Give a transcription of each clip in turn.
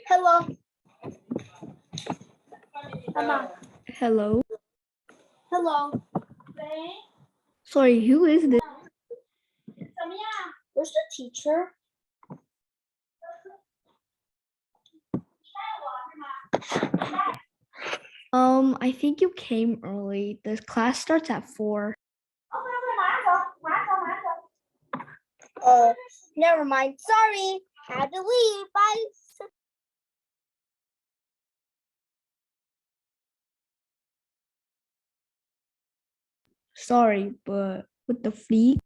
Hello. Mama. Hello. Hello. Sorry, who is this? Where's the teacher? I think you came early. The class starts at 4. Never mind. Sorry. Had to leave. Bye. Sorry, but with the fleet.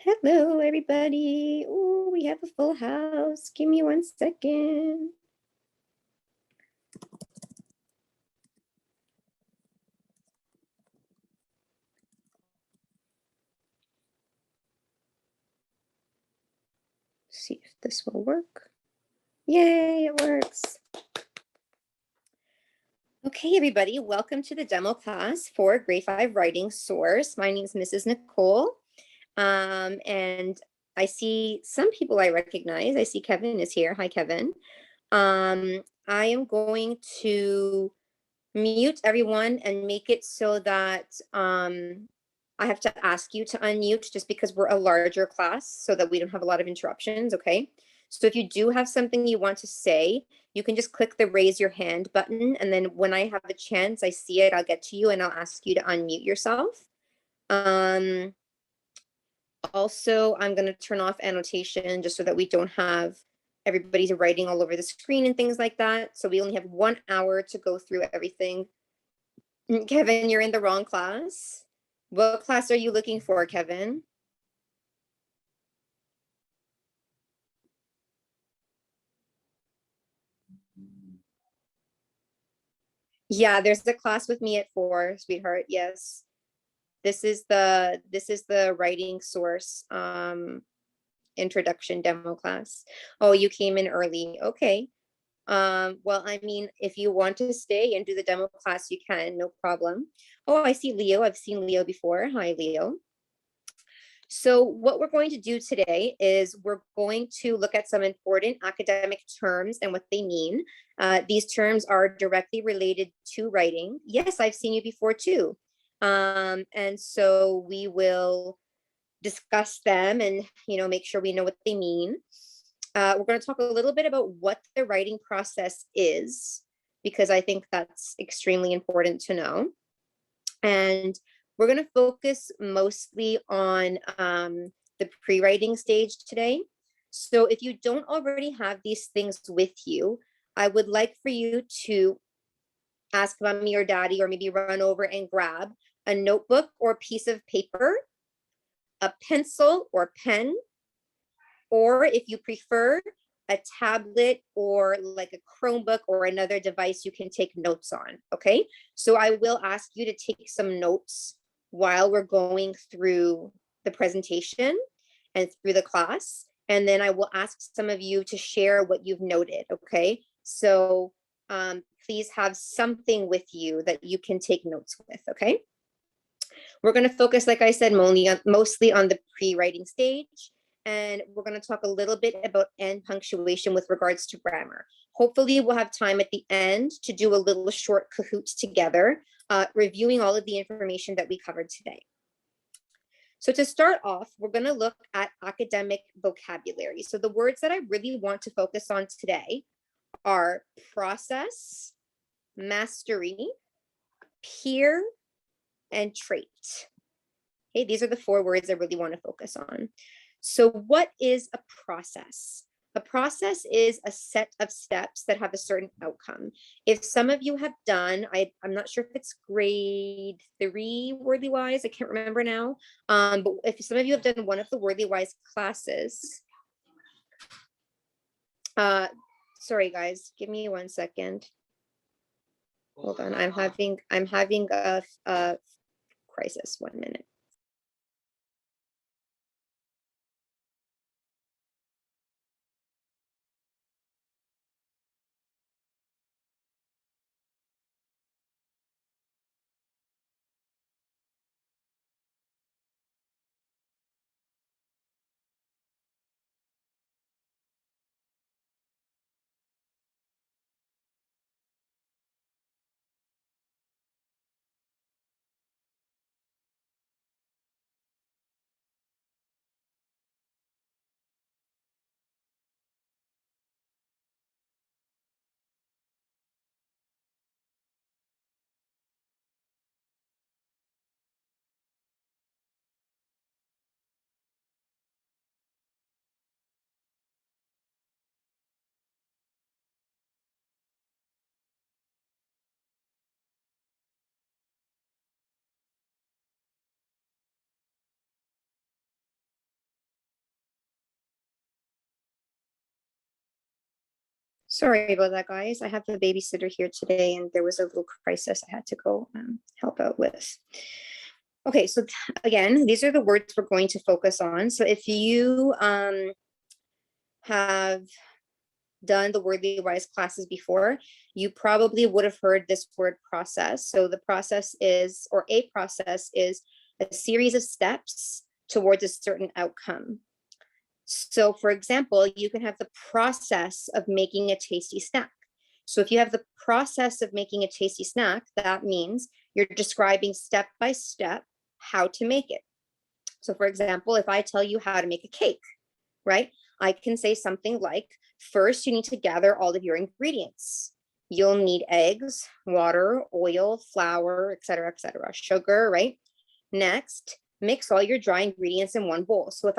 Hello, everybody. Oh, we have a full house. Give me 1 second. See if this will work. Yay, it works. Okay, everybody, welcome to the demo class for Grade 5 Writing Source. My name is Mrs. Nicole, and I see some people I recognize. I see Kevin is here. Hi, Kevin. I am going to mute everyone and make it so that I have to ask you to unmute just because we're a larger class so that we don't have a lot of interruptions, okay? So if you do have something you want to say, you can just click the raise your hand button, and then when I have a chance, I see it, I'll get to you and I'll ask you to unmute yourself. Also, I'm going to turn off annotation just so that we don't have everybody's writing all over the screen and things like that. So we only have 1 hour to go through everything. Kevin, you're in the wrong class. What class are you looking for, Kevin? Yeah, there's a class with me at 4, sweetheart. Yes. This is the writing source introduction demo class. Oh, you came in early. Okay. Well, I mean, if you want to stay and do the demo class, you can, no problem. Oh, I see Leo. I've seen Leo before. Hi, Leo. So what we're going to do today is we're going to look at some important academic terms and what they mean. These terms are directly related to writing. Yes, I've seen you before too. And so we will discuss them and, make sure we know what they mean. We're going to talk a little bit about what the writing process is, because I think that's extremely important to know. And we're going to focus mostly on the pre-writing stage today. So if you don't already have these things with you, I would like for you to ask mommy or daddy, or maybe run over and grab a notebook or piece of paper, a pencil or pen, or if you prefer, a tablet or like a Chromebook or another device you can take notes on, okay? So I will ask you to take some notes while we're going through the presentation and through the class. And then I will ask some of you to share what you've noted, okay? So please have something with you that you can take notes with, okay? We're going to focus, like I said, mostly on the pre-writing stage. And we're going to talk a little bit about end punctuation with regards to grammar. Hopefully we'll have time at the end to do a little short Kahoot together, reviewing all of the information that we covered today. So to start off, we're going to look at academic vocabulary. So the words that I really want to focus on today are process, mastery, peer, and trait. Okay, these are the 4 words I really want to focus on. So what is a process? A process is a set of steps that have a certain outcome. If some of you have done, I'm not sure if it's grade 3 Wordly Wise, I can't remember now. But if some of you have done one of the Wordly Wise classes, sorry guys, give me 1 second. Hold on, I'm having a crisis. 1 minute. Sorry about that, guys. I have a babysitter here today and there was a little crisis I had to go help out with. Okay, so again, these are the words we're going to focus on. So if you have done the Wordly Wise classes before, you probably would have heard this word process. So the process is, or a process is a series of steps towards a certain outcome. So for example, you can have the process of making a tasty snack. So if you have the process of making a tasty snack, that means you're describing step by step how to make it. So for example, if I tell you how to make a cake, right? I can say something like, first you need to gather all of your ingredients. You'll need eggs, water, oil, flour, etc., sugar, right? Next, mix all your dry ingredients in one bowl. So if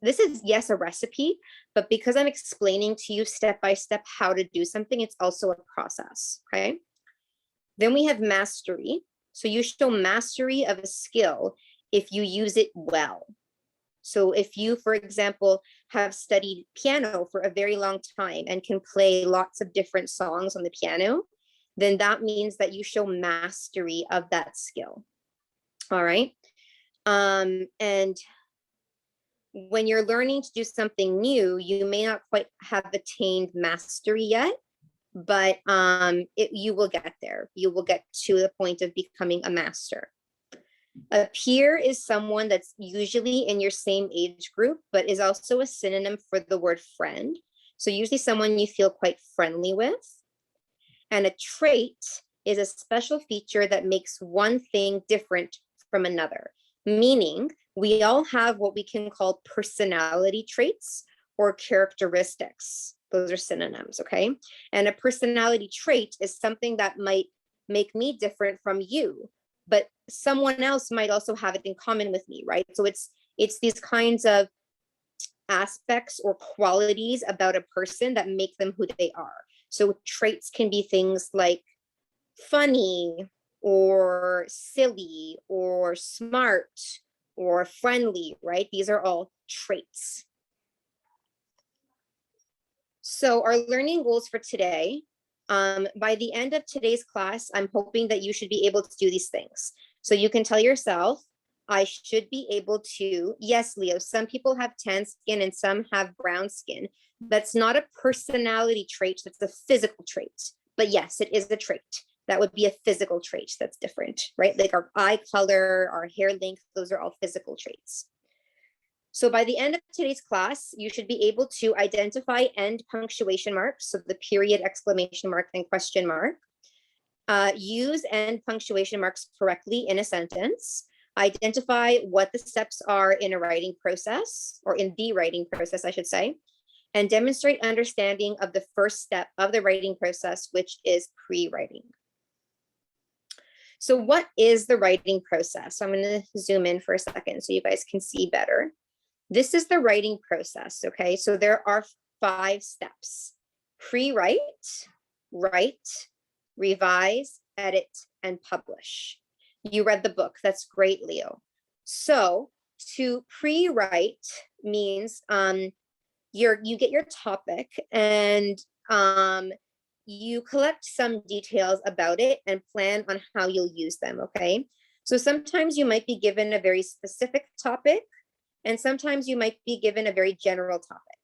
this is, yes, a recipe, but because I'm explaining to you step by step how to do something, it's also a process, okay? Then we have mastery. So you show mastery of a skill if you use it well. So if you, for example, have studied piano for a very long time and can play lots of different songs on the piano, then that means that you show mastery of that skill. All right. And when you're learning to do something new, you may not quite have attained mastery yet, but you will get there. You will get to the point of becoming a master. A peer is someone that's usually in your same age group, but is also a synonym for the word friend. So usually someone you feel quite friendly with. And a trait is a special feature that makes one thing different from another, meaning we all have what we can call personality traits or characteristics. Those are synonyms, okay? And a personality trait is something that might make me different from you, but someone else might also have it in common with me, right? So it's these kinds of aspects or qualities about a person that make them who they are. So traits can be things like funny or silly or smart or friendly, right? These are all traits. So our learning goals for today, by the end of today's class, I'm hoping that you should be able to do these things. So you can tell yourself, I should be able to, yes, Leo, some people have tan skin and some have brown skin. That's not a personality trait, that's a physical trait. But yes, it is a trait. That would be a physical trait that's different, right? Like our eye color, our hair length, those are all physical traits. So by the end of today's class, you should be able to identify end punctuation marks, so the period, exclamation mark, and question mark. Use end punctuation marks correctly in a sentence. Identify what the steps are in a writing process, or in the writing process, I should say, and demonstrate understanding of the first step of the writing process, which is pre-writing. So what is the writing process? So I'm going to zoom in for a second so you guys can see better. This is the writing process, okay? So there are 5 steps: pre-write, write, revise, edit, and publish. You read the book, that's great, Leo. So to pre-write means you get your topic and you collect some details about it and plan on how you'll use them, okay? So sometimes you might be given a very specific topic, and sometimes you might be given a very general topic.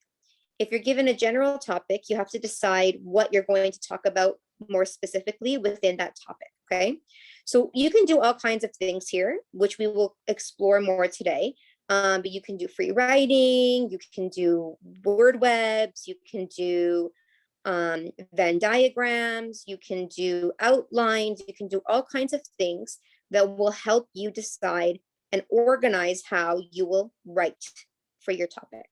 If you're given a general topic, you have to decide what you're going to talk about more specifically within that topic, okay? So you can do all kinds of things here, which we will explore more today. But you can do free writing, you can do word webs, you can do Venn diagrams, you can do outlines, you can do all kinds of things that will help you decide and organize how you will write for your topic.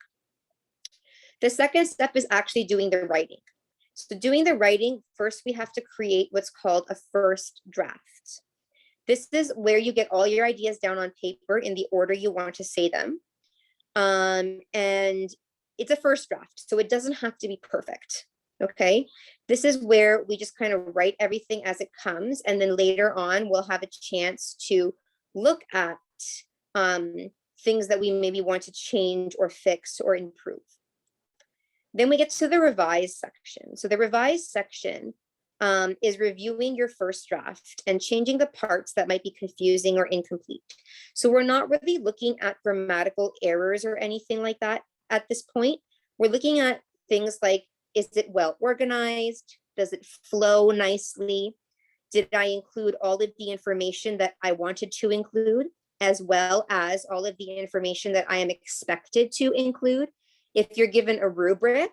The second step is actually doing the writing. So doing the writing, first we have to create what's called a first draft. This is where you get all your ideas down on paper in the order you want to say them. And it's a first draft, so it doesn't have to be perfect, okay? This is where we just kind of write everything as it comes, and then later on, we'll have a chance to look at things that we maybe want to change or fix or improve. Then we get to the revise section. So the revise section is reviewing your first draft and changing the parts that might be confusing or incomplete. So we're not really looking at grammatical errors or anything like that at this point. We're looking at things like, is it well organized? Does it flow nicely? Did I include all of the information that I wanted to include, as well as all of the information that I am expected to include? If you're given a rubric,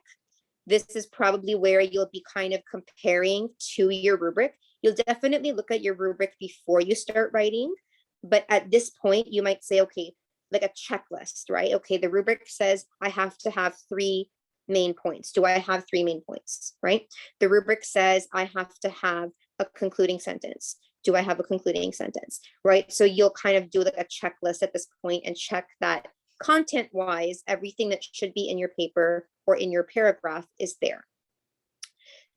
this is probably where you'll be kind of comparing to your rubric. You'll definitely look at your rubric before you start writing. But at this point, you might say, okay, like a checklist, right? Okay, the rubric says I have to have 3 main points. Do I have 3 main points, right? The rubric says I have to have a concluding sentence. Do I have a concluding sentence, right? So you'll kind of do like a checklist at this point and check that content-wise, everything that should be in your paper or in your paragraph is there.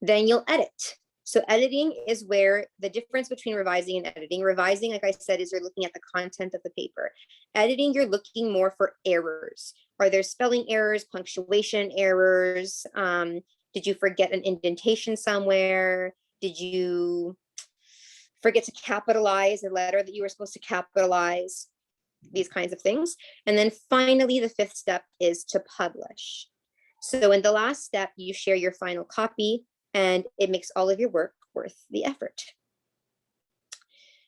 Then you'll edit. So editing is where the difference between revising and editing. Revising, like I said, is you're looking at the content of the paper. Editing, you're looking more for errors. Are there spelling errors, punctuation errors? Did you forget an indentation somewhere? Did you forget to capitalize a letter that you were supposed to capitalize? These kinds of things. And then finally, the 5th step is to publish. So in the last step, you share your final copy, and it makes all of your work worth the effort.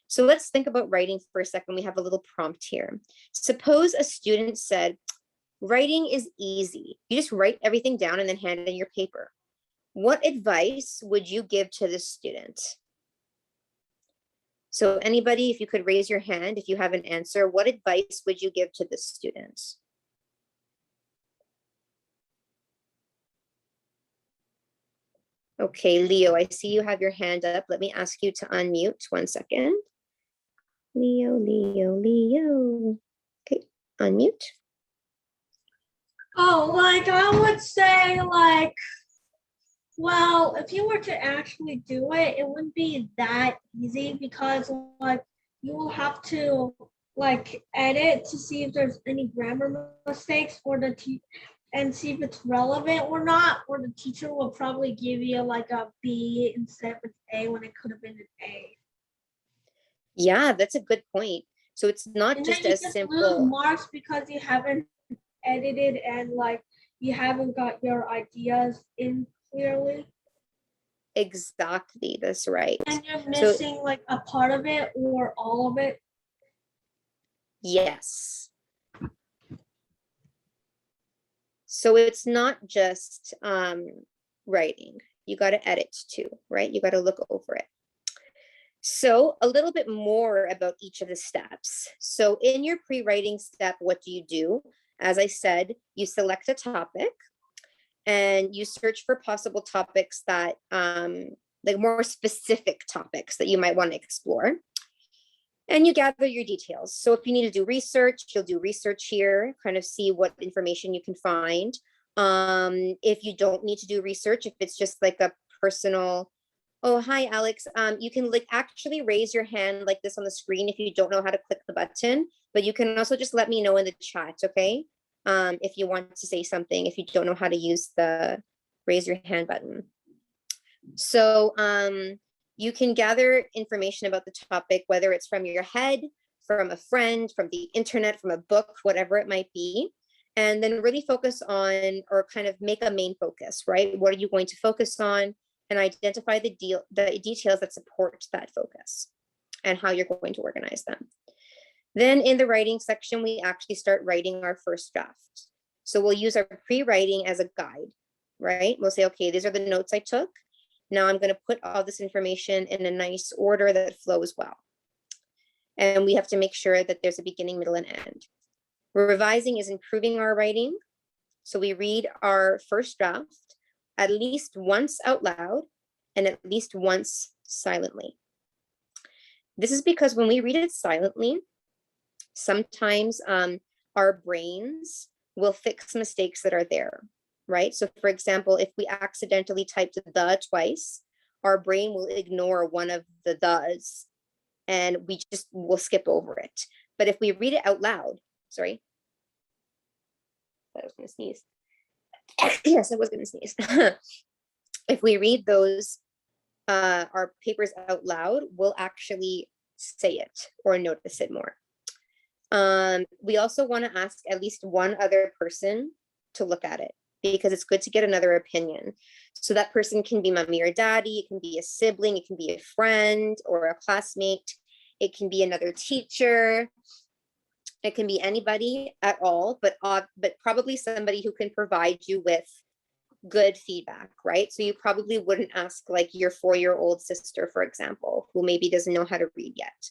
So let's think about writing for a second. We have a little prompt here. Suppose a student said, writing is easy. You just write everything down and then hand in your paper. What advice would you give to this student? So anybody, if you could raise your hand, if you have an answer, what advice would you give to the students? Okay, Leo, I see you have your hand up. Let me ask you to unmute 1 second. Leo. Okay, unmute. Oh, like I would say like, well, if you were to actually do it, it wouldn't be that easy because like you will have to like edit to see if there's any grammar mistakes for the and see if it's relevant or not, or the teacher will probably give you like a B instead of an A when it could have been an A. Yeah, that's a good point. So it's not And just then you as just lose simple. marks because you haven't edited and like you haven't got your ideas in clearly. Exactly, that's right. And you're So missing like a part of it or all of it. yes. So it's not just writing. You got to edit too, right? You got to look over it. So a little bit more about each of the steps. So in your pre-writing step, what do? As I said, you select a topic and you search for possible topics that, like more specific topics that you might want to explore. And you gather your details. So if you need to do research, you'll do research here, kind of see what information you can find. If you don't need to do research, if it's just like a personal, oh, hi, Alex. You can like actually raise your hand like this on the screen if you don't know how to click the button, but you can also just let me know in the chat, okay? If you want to say something, if you don't know how to use the raise your hand button. So you can gather information about the topic, whether it's from your head, from a friend, from the internet, from a book, whatever it might be, and then really focus on, or kind of make a main focus, right? What are you going to focus on? And identify the details that support that focus and how you're going to organize them. Then in the writing section, we actually start writing our first draft. So we'll use our pre-writing as a guide, right? We'll say, okay, these are the notes I took. Now I'm going to put all this information in a nice order that flows well. And we have to make sure that there's a beginning, middle, and end. Revising is improving our writing. So we read our first draft at least once out loud and at least once silently. This is because when we read it silently, sometimes our brains will fix mistakes that are there, right? So for example, if we accidentally typed the twice, our brain will ignore one of the thes and we just will skip over it. But if we read it out loud, sorry, I was gonna sneeze. Yes, I was gonna sneeze. If we read those, our papers out loud, we'll actually say it or notice it more. We also want to ask at least one other person to look at it because it's good to get another opinion. So that person can be mommy or daddy, it can be a sibling, it can be a friend or a classmate, it can be another teacher, it can be anybody at all, but probably somebody who can provide you with good feedback, right? So you probably wouldn't ask like your 4-year-old sister, for example, who maybe doesn't know how to read yet.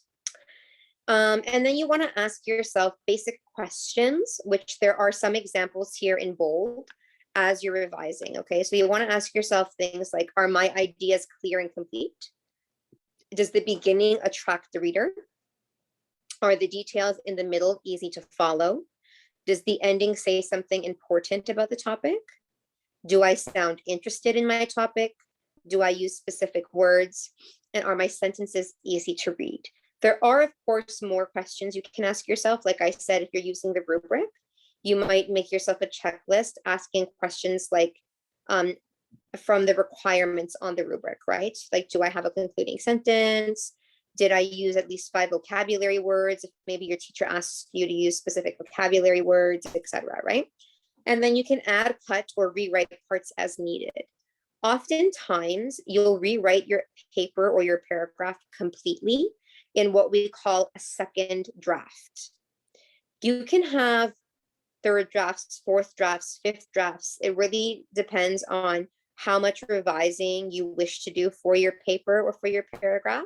And then you want to ask yourself basic questions, which there are some examples here in bold as you're revising, okay? So you want to ask yourself things like, are my ideas clear and complete? Does the beginning attract the reader? Are the details in the middle easy to follow? Does the ending say something important about the topic? Do I sound interested in my topic? Do I use specific words? And are my sentences easy to read? There are, of course, more questions you can ask yourself. Like I said, if you're using the rubric, you might make yourself a checklist asking questions like from the requirements on the rubric, right? Like, do I have a concluding sentence? Did I use at least 5 vocabulary words? If maybe your teacher asks you to use specific vocabulary words, etc., right? And then you can add, cut, or rewrite parts as needed. Oftentimes, you'll rewrite your paper or your paragraph completely in what we call a second draft. You can have 3rd drafts, 4th drafts, 5th drafts. It really depends on how much revising you wish to do for your paper or for your paragraph.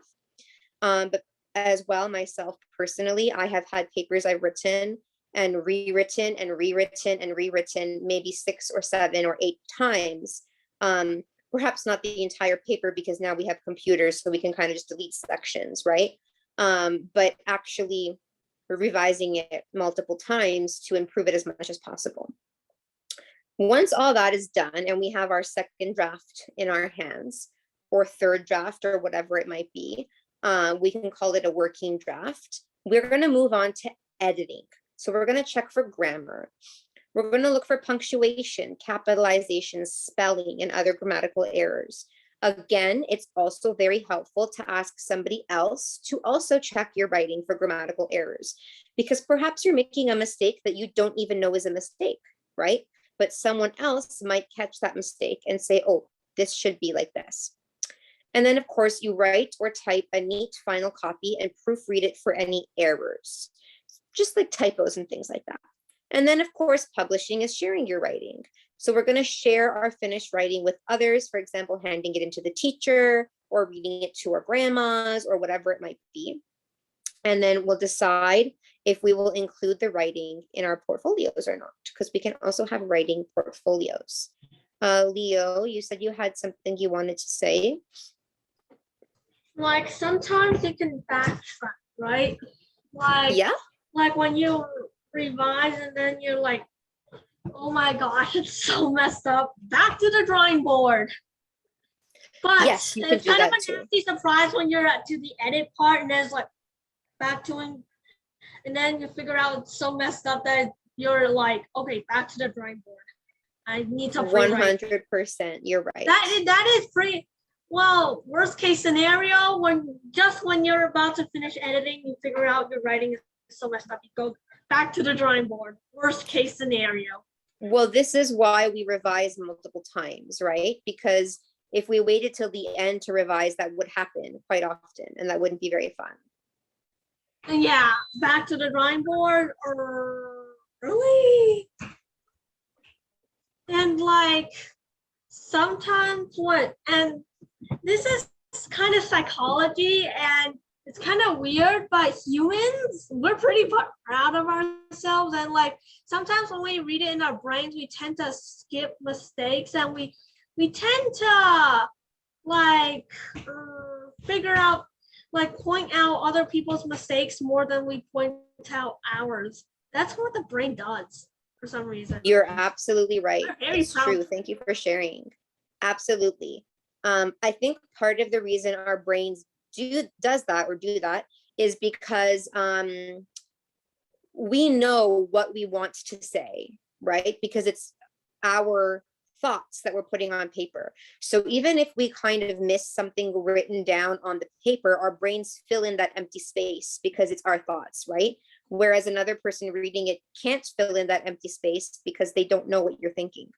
But as well, myself personally, I have had papers I've written and rewritten and rewritten and rewritten maybe 6 or 7 or 8 times. Perhaps not the entire paper because now we have computers, so we can kind of just delete sections, right? But actually revising it multiple times to improve it as much as possible. Once all that is done and we have our second draft in our hands, or 3rd draft or whatever it might be, we can call it a working draft. We're going to move on to editing. So we're going to check for grammar. We're going to look for punctuation, capitalization, spelling, and other grammatical errors. Again, it's also very helpful to ask somebody else to also check your writing for grammatical errors, because perhaps you're making a mistake that you don't even know is a mistake, right? But someone else might catch that mistake and say, oh, this should be like this. And then, of course, you write or type a neat final copy and proofread it for any errors, just like typos and things like that. And then, of course, publishing is sharing your writing. So we're going to share our finished writing with others, for example, handing it into the teacher or reading it to our grandmas or whatever it might be. And then we'll decide if we will include the writing in our portfolios or not, because we can also have writing portfolios. Leo, you said you had something you wanted to say. Like sometimes you can backtrack, right? Yeah. Like when you revise and then you're like, oh my gosh, it's so messed up. Back to the drawing board. But yes, you can it's do kind of that a too. nasty surprise when you're to the edit part and then it's like back to it, and then you figure out it's so messed up that you're like, okay, back to the drawing board. I need to 100%. You're right. That is pretty well. Worst case scenario, when you're about to finish editing, you figure out your writing is so messed up. You go back to the drawing board. Worst case scenario. Well, this is why we revise multiple times, right? Because if we waited till the end to revise, that would happen quite often, and that wouldn't be very fun. And yeah, back to the drawing board or really. And like sometimes and this is kind of psychology and it's kind of weird, but humans, we're pretty proud of ourselves. And like sometimes when we read it in our brains, we tend to skip mistakes and we tend to like figure out, like point out other people's mistakes more than we point out ours. That's what the brain does for some reason. You're absolutely right. It's proud. true. Thank you for sharing. Absolutely. I think part of the reason our brains do that is because we know what we want to say, right? Because it's our thoughts that we're putting on paper. So even if we kind of miss something written down on the paper, our brains fill in that empty space because it's our thoughts, right? Whereas another person reading it can't fill in that empty space because they don't know what you're thinking.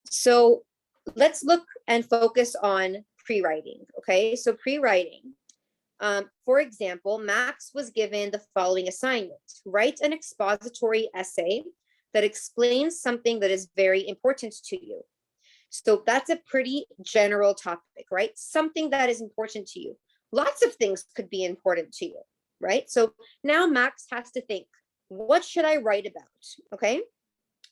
So let's look and focus on pre-writing, okay? So pre-writing, for example, Max was given the following assignment: write an expository essay that explains something that is very important to you. So that's a pretty general topic, right? Something that is important to you. Lots of things could be important to you, right? So now Max has to think, what should I write about? Okay.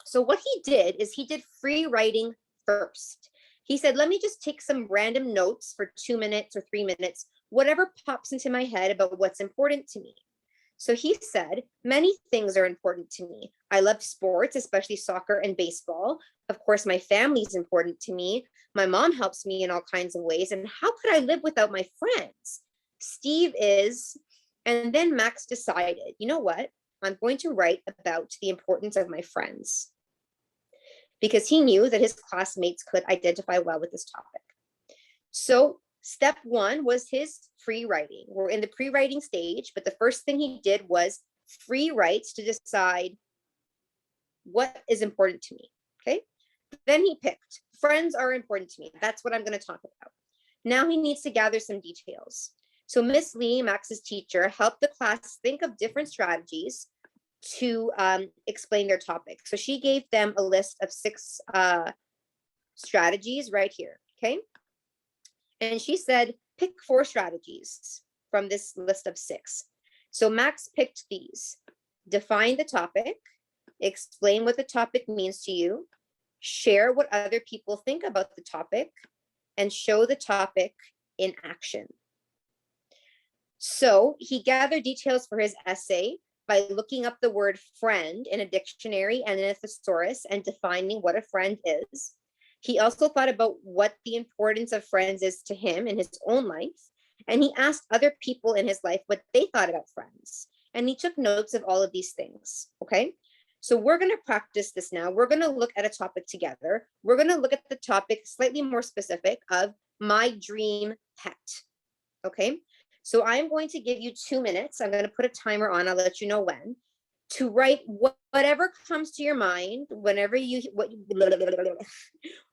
So what he did is he did free writing first. He said, let me just take some random notes for 2 minutes or 3 minutes, whatever pops into my head about what's important to me. So he said, many things are important to me. I love sports, especially soccer and baseball. Of course, my family is important to me. My mom helps me in all kinds of ways. And how could I live without my friends? Steve is, and then Max decided, you know what? I'm going to write about the importance of my friends, because he knew that his classmates could identify well with this topic. So step one was his free writing. We're in the pre-writing stage, but the first thing he did was free writes to decide what is important to me, okay? Then he picked, friends are important to me. That's what I'm going to talk about. Now he needs to gather some details. So Miss Lee, Max's teacher, helped the class think of different strategies to explain their topic. So she gave them a list of 6 strategies right here, okay? And she said, pick 4 strategies from this list of 6. So Max picked these: define the topic, explain what the topic means to you, share what other people think about the topic, and show the topic in action. So he gathered details for his essay by looking up the word friend in a dictionary and in a thesaurus and defining what a friend is. He also thought about what the importance of friends is to him in his own life. And he asked other people in his life what they thought about friends. And he took notes of all of these things, okay? So we're going to practice this now. We're going to look at a topic together. We're going to look at the topic slightly more specific of my dream pet. Okay. So I'm going to give you 2 minutes. I'm going to put a timer on. I'll let you know when to write whatever comes to your mind whenever you,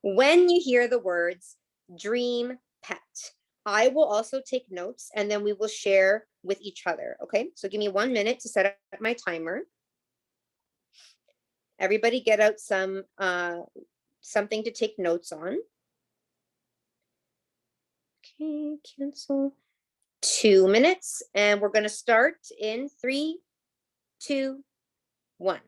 when you hear the words dream pet. I will also take notes and then we will share with each other. Okay. So give me 1 minute to set up my timer. Everybody get out some something to take notes on. Okay, cancel. 2 minutes, and we're going to start in 3, 2, 1.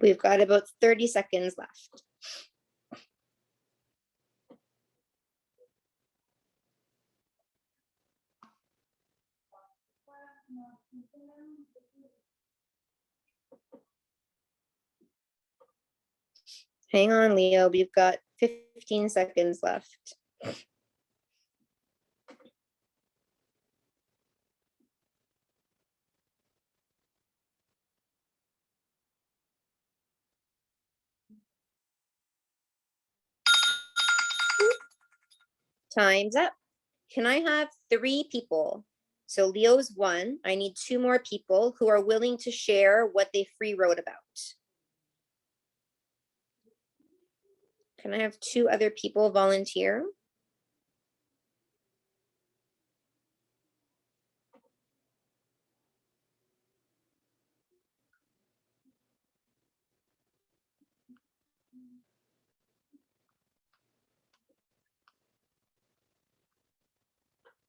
We've got about 30 seconds left. Hang on, Leo. We've got 15 seconds left. Time's up. Can I have 3 people? So Leo's 1. I need 2 more people who are willing to share what they free wrote about. Can I have 2 other people volunteer?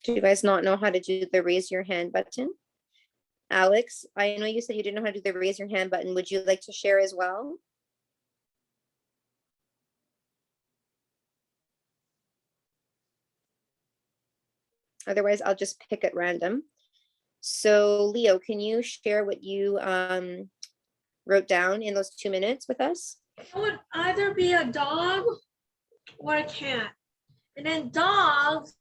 Do you guys not know how to do the raise your hand button? Alex, I know you said you didn't know how to do the raise your hand button. Would you like to share as well? Otherwise, I'll just pick at random. So Leo, can you share what you wrote down in those 2 minutes with us? It would either be a dog or a cat. And then dogs,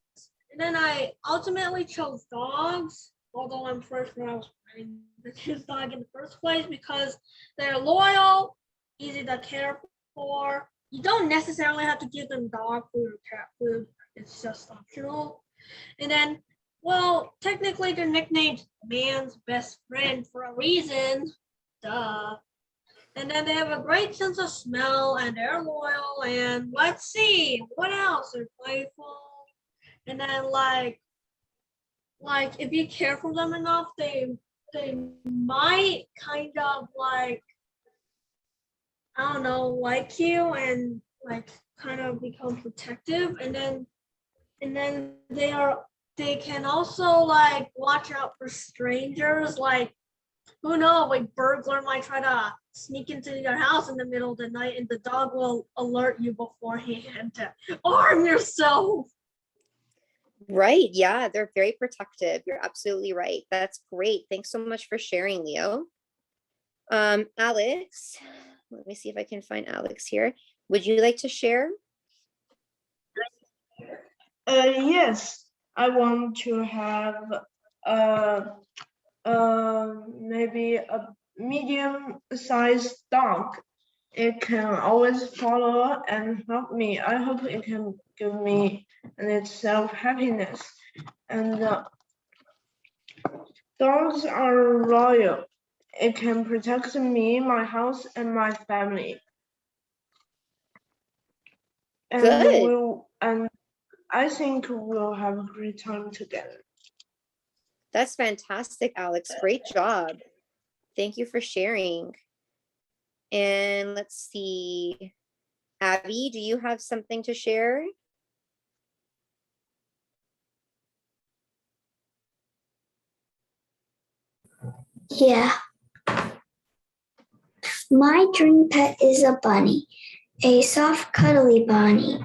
and then I ultimately chose dogs, although I'm first when I was planning to choose dog in the first place because they're loyal, easy to care for. You don't necessarily have to give them dog food or cat food. It's just optional. And then, well, technically they're nicknamed man's best friend for a reason. Duh. And then they have a great sense of smell and they're loyal. And let's see, what else? They're playful. And then like if you care for them enough, they might kind of like, I don't know, like you and like kind of become protective. And then they can also like watch out for strangers. Like, who knows, like burglar might try to sneak into your house in the middle of the night and the dog will alert you beforehand to arm yourself. Right. Yeah, they're very protective. You're absolutely right. That's great. Thanks so much for sharing, Leo. Alex, let me see if I can find Alex here. Would you like to share? Yes, I want to have maybe a medium-sized dog. It can always follow and help me. I hope it can give me itself happiness. And dogs are loyal. It can protect me, my house, and my family. And Good. I think we'll have a great time together. That's fantastic, Alex. Great job. Thank you for sharing. And let's see. Abby, do you have something to share? Yeah. My dream pet is a bunny, a soft, cuddly bunny.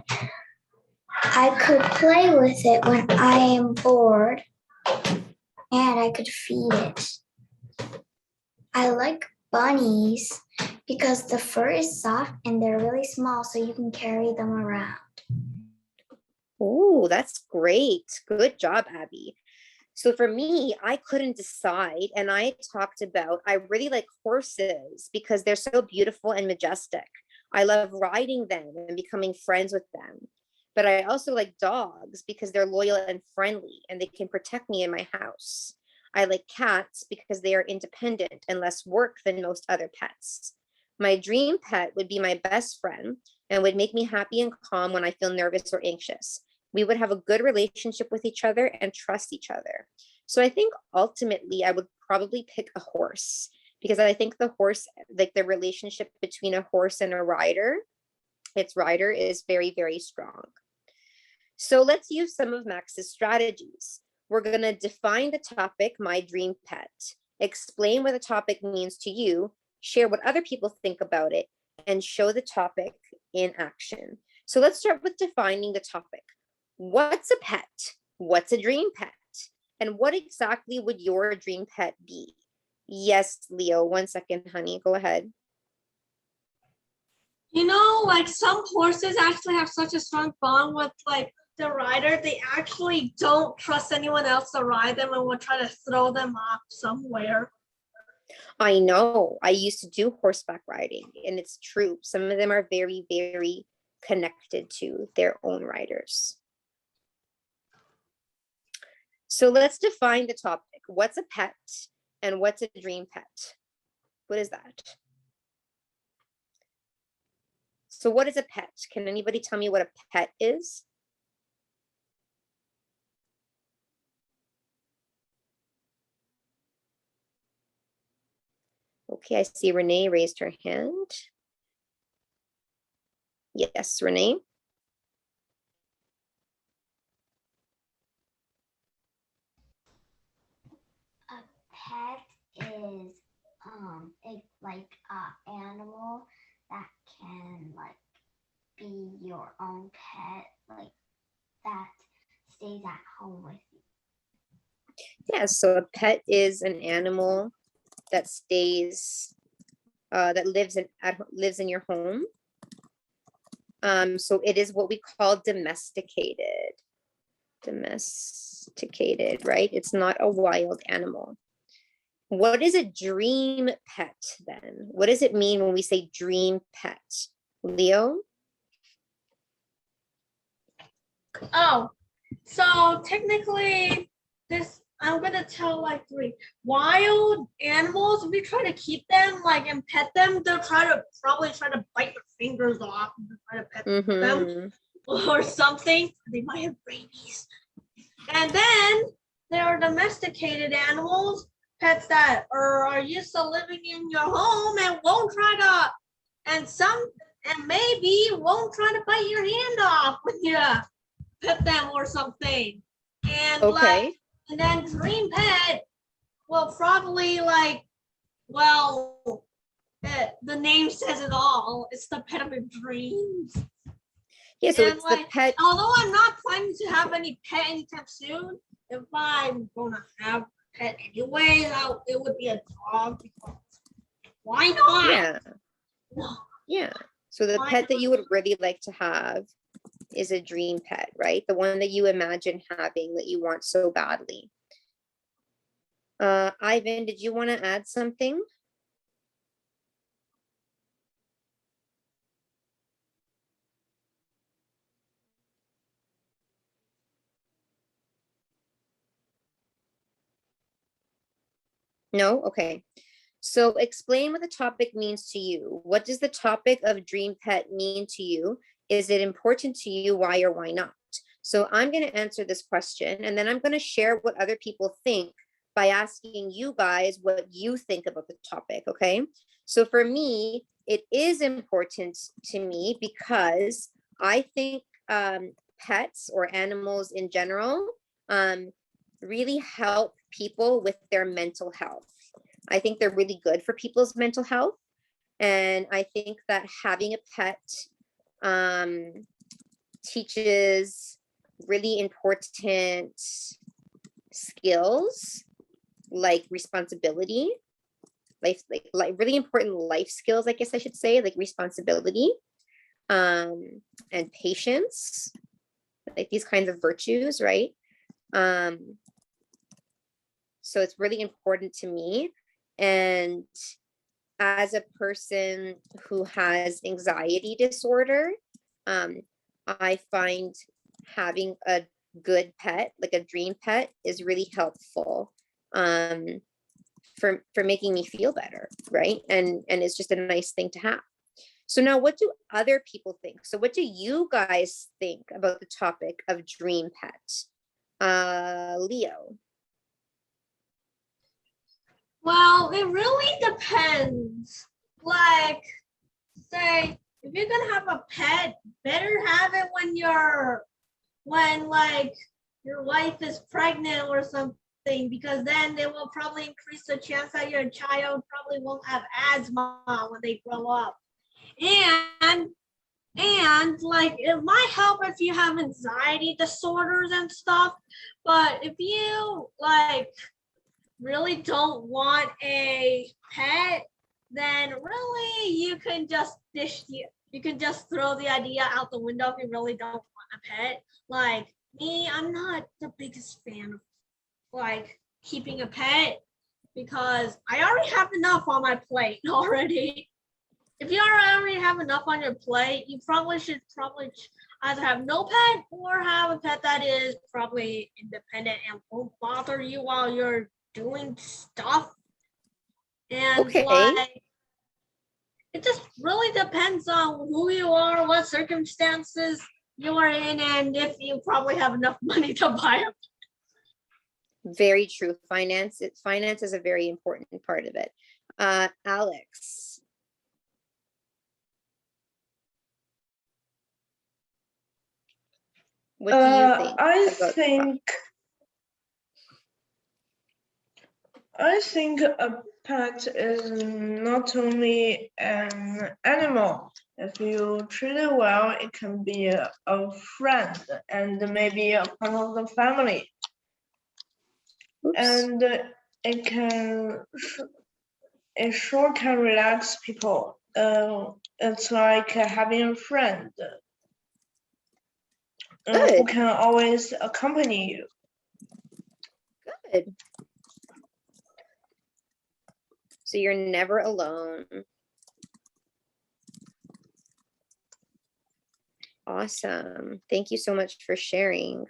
I could play with it when I am bored, and I could feed it. I like bunnies because the fur is soft and they're really small, so you can carry them around. Oh, that's great. Good job, Abby. So for me, I couldn't decide. And I talked about, I really like horses because they're so beautiful and majestic. I love riding them and becoming friends with them. But I also like dogs because they're loyal and friendly and they can protect me in my house. I like cats because they are independent and less work than most other pets. My dream pet would be my best friend and would make me happy and calm when I feel nervous or anxious. We would have a good relationship with each other and trust each other. So I think ultimately I would probably pick a horse because I think the horse, like the relationship between a horse and a rider, its rider is very, very strong. So let's use some of Max's strategies. We're going to define the topic, my dream pet, explain what the topic means to you, share what other people think about it, and show the topic in action. So let's start with defining the topic. What's a pet? What's a dream pet? And what exactly would your dream pet be? Yes, Leo, 1 second, honey, go ahead. You know, like some horses actually have such a strong bond with like the rider, they actually don't trust anyone else to ride them and will try to throw them off somewhere. I know. I used to do horseback riding, and it's true. Some of them are very, very connected to their own riders. So let's define the topic. What's a pet and what's a dream pet? What is that? So what is a pet? Can anybody tell me what a pet is? Okay, I see Renee raised her hand. Yes, Renee. A pet is like an animal that can like be your own pet, like that stays at home with you. Yeah, so a pet is an animal that stays, that lives in your home. So it is what we call domesticated. Domesticated, right? It's not a wild animal. What is a dream pet then? What does it mean when we say dream pet? Leo? Oh, so technically this, I'm gonna tell like 3 wild animals. If we try to keep them like and pet them, they'll probably try to bite your fingers off and try to pet them or something. They might have rabies. And then there are domesticated animals, pets that are used to living in your home and won't try to, and maybe won't try to bite your hand off when you pet them or something. And okay. And then dream pet will probably like, well, the name says it all. It's the pet of your dreams. Yeah, so and it's like, the pet. Although I'm not planning to have any pet anytime soon, if I'm gonna have a pet anyway, it would be a dog. Why not? Yeah. Yeah. So the Why pet that not? you would really like to have is a dream pet, right? The one that you imagine having that you want so badly. Ivan, did you want to add something? No? Okay. So explain what the topic means to you. What does the topic of dream pet mean to you? Is it important to you? Why or why not? So I'm going to answer this question, and then I'm going to share what other people think by asking you guys what you think about the topic, okay? So for me, it is important to me because I think pets or animals in general really help people with their mental health. I think they're really good for people's mental health. And I think that having a pet teaches really important skills like responsibility, like really important life skills, I guess I should say, like responsibility and patience, like these kinds of virtues, right? So it's really important to me. And as a person who has anxiety disorder, I find having a good pet, like a dream pet, is really helpful for making me feel better, right? And it's just a nice thing to have. So now, what do other people think? So what do you guys think about the topic of dream pet? Leo. Well, it really depends. Like, say, if you're gonna have a pet, better have it when like your wife is pregnant or something, because then they will probably increase the chance that your child probably won't have asthma when they grow up. And like it might help if you have anxiety disorders and stuff, but if you like really don't want a pet, then really you can just throw the idea out the window if you really don't want a pet. Like me, I'm not the biggest fan of like keeping a pet because I already have enough on my plate already. If you already have enough on your plate, you should either have no pet or have a pet that is probably independent and won't bother you while you're doing stuff. And Okay. like it just really depends on who you are, what circumstances you are in, and if you probably have enough money to buy a pet. Very true. Finance is a very important part of it. Alex. What do you think? I think a pet is not only an animal. If you treat it well, it can be a friend and maybe a part of the family. Oops. And it sure can relax people. It's like having a friend who can always accompany you. Good. So you're never alone. Awesome. Thank you so much for sharing.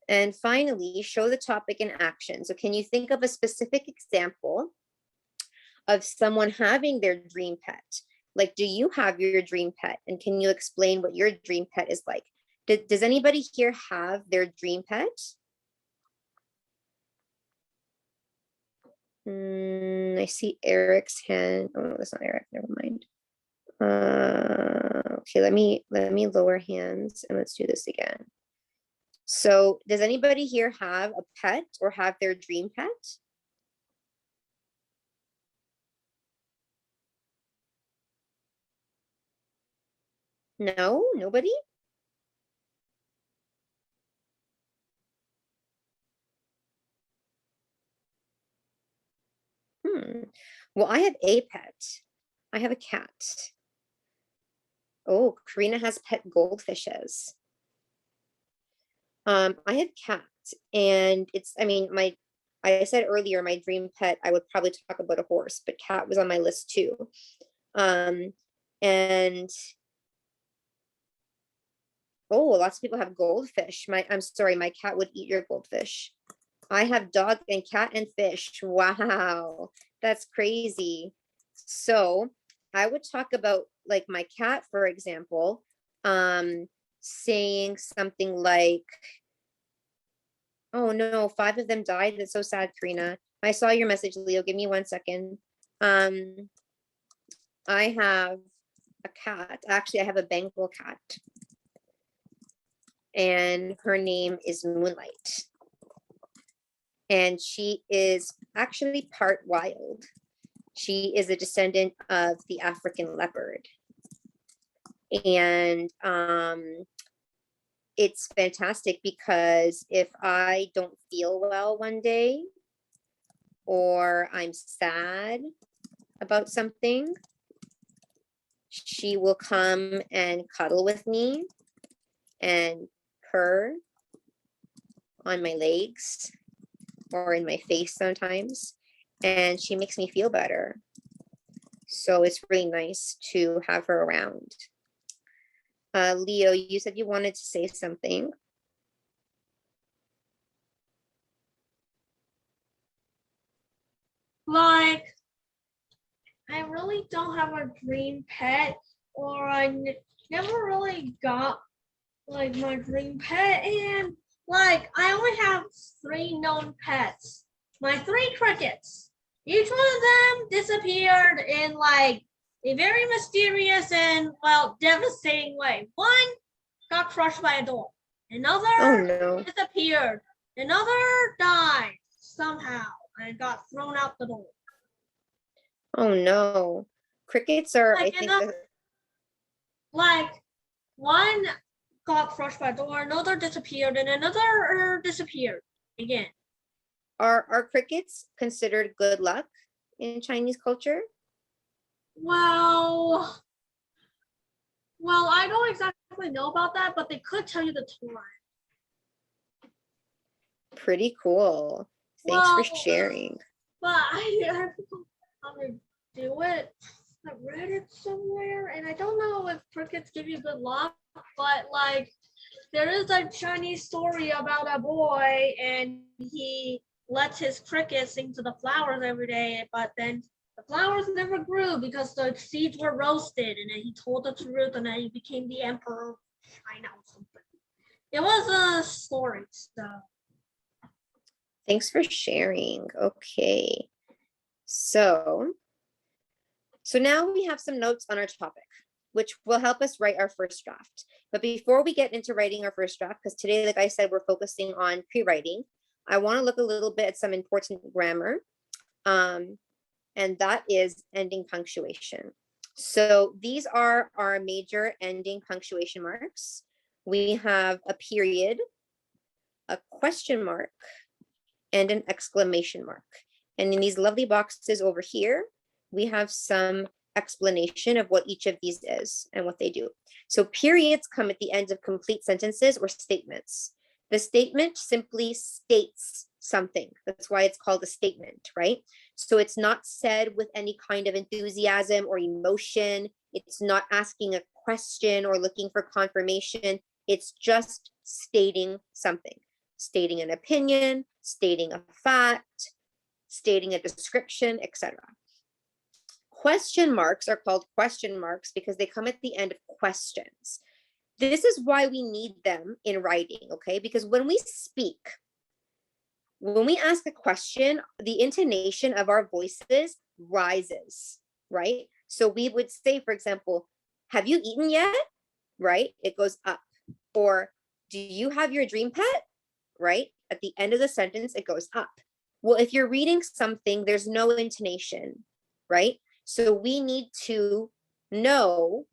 And finally, show the topic in action. So can you think of a specific example of someone having their dream pet? Like, do you have your dream pet? And can you explain what your dream pet is like? Does anybody here have their dream pet? I see Eric's hand. Oh, no, that's not Eric. Never mind. Okay, let me lower hands and let's do this again. So does anybody here have a pet or have their dream pet? No, nobody? Well, I have a pet. I have a cat. Oh, Karina has pet goldfishes. I have cats, and I said earlier, my dream pet, I would probably talk about a horse, but cat was on my list too. And oh, lots of people have goldfish. I'm sorry, my cat would eat your goldfish. I have dog and cat and fish. Wow, that's crazy. So I would talk about like my cat, for example, saying something like, oh no, 5 of them died. That's so sad, Karina. I saw your message, Leo. Give me 1 second. I have a cat. Actually, I have a Bengal cat. And her name is Moonlight. And she is actually part wild. She is a descendant of the African leopard. And it's fantastic because if I don't feel well one day, or I'm sad about something, she will come and cuddle with me and purr on my legs or in my face sometimes, and she makes me feel better. So it's really nice to have her around. Leo, you said you wanted to say something. Like, I really don't have a dream pet, or I never really got like my dream pet, and like I only have 3 known pets. My 3 crickets. Each one of them disappeared in like a very mysterious and well devastating way. One got crushed by a door. Another Oh no. disappeared. Another died somehow and got thrown out the door. Oh no. Crickets are, Like, I think, like one got crushed by a door, another disappeared, and another disappeared again. are crickets considered good luck in Chinese culture? Well, I don't exactly know about that, but they could tell you the time. Pretty cool. Thanks for sharing. But I don't know how to do it. I read it somewhere, and I don't know if crickets give you good luck, but like there is a Chinese story about a boy, and he lets his crickets sing to the flowers every day, but then the flowers never grew because the seeds were roasted, and then he told the truth, and then he became the emperor of China or something. It was a story, so. Thanks for sharing. Okay. So now we have some notes on our topic, which will help us write our first draft. But before we get into writing our first draft, because today, like I said, we're focusing on pre-writing, I want to look a little bit at some important grammar, and that is ending punctuation. So these are our major ending punctuation marks. We have a period, a question mark, and an exclamation mark. And in these lovely boxes over here, we have some explanation of what each of these is and what they do. So periods come at the end of complete sentences or statements. The statement simply states something. That's why it's called a statement, right? So it's not said with any kind of enthusiasm or emotion. It's not asking a question or looking for confirmation. It's just stating something, stating an opinion, stating a fact, stating a description, etc. Question marks are called question marks because they come at the end of questions. This is why we need them in writing, okay? Because when we speak, when we ask a question, the intonation of our voices rises, right? So we would say, for example, have you eaten yet? Right? It goes up. Or do you have your dream pet? Right? At the end of the sentence, it goes up. Well, if you're reading something, there's no intonation, right? So we need to know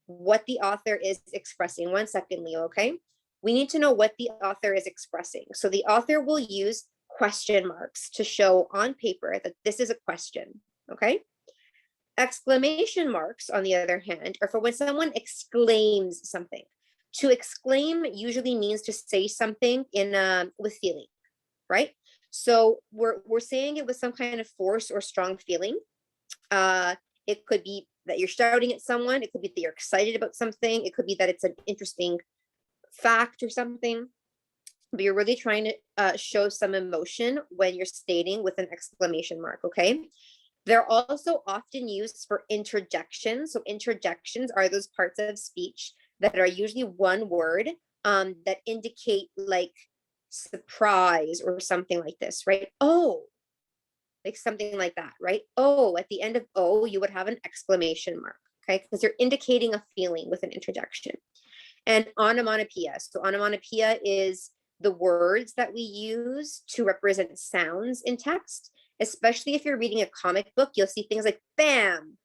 what the author is expressing. 1 second, Leo, okay? We need to know what the author is expressing. So the author will use question marks to show on paper that this is a question, okay? Exclamation marks, on the other hand, are for when someone exclaims something. To exclaim usually means to say something with feeling, right? So we're saying it with some kind of force or strong feeling. It could be that you're shouting at someone. It could be that you're excited about something. It could be that it's an interesting fact or something. But you're really trying to show some emotion when you're stating with an exclamation mark, okay? They're also often used for interjections. So interjections are those parts of speech that are usually one word that indicate like surprise or something like this, right? Oh, like something like that, right? Oh, at the end of oh, you would have an exclamation mark, okay? Because you're indicating a feeling with an interjection. And onomatopoeia. So onomatopoeia is the words that we use to represent sounds in text, especially if you're reading a comic book, you'll see things like bam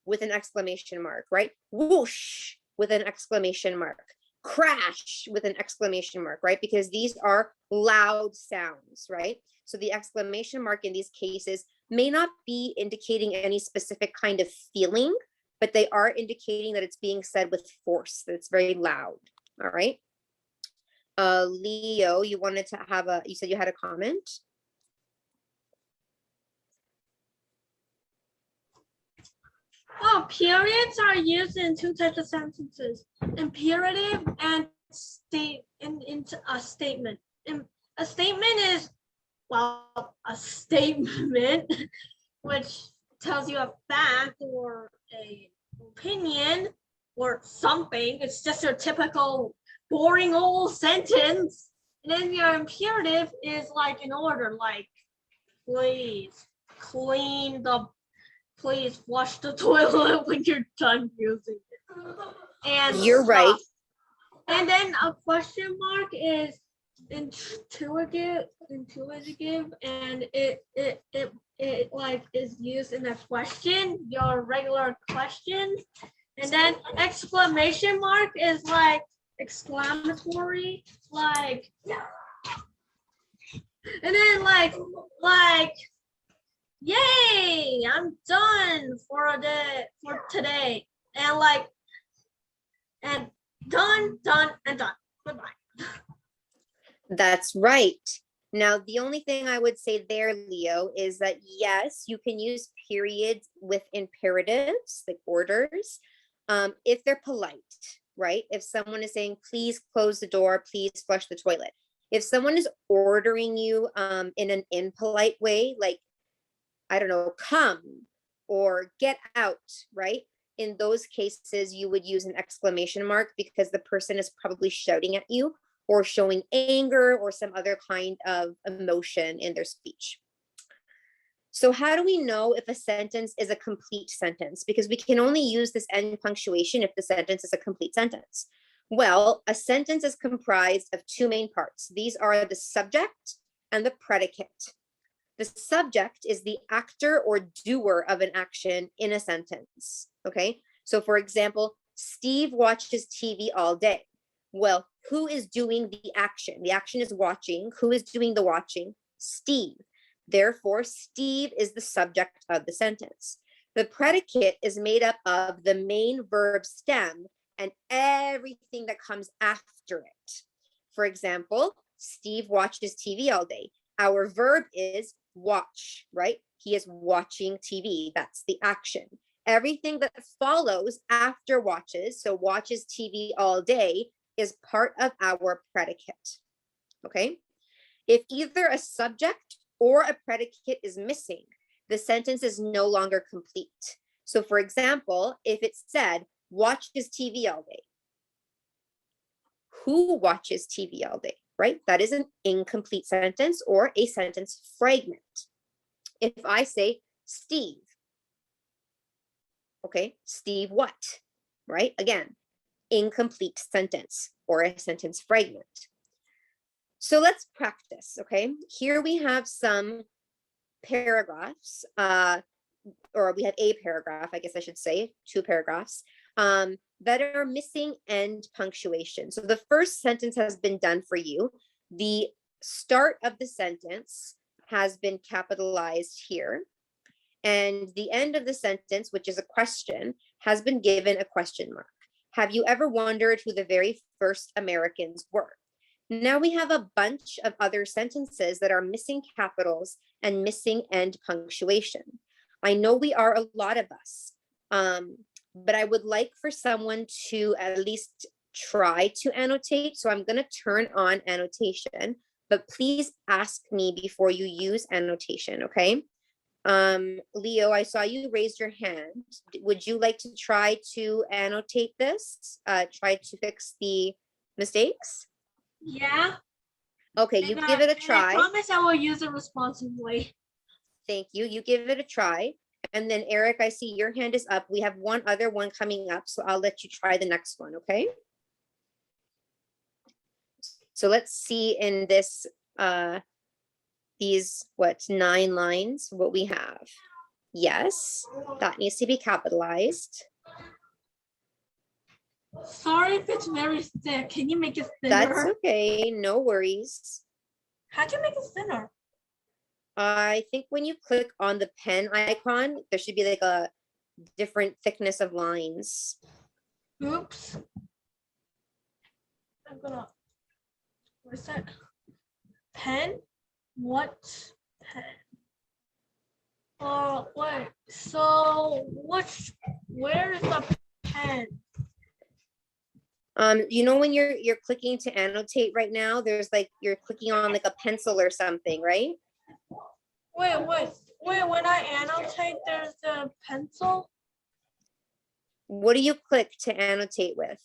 with an exclamation mark, right? Whoosh with an exclamation mark, crash with an exclamation mark, right? Because these are loud sounds, right? So the exclamation mark in these cases may not be indicating any specific kind of feeling, but they are indicating that it's being said with force, that it's very loud, all right? Leo, you wanted to have you said you had a comment? Oh, periods are used in two types of sentences: imperative and a statement. A statement is, well, a statement which tells you a fact or a opinion or something. It's just your typical boring old sentence. And then your imperative is like an order, like please please flush the toilet when you're done using it. And you're stop. right. And then a question mark is intuitive, and it like is used in a question, your regular question. And then exclamation mark is like exclamatory, like, and then like yay, I'm done for today. And like, and done, and done. Goodbye. That's right. Now, the only thing I would say there, Leo, is that yes, you can use periods with imperatives, like orders, if they're polite, right? If someone is saying, please close the door, please flush the toilet. If someone is ordering you in an impolite way, like, I don't know, come or get out, right? In those cases, you would use an exclamation mark because the person is probably shouting at you or showing anger or some other kind of emotion in their speech. So how do we know if a sentence is a complete sentence? Because we can only use this end punctuation if the sentence is a complete sentence. Well, a sentence is comprised of two main parts. These are the subject and the predicate. The subject is the actor or doer of an action in a sentence, okay? So for example, Steve watches TV all day. Well, who is doing the action? The action is watching. Who is doing the watching? Steve. Therefore, Steve is the subject of the sentence. The predicate is made up of the main verb stem and everything that comes after it. For example, Steve watches TV all day. Our verb is watch, right? He is watching TV. That's the action. Everything that follows after watches, so watches TV all day, is part of our predicate, okay? If either a subject or a predicate is missing, the sentence is no longer complete. So for example, if it said, watches TV all day, who watches TV all day, right? That is an incomplete sentence or a sentence fragment. If I say Steve, okay, Steve what, right? Again, incomplete sentence or a sentence fragment. So let's practice, okay? Here we have some paragraphs, or we have a paragraph, I guess I should say, two paragraphs, that are missing end punctuation. So the first sentence has been done for you. The start of the sentence has been capitalized here. And the end of the sentence, which is a question, has been given a question mark. Have you ever wondered who the very first Americans were? Now we have a bunch of other sentences that are missing capitals and missing end punctuation. I know we are a lot of us, but I would like for someone to at least try to annotate. So I'm going to turn on annotation, but please ask me before you use annotation, okay? Leo, I saw you raise your hand. Would you like to try to annotate this? Try to fix the mistakes? Yeah. Okay, you give it a I try. promise I will use it responsibly. Thank you. You give it a try. And then Eric, I see your hand is up. We have one other one coming up, so I'll let you try the next one, okay? So let's see in this, these, 9 lines, what we have. Yes, that needs to be capitalized. Sorry if it's very thick. Can you make it thinner? That's okay, no worries. How do you make it thinner? I think when you click on the pen icon, there should be like a different thickness of lines. Oops. I'm gonna, where's that? Pen? What pen? Wait, so where is the pen? You know when you're clicking to annotate right now, there's like you're clicking on like a pencil or something, right? Wait, when I annotate, there's the pencil? What do you click to annotate with?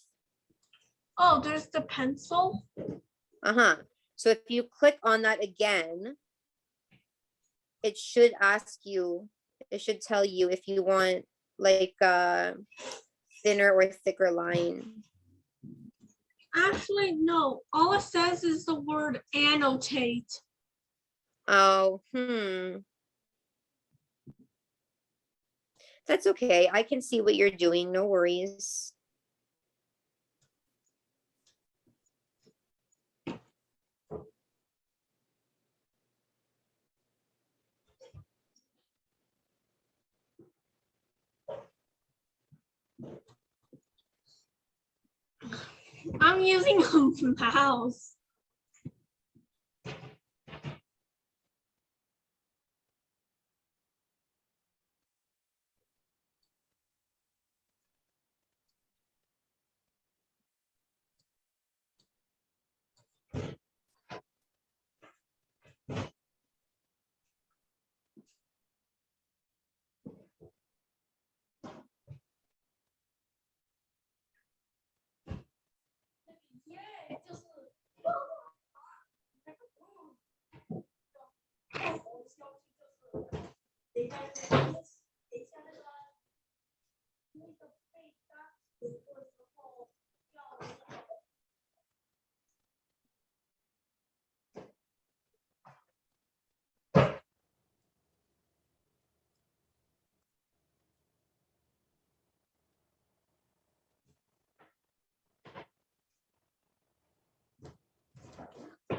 Oh, there's the pencil? Uh-huh. So if you click on that again, it should ask you, it should tell you if you want like a thinner or thicker line. Actually, no. All it says is the word annotate. Oh, That's okay. I can see what you're doing. No worries. I'm using a mouse.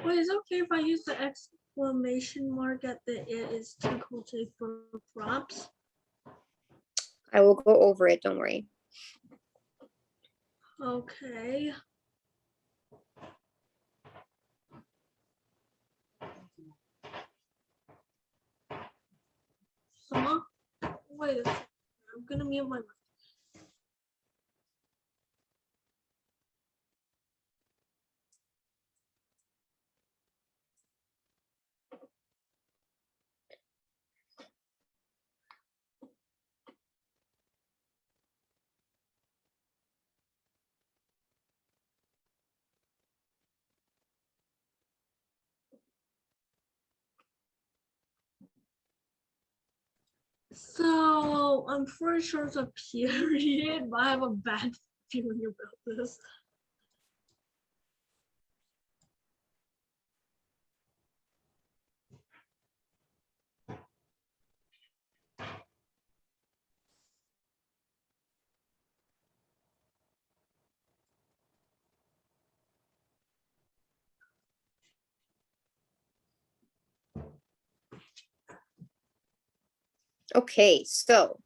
Wait, is it okay if I use the exclamation mark at the it is too cool to for props? I will go over it. Don't worry. Okay. So, wait a second. I'm gonna mute my mic. So I'm pretty sure it's a period, but I have a bad feeling about this. Okay, so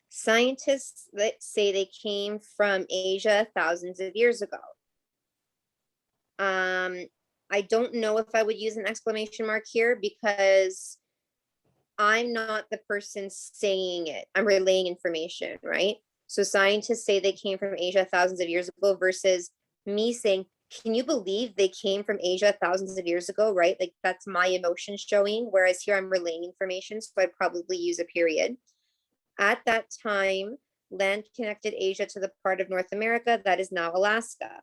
scientists that say they came from Asia thousands of years ago. I don't know if I would use an exclamation mark here because I'm not the person saying it. I'm relaying information, right? So scientists say they came from Asia thousands of years ago versus me saying, can you believe they came from Asia thousands of years ago, right? Like that's my emotion showing, whereas here I'm relaying information, so I'd probably use a period. At that time, land connected Asia to the part of North America that is now Alaska.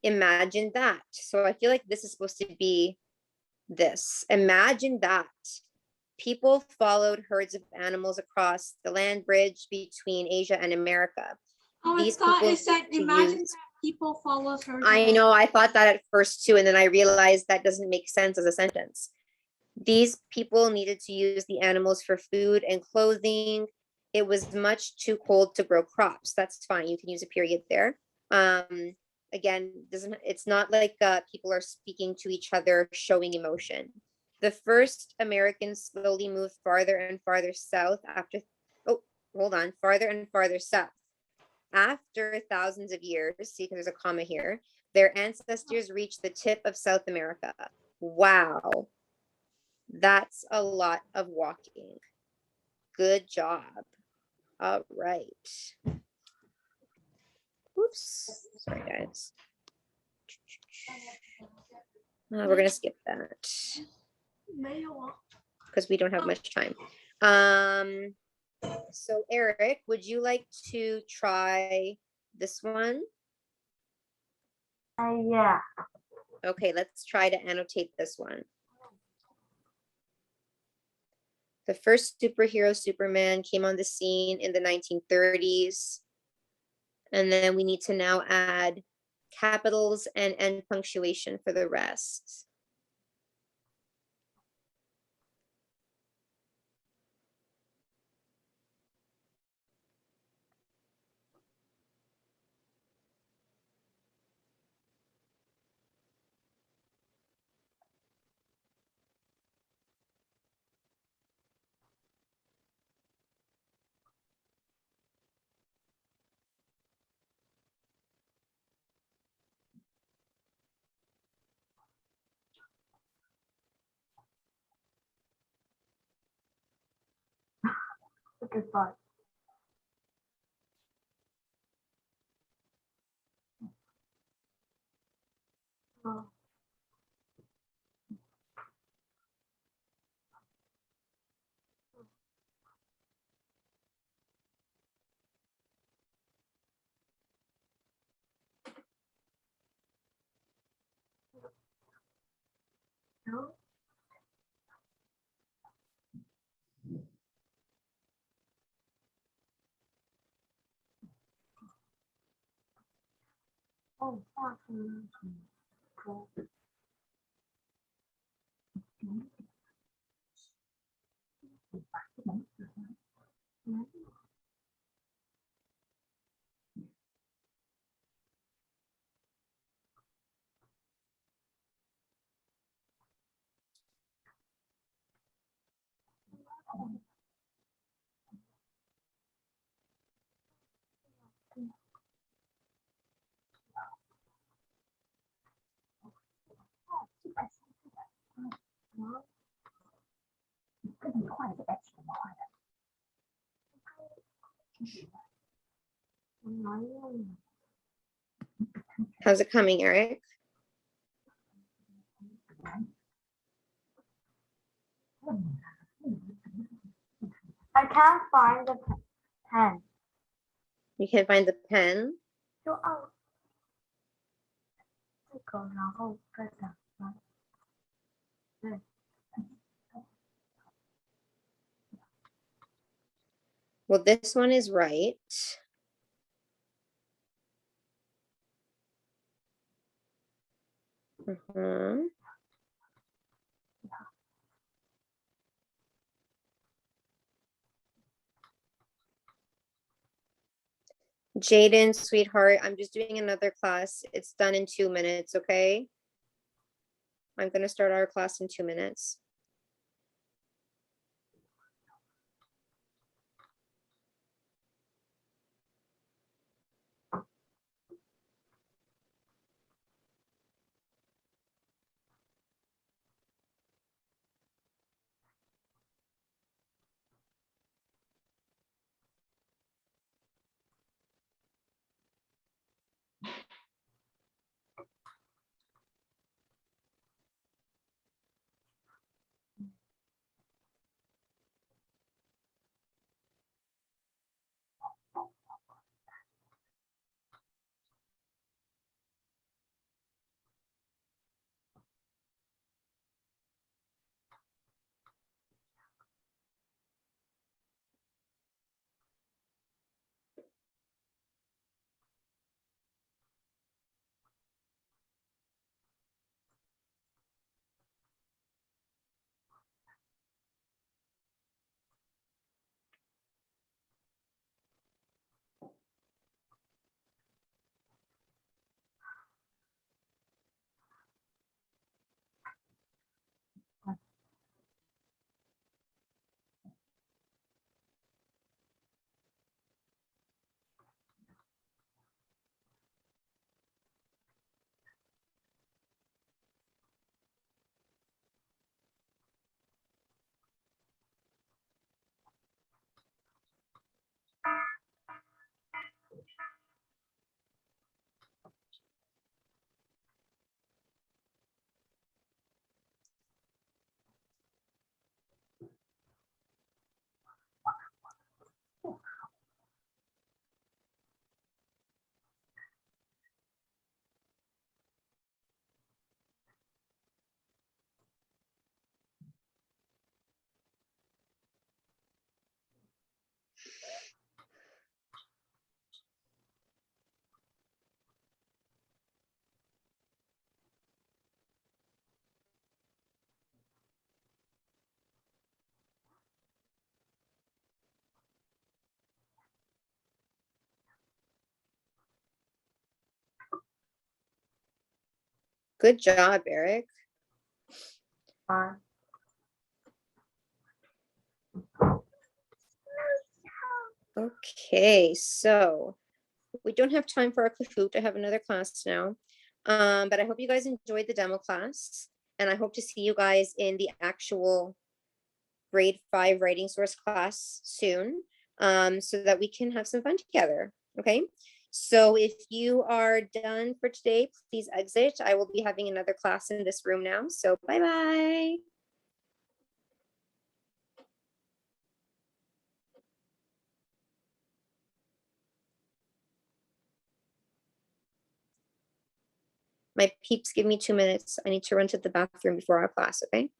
Imagine that. So I feel like this is supposed to be this. Imagine that. People followed herds of animals across the land bridge between Asia and America. Oh, I These thought people it said, to imagine use- that people follow her. I know, I thought that at first too, and then I realized that doesn't make sense as a sentence. These people needed to use the animals for food and clothing. It was much too cold to grow crops. That's fine. You can use a period there. Again, it's not like people are speaking to each other, showing emotion. The first Americans slowly moved farther and farther south after, oh, hold on, farther and farther south. After thousands of years, see, there's a comma here, their ancestors reached the tip of South America. Wow. That's a lot of walking. Good job. All right. Oops. Sorry, guys. We're going to skip that because we don't have much time. So Eric, would you like to try this one? Yeah. Okay, let's try to annotate this one. The first superhero, Superman, came on the scene in the 1930s. And then we need to now add capitals and end punctuation for the rest. Okay, fine. Oh, How's it coming, Eric? I can't find the pen. You can't find the pen? 就按这个，然后再打开。对。 Well, this one is right. Jaden, sweetheart, I'm just doing another class. It's done in 2 minutes, okay? I'm going to start our class in 2 minutes. Good job, Eric. Okay, so we don't have time for our Kahoot. I have another class now. But I hope you guys enjoyed the demo class, and I hope to see you guys in the actual grade 5 writing source class soon, so that we can have some fun together. Okay, so if you are done for today, please exit. I will be having another class in this room now, so bye-bye. My peeps, give me 2 minutes. I need to run to the bathroom before our class, okay?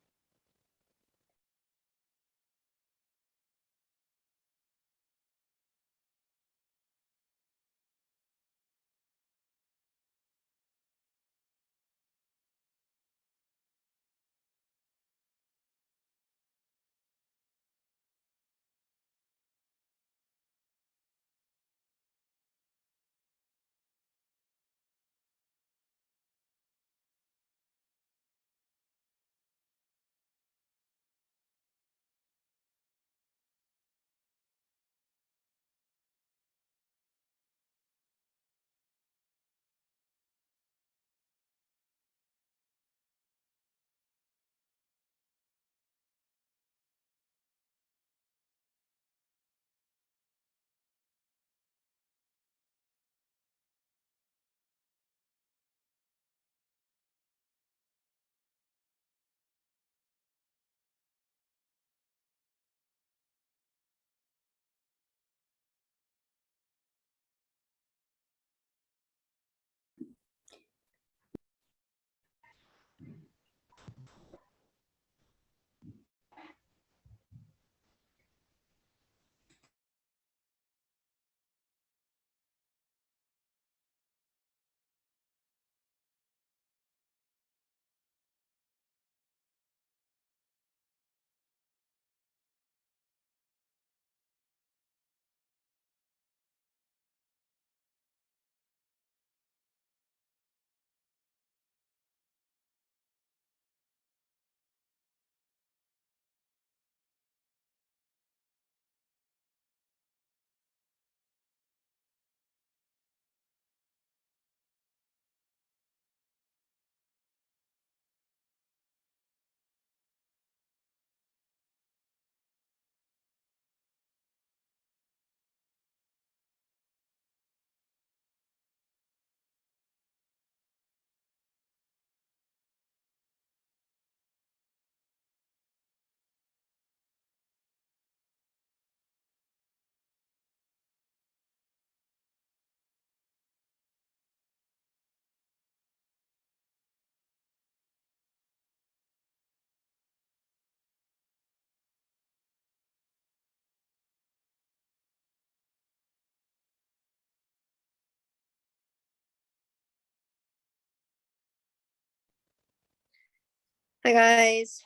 Hi, guys.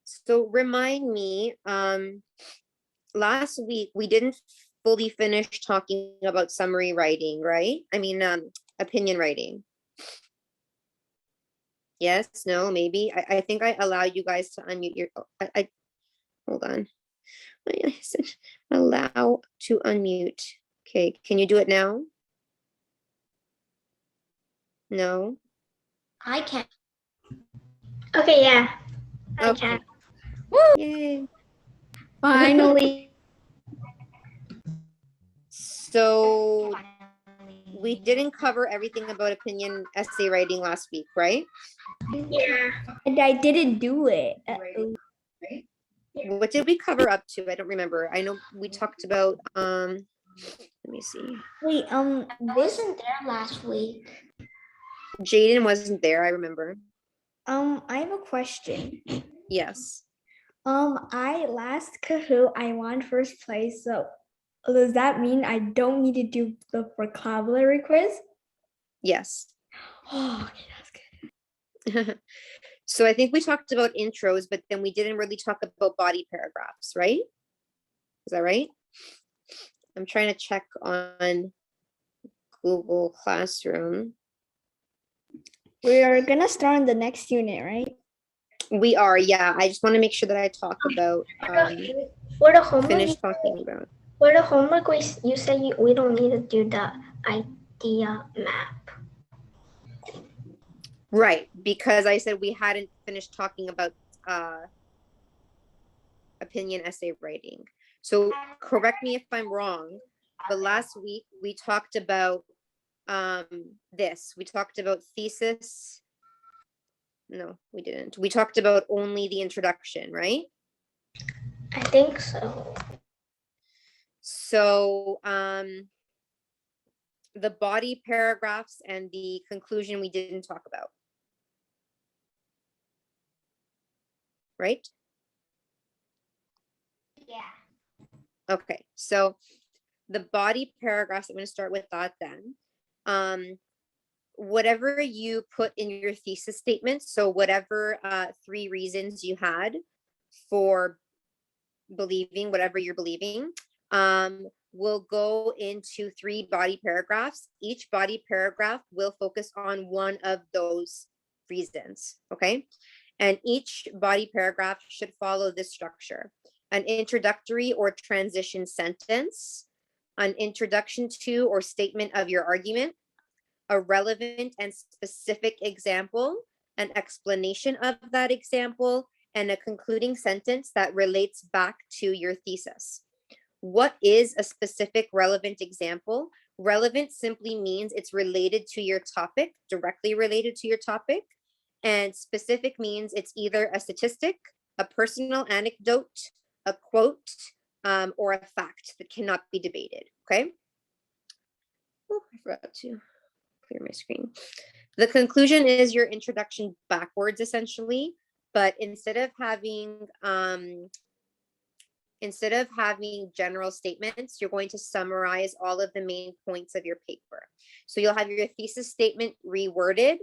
So remind me, last week we didn't fully finish talking about summary writing, right? I mean, opinion writing. Yes, no, maybe. I think I allow you guys to unmute your, hold on. I said allow to unmute. Okay, can you do it now? No? I can. Okay, yeah. I Okay. can. Yay. Finally. So we didn't cover everything about opinion essay writing last week, right? Yeah. And I didn't do it. What did we cover up to? I don't remember. I know we talked about, let me see. Wait, Wasn't there last week. Jaden wasn't there, I remember. I have a question. Yes. I last Kahoot, I won first place. So does that mean I don't need to do the vocabulary quiz? Yes. Oh, okay, that's good. So I think we talked about intros, but then we didn't really talk about body paragraphs, right? Is that right? I'm trying to check on Google Classroom. We're gonna start on the next unit, right? We are, yeah. I just want to make sure that I talk about, For the homework, finish talking about. for the homework, you say we don't need to do the idea map. Right, because I said we hadn't finished talking about opinion essay writing. So correct me if I'm wrong, but last week we talked about this. We talked about thesis. No, we didn't. We talked about only the introduction, right? I think so. So the body paragraphs and the conclusion we didn't talk about. Right? Yeah. Okay, so the body paragraphs, I'm going to start with that then. Whatever you put in your thesis statement, so whatever 3 reasons you had for believing whatever you're believing, will go into 3 body paragraphs. Each body paragraph will focus on one of those reasons, okay? And each body paragraph should follow this structure: an introductory or transition sentence, an introduction to or statement of your argument, a relevant and specific example, an explanation of that example, and a concluding sentence that relates back to your thesis. What is a specific relevant example? Relevant simply means it's related to your topic, directly related to your topic. And specific means it's either a statistic, a personal anecdote, a quote, or a fact that cannot be debated, okay? Oh, I forgot to clear my screen. The conclusion is your introduction backwards, essentially, but instead of having general statements, you're going to summarize all of the main points of your paper. So you'll have your thesis statement reworded,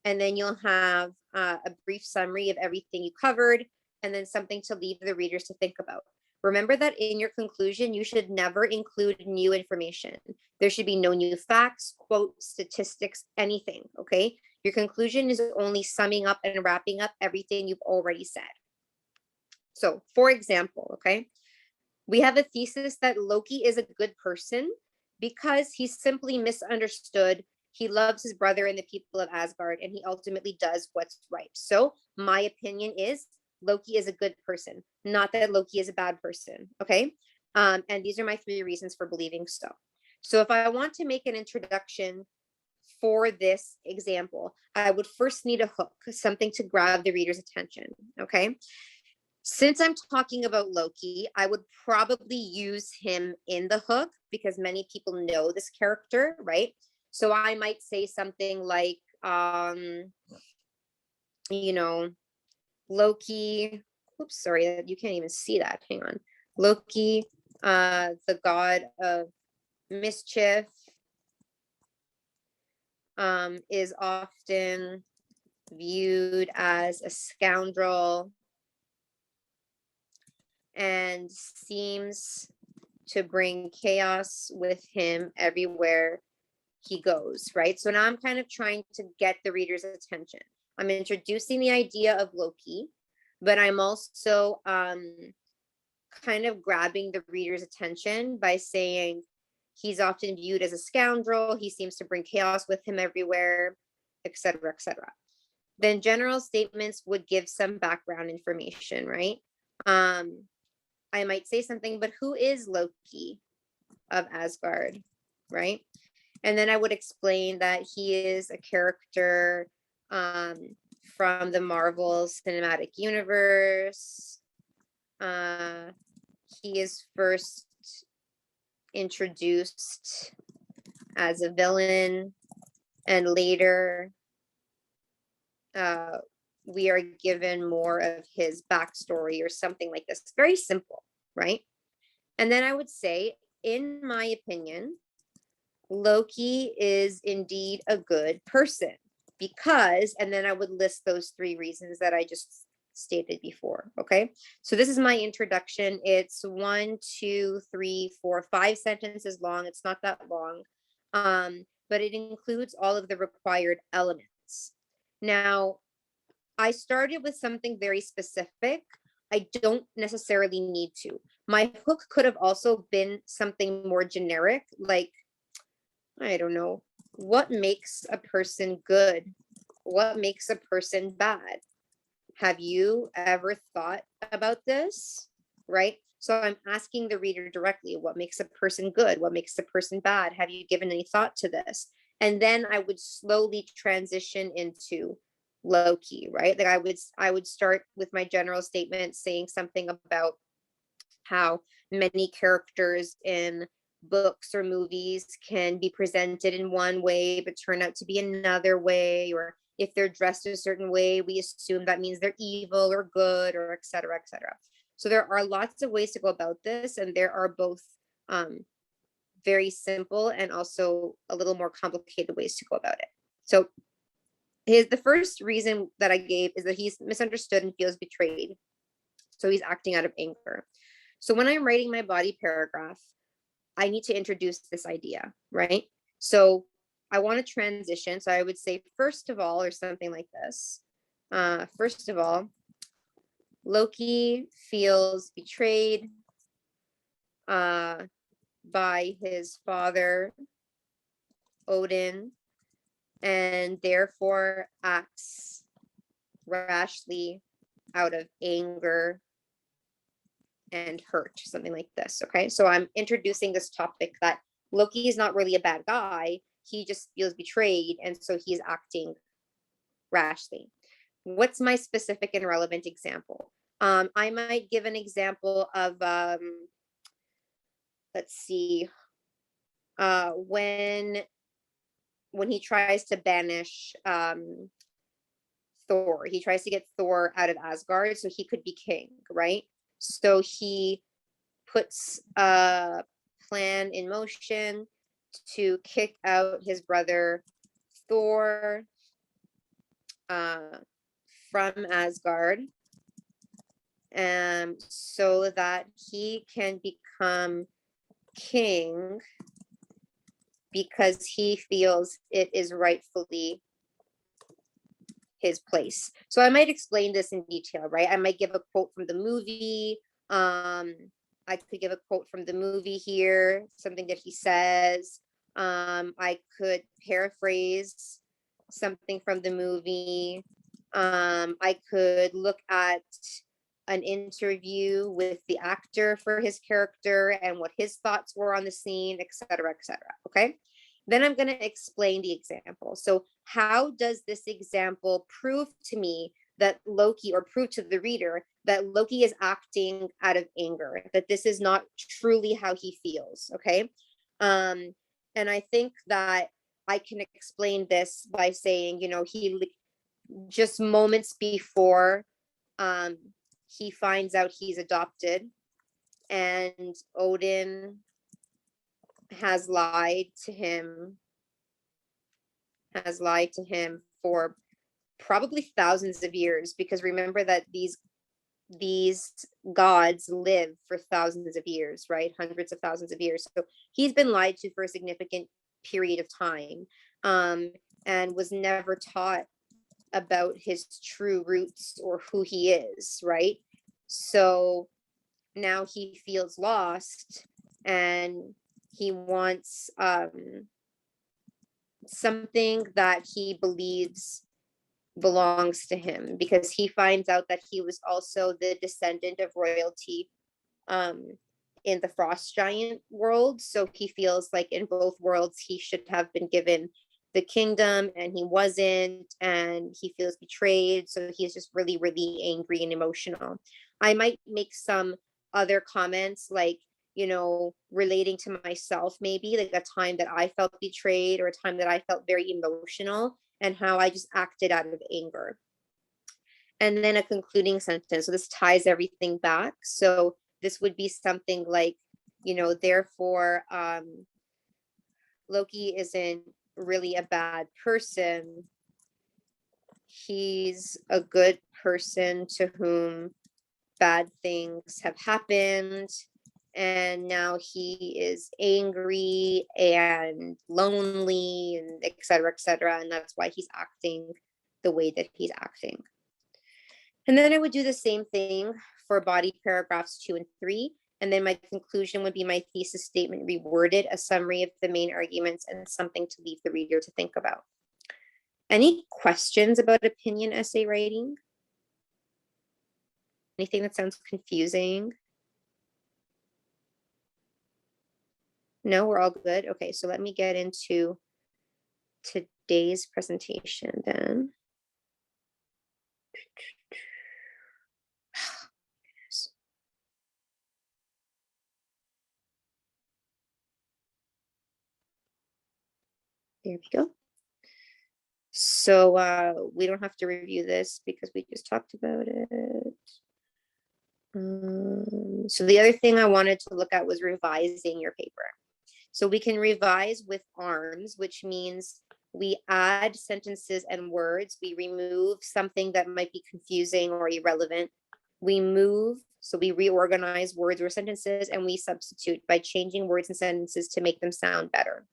and then you'll have a brief summary of everything you covered, and then something to leave the readers to think about. Remember that in your conclusion, you should never include new information. There should be no new facts, quotes, statistics, anything, okay? Your conclusion is only summing up and wrapping up everything you've already said. So, for example, okay, we have a thesis that Loki is a good person because he's simply misunderstood. He loves his brother and the people of Asgard, and he ultimately does what's right. So my opinion is Loki is a good person, not that Loki is a bad person, okay? And these are my 3 reasons for believing so. So if I want to make an introduction for this example, I would first need a hook, something to grab the reader's attention, okay? Since I'm talking about Loki, I would probably use him in the hook because many people know this character, right? So I might say something like, Loki, oops, sorry, you can't even see that. Hang on. Loki, the god of mischief, is often viewed as a scoundrel and seems to bring chaos with him everywhere he goes, right? So now I'm kind of trying to get the reader's attention. I'm introducing the idea of Loki, but I'm also kind of grabbing the reader's attention by saying he's often viewed as a scoundrel, he seems to bring chaos with him everywhere, etc., etc. Then general statements would give some background information, right? I might say something, but who is Loki of Asgard, right? And then I would explain that he is a character from the Marvel Cinematic Universe. He is first introduced as a villain, and later we are given more of his backstory or something like this. It's very simple, right? And then I would say, in my opinion, Loki is indeed a good person because, and then I would list those 3 reasons that I just stated before, okay? So this is my introduction. It's 1, 2, 3, 4, 5 sentences long. It's not that long, but it includes all of the required elements. Now, I started with something very specific. I don't necessarily need to. My hook could have also been something more generic, like, I don't know, what makes a person good? What makes a person bad? Have you ever thought about this? Right? So I'm asking the reader directly, what makes a person good? What makes a person bad? Have you given any thought to this? And then I would slowly transition into low-key, right? Like I would start with my general statement saying something about how many characters in books or movies can be presented in one way but turn out to be another way, or if they're dressed a certain way, we assume that means they're evil or good, or et cetera, et cetera. So there are lots of ways to go about this, and there are both very simple and also a little more complicated ways to go about it. So the first reason that I gave is that he's misunderstood and feels betrayed. So he's acting out of anger. So when I'm writing my body paragraph, I need to introduce this idea, right? So I want to transition. So I would say, first of all, or something like this. First of all, Loki feels betrayed by his father, Odin, and therefore acts rashly out of anger and hurt, something like this. Okay, so I'm introducing this topic that Loki is not really a bad guy. He just feels betrayed, and so he's acting rashly. What's my specific and relevant example? I might give an example of, let's see, when he tries to banish Thor, he tries to get Thor out of Asgard so he could be king, right? So he puts a plan in motion to kick out his brother Thor from Asgard, so that he can become king because he feels it is rightfully his place. So I might explain this in detail, right? I might give a quote from the movie. I could give a quote from the movie here, something that he says. I could paraphrase something from the movie. I could look at an interview with the actor for his character and what his thoughts were on the scene, et cetera, okay? Then I'm going to explain the example. So how does this example prove to me that Loki, or prove to the reader that Loki is acting out of anger, that this is not truly how he feels, okay? And I think that I can explain this by saying, you know, he just moments before he finds out he's adopted, and Odin has lied to him for probably thousands of years, because remember that these gods live for thousands of years, right? Hundreds of thousands of years. So he's been lied to for a significant period of time, and was never taught about his true roots or who he is, right? So now he feels lost, and he wants something that he believes belongs to him, because he finds out that he was also the descendant of royalty in the frost giant world. So he feels like in both worlds he should have been given the kingdom, and he wasn't, and he feels betrayed. So he's just really, really angry and emotional. I might make some other comments, like, you know, relating to myself, maybe like a time that I felt betrayed, or a time that I felt very emotional, and how I just acted out of anger. And then a concluding sentence. So this ties everything back. So this would be something like, you know, therefore, Loki isn't really a bad person. He's a good person to whom bad things have happened, and now he is angry and lonely, and et cetera, and that's why he's acting the way that he's acting. And then I would do the same thing for body paragraphs 2 and 3. And then my conclusion would be my thesis statement reworded, a summary of the main arguments, and something to leave the reader to think about. Any questions about opinion essay writing? Anything that sounds confusing? No, we're all good. Okay, so let me get into today's presentation then. There we go. So we don't have to review this because we just talked about it. So the other thing I wanted to look at was revising your paper. So we can revise with arms, which means we add sentences and words. We remove something that might be confusing or irrelevant. We move, so we reorganize words or sentences, and we substitute by changing words and sentences to make them sound better.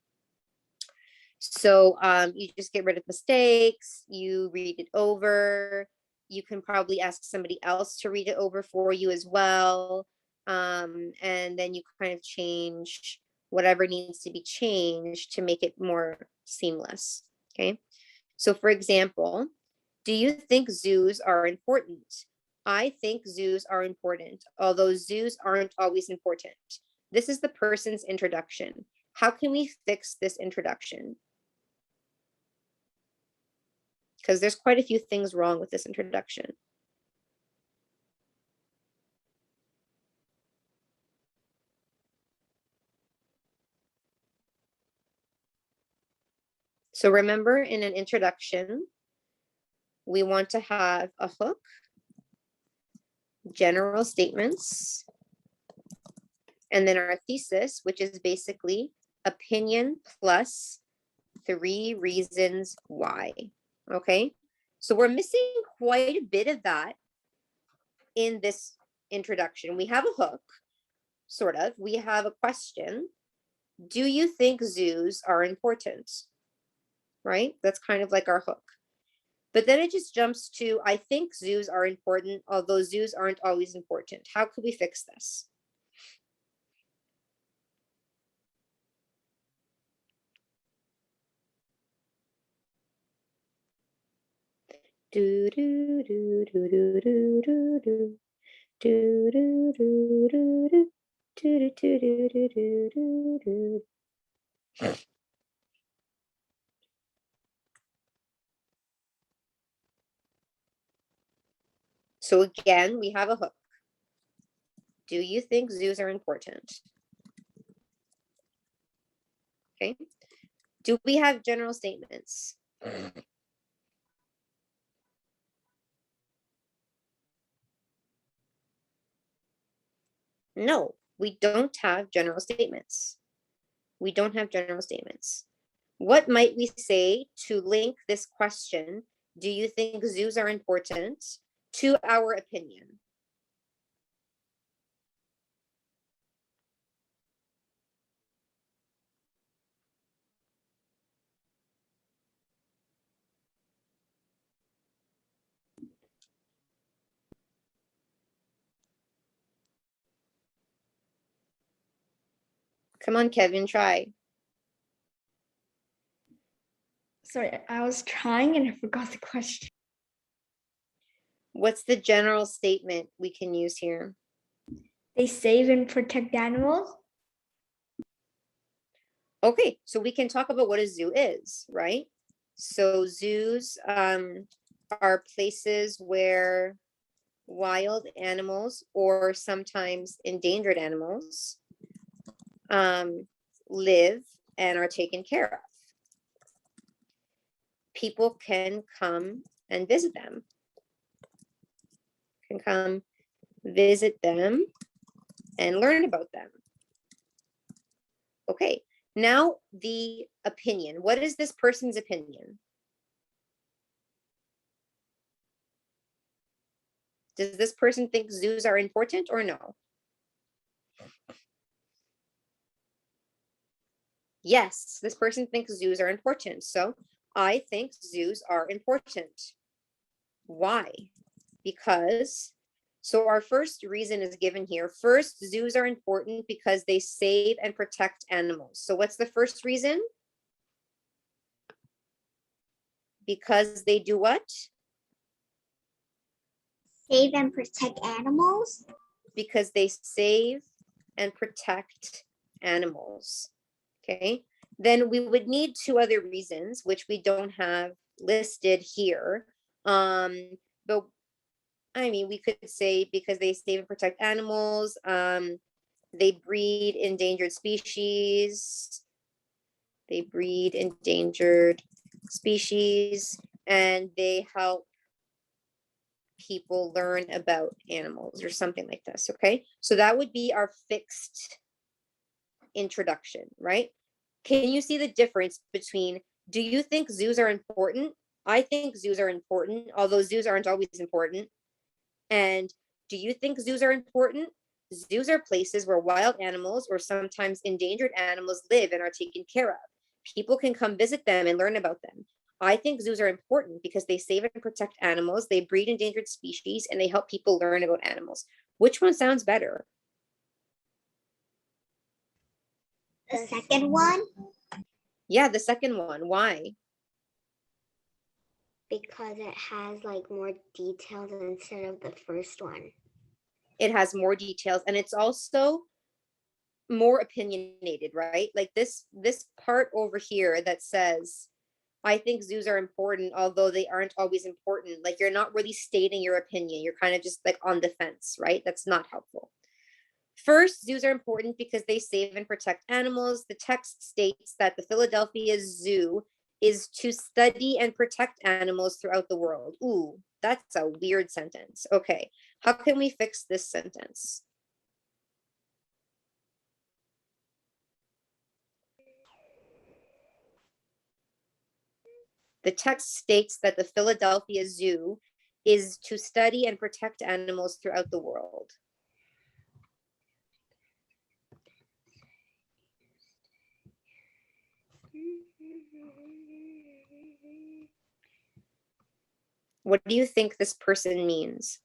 So you just get rid of mistakes, you read it over, you can probably ask somebody else to read it over for you as well. And then you kind of change whatever needs to be changed to make it more seamless, okay? So for example, do you think zoos are important? I think zoos are important, although zoos aren't always important. This is the person's introduction. How can we fix this introduction? Because there's quite a few things wrong with this introduction. So remember, in an introduction, we want to have a hook, general statements, and then our thesis, which is basically opinion plus 3 reasons why. Okay, so we're missing quite a bit of that in this introduction. We have a hook, sort of. We have a question. Do you think zoos are important? Right? That's kind of like our hook. But then it just jumps to, I think zoos are important, although zoos aren't always important. How could we fix this? Do do do do do do do do do do do do do do do do do. So again, we have a hook. Do you think zoos are important? Okay. Do we have general statements? No, we don't have general statements. We don't have general statements. What might we say to link this question, do you think zoos are important, to our opinion? Come on, Kevin, try. Sorry, I was trying and I forgot the question. What's the general statement we can use here? They save and protect animals. Okay, so we can talk about what a zoo is, right? So zoos are places where wild animals or sometimes endangered animals live and are taken care of. People can come and visit them. Can come visit them and learn about them. Okay, now the opinion. What is this person's opinion? Does this person think zoos are important or no? Yes, this person thinks zoos are important. So I think zoos are important. Why? Because, so our first reason is given here. First, zoos are important because they save and protect animals. So what's the first reason? Because they do what? Save and protect animals. Because they save and protect animals. Okay, then we would need two other reasons, which we don't have listed here. But I mean, we could say because they save and protect animals, they breed endangered species. They breed endangered species, and they help people learn about animals or something like this, okay? So that would be our fixed introduction, right? Can you see the difference between, do you think zoos are important? I think zoos are important, although zoos aren't always important. And do you think zoos are important? Zoos are places where wild animals or sometimes endangered animals live and are taken care of. People can come visit them and learn about them. I think zoos are important because they save and protect animals, they breed endangered species, and they help people learn about animals. Which one sounds better? The second one, Yeah, the second one. Why? because it has like more details instead of the first one. It has more details, and it's also more opinionated, right? Like this part over here that says, I think zoos are important, although they aren't always important. Like you're not really stating your opinion. You're kind of just like on the fence, right? That's not helpful. First, zoos are important because they save and protect animals. The text states that the Philadelphia Zoo is to study and protect animals throughout the world. Ooh, that's a weird sentence. Okay, how can we fix this sentence? The text states that the Philadelphia Zoo is to study and protect animals throughout the world. What do you think this person means?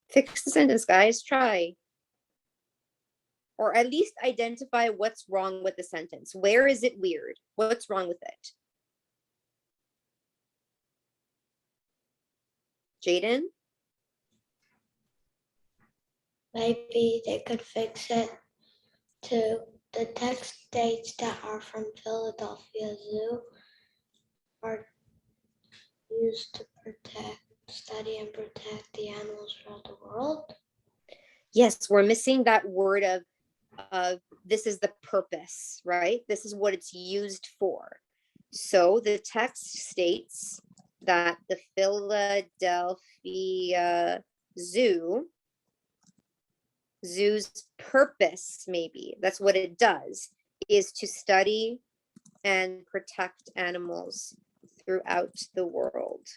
Fix the sentence, guys. Try. Or at least identify what's wrong with the sentence. Where is it weird? What's wrong with it? Jaden? Maybe they could fix it to the text states that are from Philadelphia Zoo are used to study and protect the animals throughout the world. Yes, we're missing that word of this is the purpose, right? This is what it's used for. So the text states that the Philadelphia Zoo's purpose, maybe, that's what it does, is to study and protect animals throughout the world.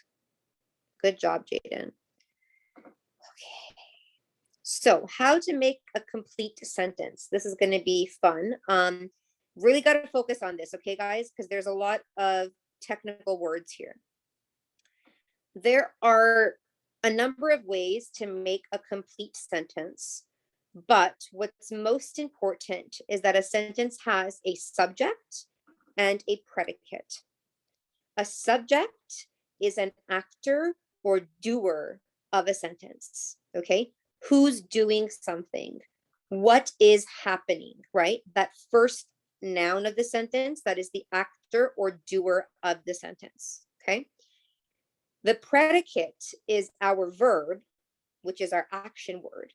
Good job, Jaden. Okay. So how to make a complete sentence. This is going to be fun. Really got to focus on this, okay, guys? Because there's a lot of technical words here. There are a number of ways to make a complete sentence, but what's most important is that a sentence has a subject and a predicate. A subject is an actor or doer of a sentence, okay? Who's doing something? What is happening, right? That first noun of the sentence, that is the actor or doer of the sentence, okay? The predicate is our verb, which is our action word,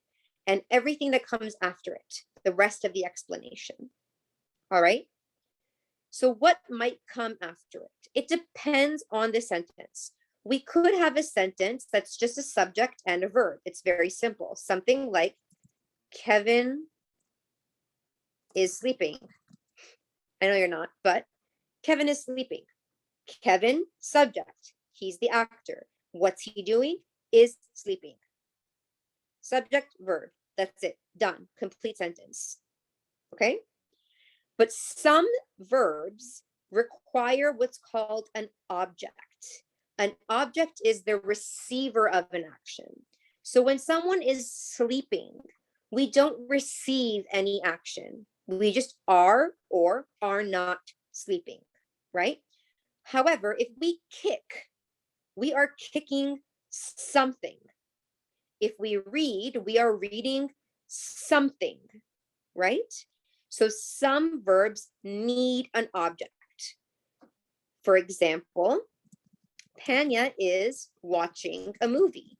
and everything that comes after it, the rest of the explanation. All right? So what might come after it? It depends on the sentence. We could have a sentence that's just a subject and a verb. It's very simple. Something like, Kevin is sleeping. I know you're not, but Kevin is sleeping. Kevin, subject. He's the actor. What's he doing? Is sleeping. Subject, verb. That's it. Done. Complete sentence. Okay? But some verbs require what's called an object. An object is the receiver of an action. So when someone is sleeping, we don't receive any action. We just are or are not sleeping, right? However, if we kick, we are kicking something. If we read, we are reading something, right? So some verbs need an object. For example, Panya is watching a movie.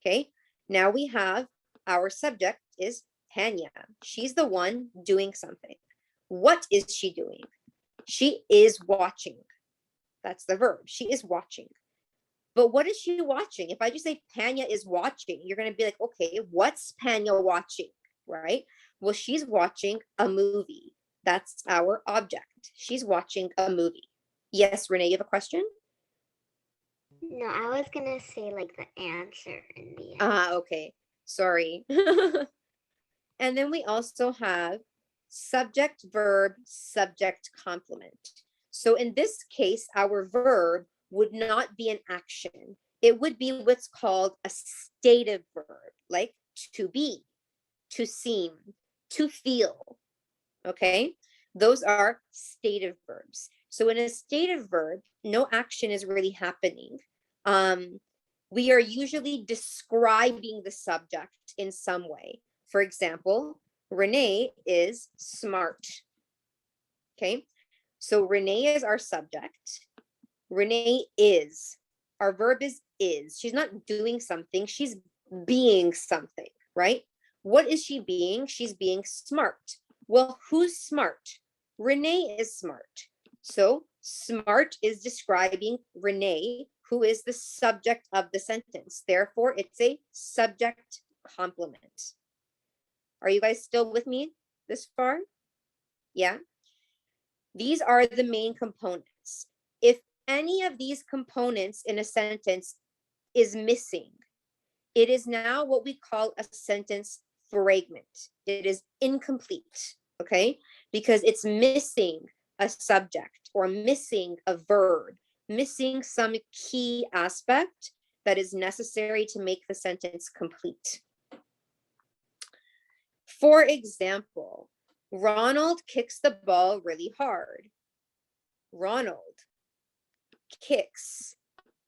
Okay, now we have our subject is Panya. She's the one doing something. What is she doing? She is watching. That's the verb. She is watching. But what is she watching? If I just say Panya is watching, you're going to be like, okay, what's Panya watching, right? Well, she's watching a movie. That's our object. She's watching a movie. Yes, Renee, you have a question? No, I was gonna say like the answer in the end. Okay. Sorry. And then we also have subject, verb, subject, complement. So in this case, our verb would not be an action. It would be what's called a stative verb, like to be, to seem, to feel. Okay? Those are stative verbs. So in a stative verb, no action is really happening. We are usually describing the subject in some way. For example, Renee is smart. Okay, so Renee is our subject. Renee is. Our verb is. She's not doing something, she's being something, right? What is she being? She's being smart. Well, who's smart? Renee is smart. So smart is describing Renee, who is the subject of the sentence. Therefore, it's a subject complement. Are you guys still with me this far? Yeah. These are the main components. If any of these components in a sentence is missing, it is now what we call a sentence fragment. It is incomplete, okay? Because it's missing a subject or missing a verb, missing some key aspect that is necessary to make the sentence complete. For example, Ronald kicks the ball really hard. Ronald kicks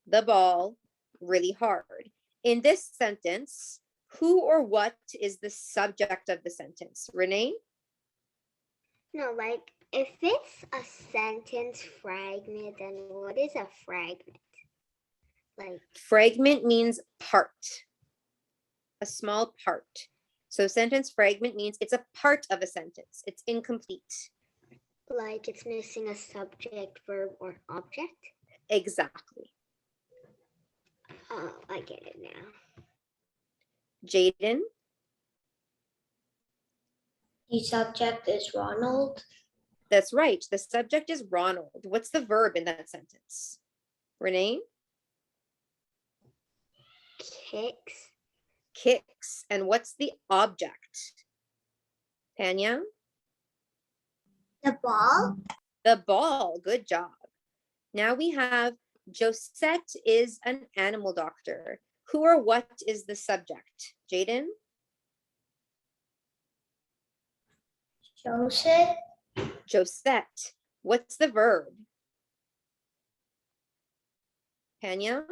the ball really hard. In this sentence, who or what is the subject of the sentence? Renee? No, like if it's a sentence fragment, then what is a fragment? Like fragment means part, a small part. So sentence fragment means it's a part of a sentence. It's incomplete. Like it's missing a subject, verb, or object? Exactly. Oh, I get it now. Jaden? The subject is Ronald. That's right. The subject is Ronald. What's the verb in that sentence? Renee? Kicks. Kicks. And what's the object? Panya? The ball. The ball. Good job. Now we have Josette is an animal doctor. Who or what is the subject? Jaden? Joseph. Josette. What's the verb? Panya?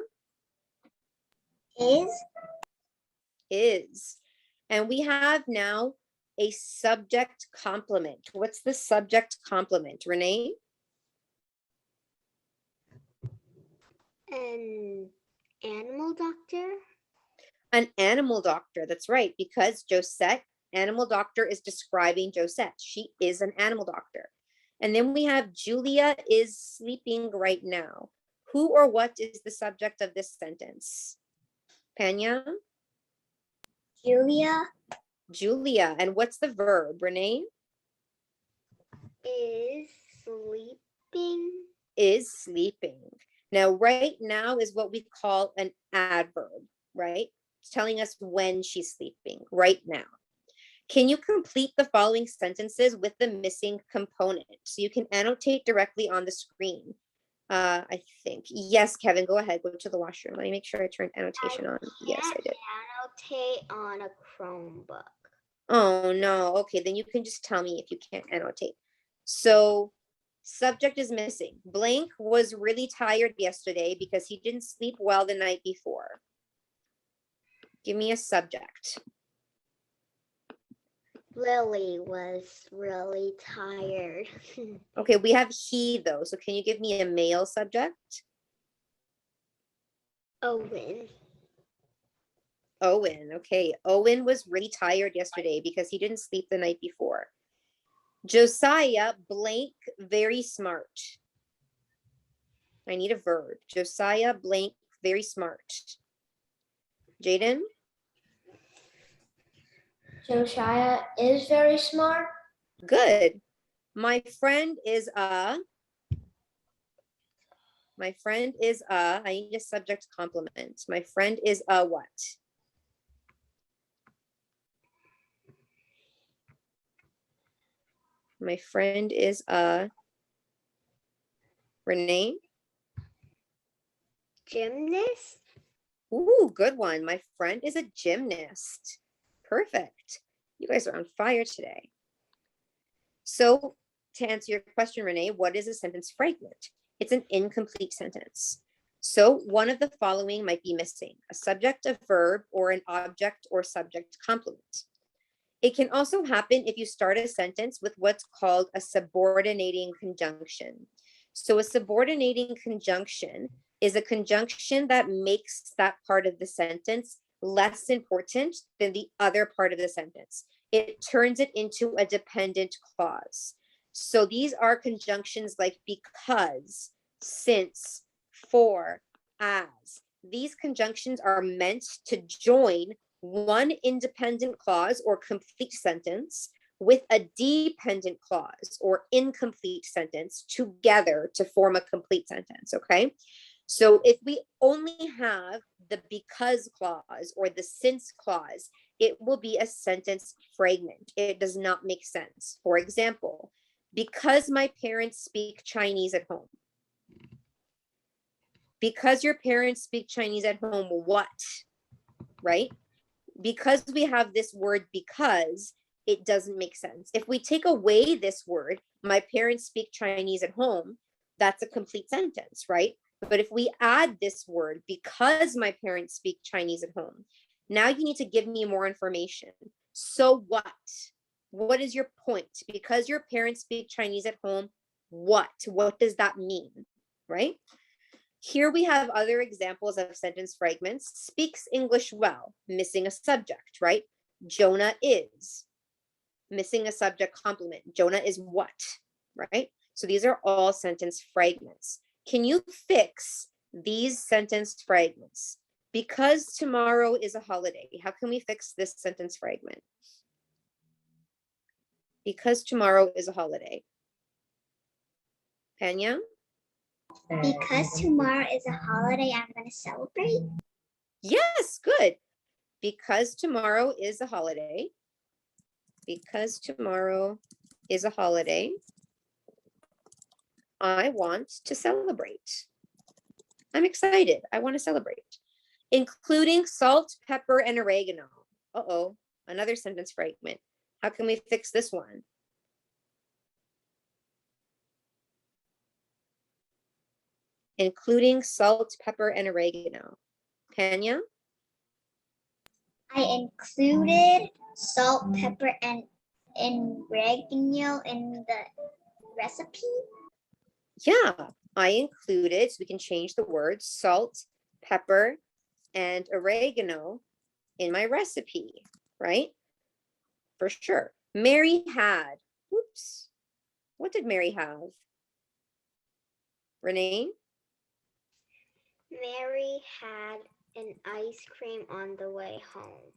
Is. And we have now a subject complement. What's the subject complement? Renee? An animal doctor? An animal doctor, that's right, because Josette, animal doctor is describing Josette. She is an animal doctor. And then we have Julia is sleeping right now. Who or what is the subject of this sentence? Panya? Julia Julia. And what's the verb, Renee? Is sleeping. Is sleeping. Now, right now is what we call an adverb, right? It's telling us when she's sleeping, right now. Can you complete the following sentences with the missing component? So you can annotate directly on the screen. I think. Yes, Kevin, go ahead. Go to the washroom. Let me make sure I turned annotation on. Yes, I did. Annotate on a Chromebook. Oh, no. Okay, then you can just tell me if you can't annotate. So subject is missing. Blank was really tired yesterday because he didn't sleep well the night before. Give me a subject. Lily was really tired. Okay, we have he though. So can you give me a male subject? Owen. Owen. Okay, Owen was really tired yesterday because he didn't sleep the night before. Josiah, blank, very smart. I need a verb. Josiah, blank, very smart. Jaden? Josiah is very smart. Good. My friend is a. My friend is a. I need a subject complement. My friend is a what? My friend is a. Renee? Gymnast. Ooh, good one. My friend is a gymnast. Perfect. You guys are on fire today. So to answer your question, Renee, what is a sentence fragment? It's an incomplete sentence. So one of the following might be missing: a subject, a verb, or an object or subject complement. It can also happen if you start a sentence with what's called a subordinating conjunction. So a subordinating conjunction is a conjunction that makes that part of the sentence less important than the other part of the sentence. It turns it into a dependent clause. So these are conjunctions like because, since, for, as. These conjunctions are meant to join one independent clause or complete sentence with a dependent clause or incomplete sentence together to form a complete sentence, okay? So if we only have the because clause or the since clause, it will be a sentence fragment. It does not make sense. For example, because my parents speak Chinese at home. Because your parents speak Chinese at home, what? Right? Because we have this word because, it doesn't make sense. If we take away this word, my parents speak Chinese at home, that's a complete sentence, right? But if we add this word, because my parents speak Chinese at home, now you need to give me more information. So what? What is your point? Because your parents speak Chinese at home, what? What does that mean, right? Here we have other examples of sentence fragments. Speaks English well, missing a subject, right? Jonah is. Missing a subject complement. Jonah is what, right? So these are all sentence fragments. Can you fix these sentence fragments? Because tomorrow is a holiday. How can we fix this sentence fragment? Because tomorrow is a holiday. Panya? Because tomorrow is a holiday, I'm going to celebrate. Yes, good. Because tomorrow is a holiday. Because tomorrow is a holiday, I want to celebrate. I'm excited. I want to celebrate. Including salt, pepper, and oregano. Uh-oh, another sentence fragment. How can we fix this one? Including salt, pepper, and oregano. Panya? I included salt, pepper, and oregano in the recipe. Yeah, I included, so we can change the words, salt, pepper, and oregano in my recipe, right? For sure. Mary had, oops, what did Mary have? Renee? Mary had an ice cream on the way home.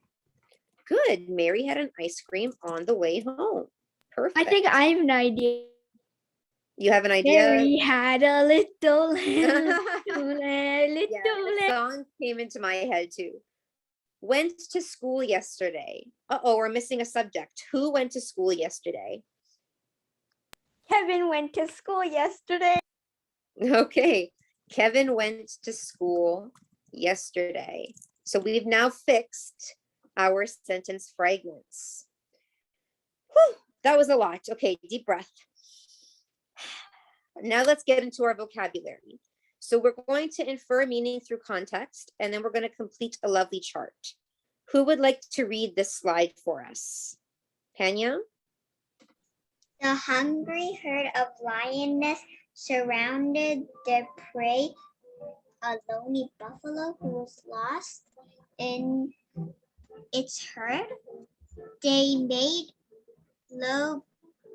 Good. Mary had an ice cream on the way home. Perfect. I think I have an idea. You have an idea? Mary had a little Yeah, little the song came into my head too. Went to school yesterday. Uh-oh, we're missing a subject. Who went to school yesterday? Kevin went to school yesterday. Okay, Kevin went to school yesterday. So we've now fixed our sentence fragments. Whew, that was a lot. Okay, deep breath. Now let's get into our vocabulary. So we're going to infer meaning through context, and then we're going to complete a lovely chart. Who would like to read this slide for us? Panya? The hungry herd of lioness surrounded their prey, a lonely buffalo who was lost in its herd. They made low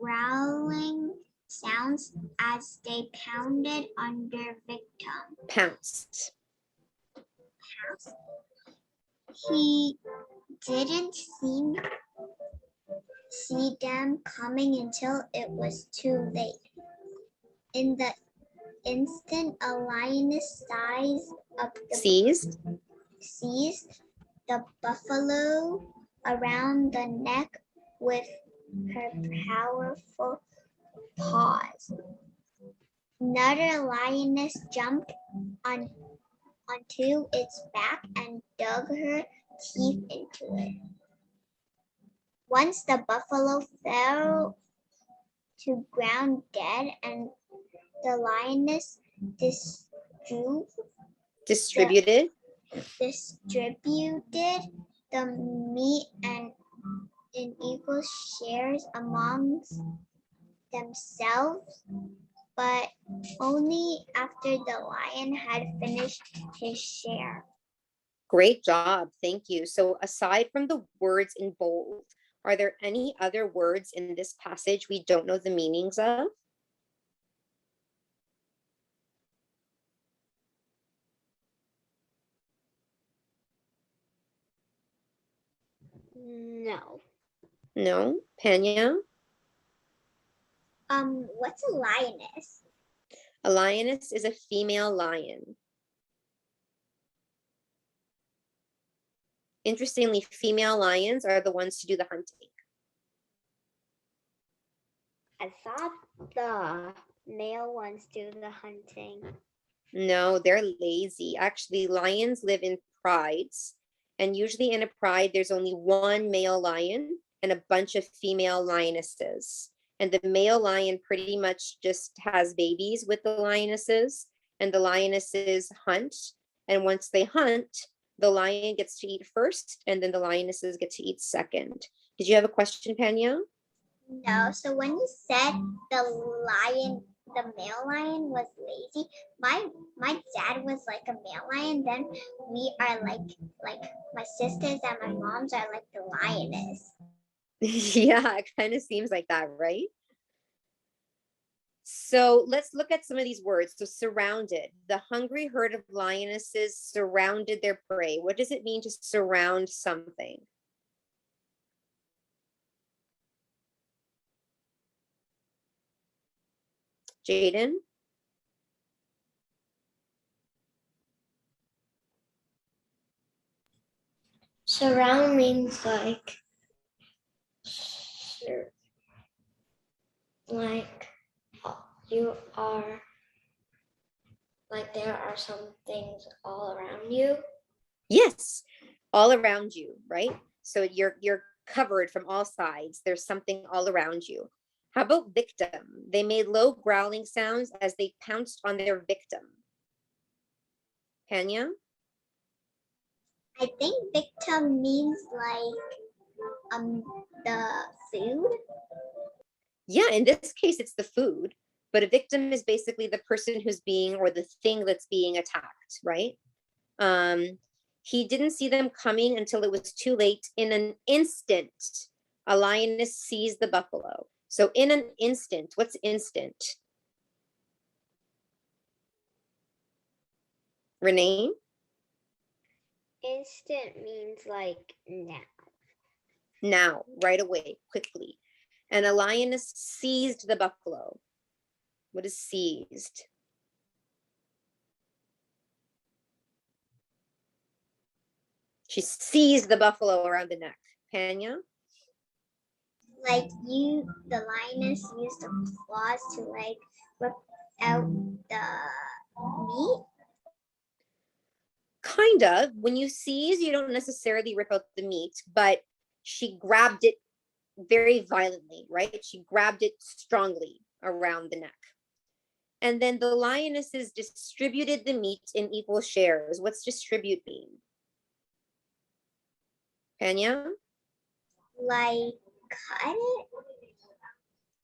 growling sounds as they pounded on their victim. Pounced. He didn't see them coming until it was too late. In the instant, a lioness seized the buffalo around the neck with her powerful paws. Another lioness jumped onto its back and dug her teeth into it. Once the buffalo fell to ground dead, and the lioness distributed the meat and in equal shares amongst themselves, but only after the lion had finished his share. Great job. Thank you. So aside from the words in bold, are there any other words in this passage we don't know the meanings of? No. No? Panya? What's a lioness? A lioness is a female lion. Interestingly, female lions are the ones to do the hunting. I thought the male ones do the hunting. No, they're lazy. Actually, lions live in prides. And usually in a pride, there's only one male lion and a bunch of female lionesses. And the male lion pretty much just has babies with the lionesses, and the lionesses hunt. And once they hunt, the lion gets to eat first, and then the lionesses get to eat second. Did you have a question, Panya? No. So when you said the male lion was lazy, my dad was like a male lion. Then we are like my sisters and my moms are like the lioness. Yeah, it kind of seems like that, right? So let's look at some of these words. So surrounded, the hungry herd of lionesses surrounded their prey. What does it mean to surround something? Jaden? Surround means like you are, like there are some things all around you. Yes, all around you, right? So you're covered from all sides. There's something all around you. How about victim? They made low growling sounds as they pounced on their victim. Panya? I think victim means like the food. Yeah, in this case, it's the food, but a victim is basically the person who's being, or the thing that's being attacked, right? He didn't see them coming until it was too late. In an instant, a lioness seized the buffalo. So in an instant, what's instant? Renee? Instant means like now. Now, right away, quickly. And a lioness seized the buffalo. What is seized? She seized the buffalo around the neck. Panya? Like the lioness used the claws to like rip out the meat. Kind of. When you seize, you don't necessarily rip out the meat, but she grabbed it very violently, right? She grabbed it strongly around the neck. And then the lionesses distributed the meat in equal shares. What's distribute mean? Panya? Like cut it.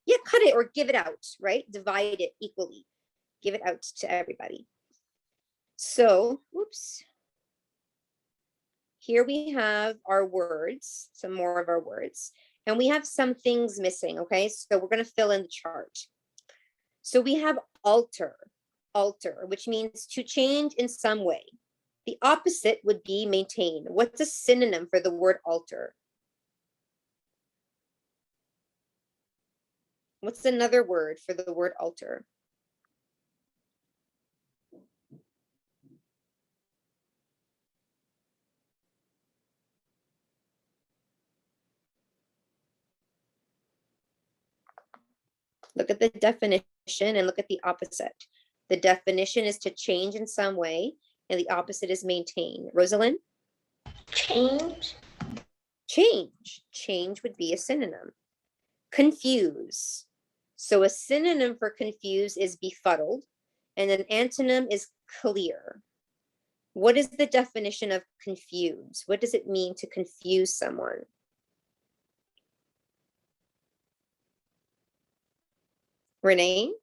Yeah, cut it or give it out, right? Divide it equally. Give it out to everybody. So, whoops. Here we have our words, some more of our words, and we have some things missing, okay? So we're gonna fill in the chart. So we have alter, which means to change in some way. The opposite would be maintain. What's a synonym for the word alter? What's another word for the word alter? Look at the definition and look at the opposite. The definition is to change in some way, and the opposite is maintain. Rosalind? Change. Change. Change would be a synonym. Confuse. So a synonym for confuse is befuddled, and an antonym is clear. What is the definition of confuse? What does it mean to confuse someone? Renee?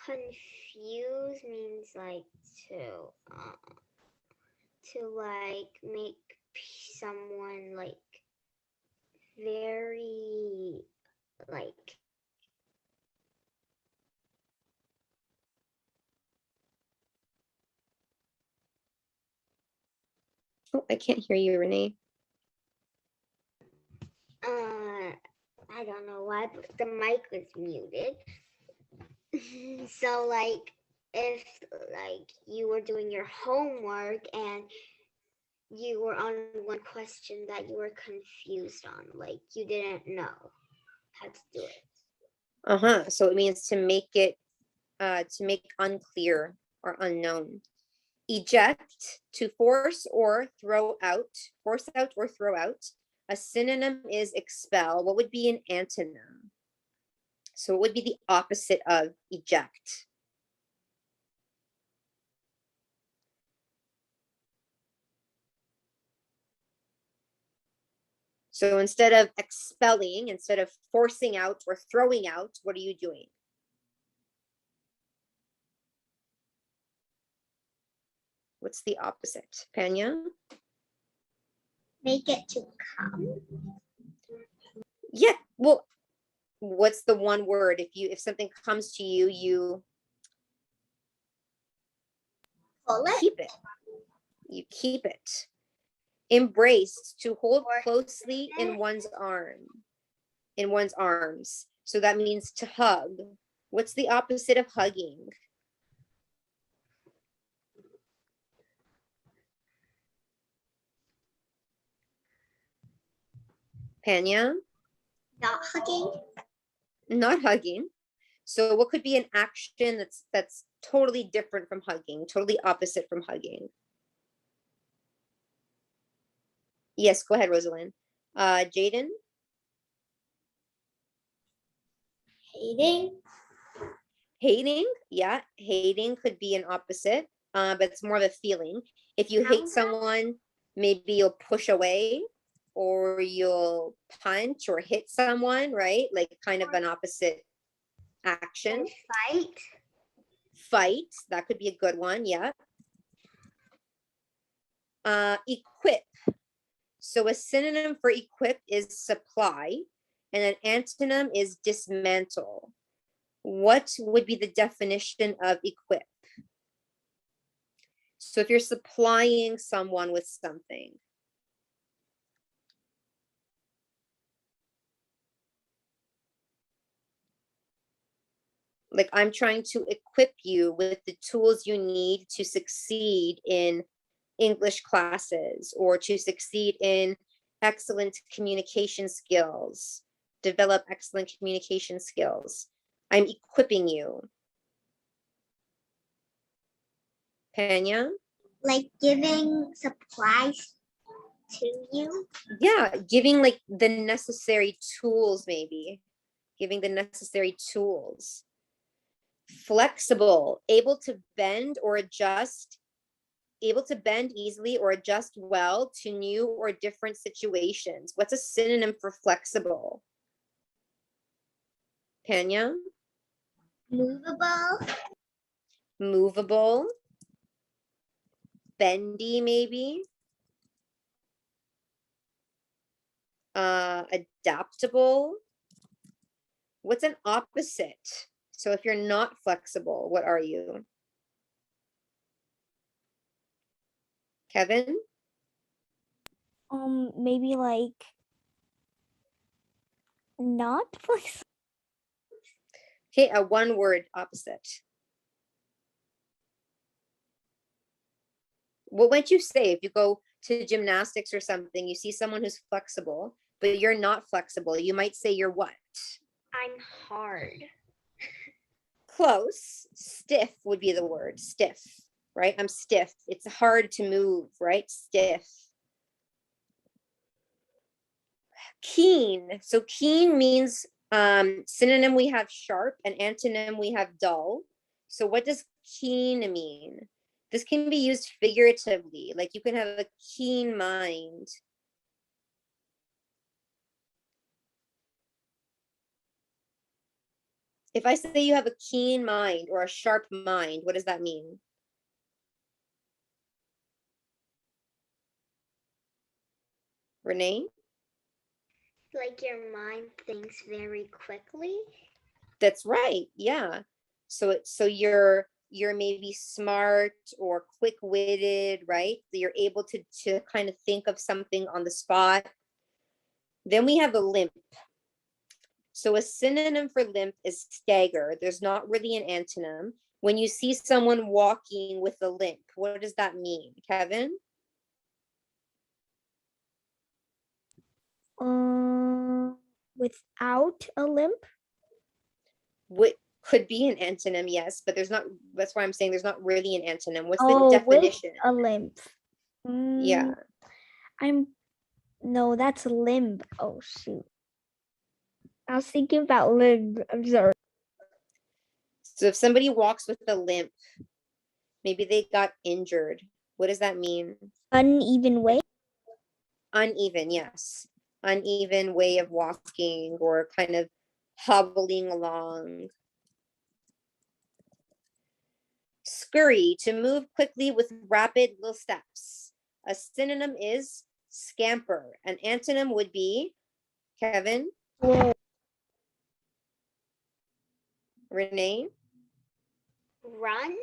Confuse means like to like make someone like very like Oh, I can't hear you, Renee. I don't know why, but the mic was muted. So like if like you were doing your homework and you were on one question that you were confused on, like you didn't know how to do it. So it means to make it unclear or unknown. Eject, to force or throw out, force out or throw out. A synonym is expel. What would be an antonym? So it would be the opposite of eject. So instead of expelling, instead of forcing out or throwing out, what are you doing? What's the opposite? Panya? Make it to come. Yeah, well, what's the one word? If something comes to you, you Pull it. keep it. You keep it. Embrace, to hold closely in one's arms. So that means to hug. What's the opposite of hugging? Panya? Not hugging. Not hugging. So what could be an action that's totally different from hugging, totally opposite from hugging? Yes, go ahead, Rosalind. Jaden? Hating. Hating, yeah, hating could be an opposite, but it's more of a feeling. If you hate someone, maybe you'll push away or you'll punch or hit someone, right? Like kind of an opposite action. And fight. Fight, that could be a good one, yeah. Equip. So a synonym for equip is supply, and an antonym is dismantle. What would be the definition of equip? So if you're supplying someone with something. Like I'm trying to equip you with the tools you need to succeed in English classes or to succeed in excellent communication skills, develop excellent communication skills. I'm equipping you. Pena? Like giving supplies to you. Yeah, giving like the necessary tools, maybe. Giving the necessary tools. Flexible, able to bend or adjust, able to bend easily or adjust well to new or different situations. What's a synonym for flexible? Pena? Movable. Movable. Bendy, maybe. Adaptable. What's an opposite? So if you're not flexible, what are you? Kevin? Maybe like not flexible. Okay, a one word opposite. What might you say if you go to gymnastics or something, you see someone who's flexible, but you're not flexible? You might say you're what? I'm hard. Close. Stiff would be the word. Stiff, right? I'm stiff. It's hard to move, right? Stiff. Keen. So keen means synonym we have sharp, and antonym we have dull. So what does keen mean? This can be used figuratively, like you can have a keen mind. If I say you have a keen mind or a sharp mind, what does that mean? Renee? Like your mind thinks very quickly. That's right. Yeah. So you're maybe smart or quick-witted, right? You're able to kind of think of something on the spot. Then we have a limp. So a synonym for limp is stagger. There's not really an antonym. When you see someone walking with a limp, what does that mean, Kevin? Without a limp. What could be an antonym, yes, but there's not. That's why I'm saying there's not really an antonym. What's the With definition? a limp. Yeah. No, that's a limb. Oh shoot. I was thinking about limb. I'm sorry. So if somebody walks with a limp, maybe they got injured. What does that mean? Uneven way. Uneven, yes. Uneven way of walking or kind of hobbling along. Scurry, to move quickly with rapid little steps. A synonym is scamper. An antonym would be, Kevin? Renee? Run.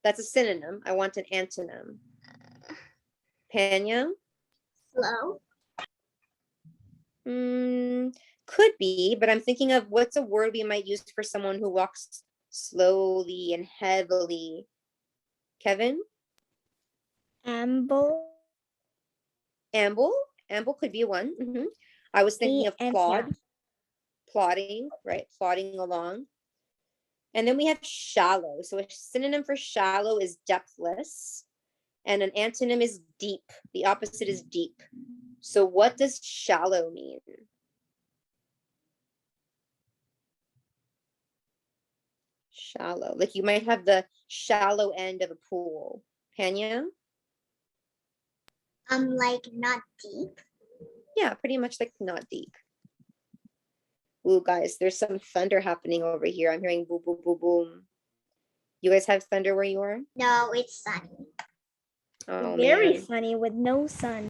That's a synonym. I want an antonym. Pena? Slow. Could be, but I'm thinking of what's a word we might use for someone who walks slowly and heavily. Kevin? Amble. Amble? Amble could be one. I was thinking of plod. Yeah. Plodding, right? Plodding along. And then we have shallow. So a synonym for shallow is depthless. And an antonym is deep. The opposite is deep. So what does shallow mean? Shallow. Like you might have the shallow end of a pool. Pena? Like not deep. Yeah, pretty much like not deep. Ooh, guys, there's some thunder happening over here. I'm hearing boom, boom, boom, boom. You guys have thunder where you are? No, it's sunny. Oh Very man. sunny with no sun.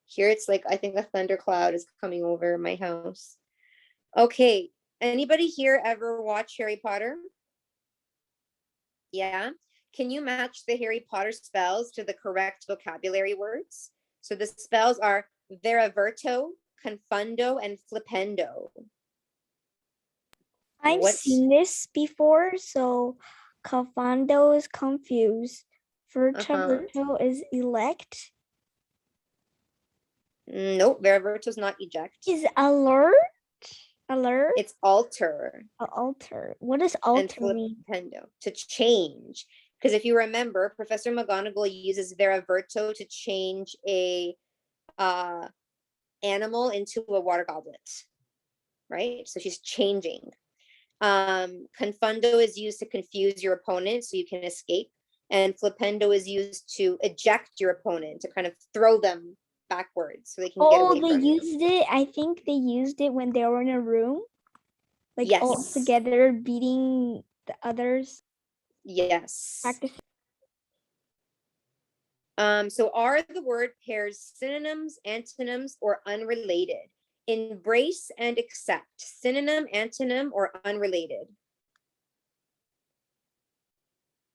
Here it's like, I think a thundercloud is coming over my house. Okay, anybody here ever watch Harry Potter? Yeah. Can you match the Harry Potter spells to the correct vocabulary words? So the spells are veraverto, confundo, and flipendo. I've What? seen this before. So confundo is confused. Verto is elect. Nope, veraverto is not eject. Is alert? Alert? It's alter. Alter. What does And alter mean? flipendo, to change. Because if you remember, Professor McGonagall uses veraverto to change a animal into a water goblet, right? So she's changing. Confundo is used to confuse your opponent so you can escape. And flipendo is used to eject your opponent, to kind of throw them backwards so they can get away Oh, they from you. used it. I think they used it when they were in a room. Like all Yes. together beating the others. Yes. Practice. So are the word pairs synonyms, antonyms, or unrelated? Embrace and accept. Synonym, antonym, or unrelated?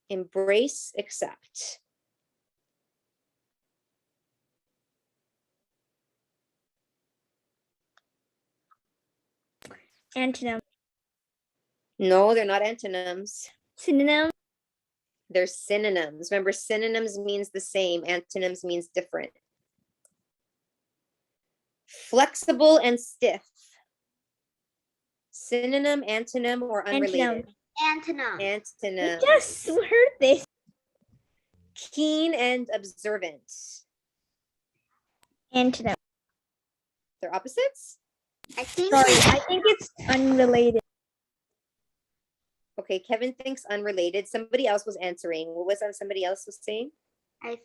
Embrace, accept. Antonym. No, they're not antonyms. Synonym. They're synonyms. Remember, synonyms means the same. Antonyms means different. Flexible and stiff. Synonym, antonym, or unrelated? Antonym. Antonym. I just heard this. Keen and observant. Antonym. They're opposites? I think Sorry, I think it's unrelated. Okay, Kevin thinks unrelated. Somebody else was answering. What was that somebody else was saying? I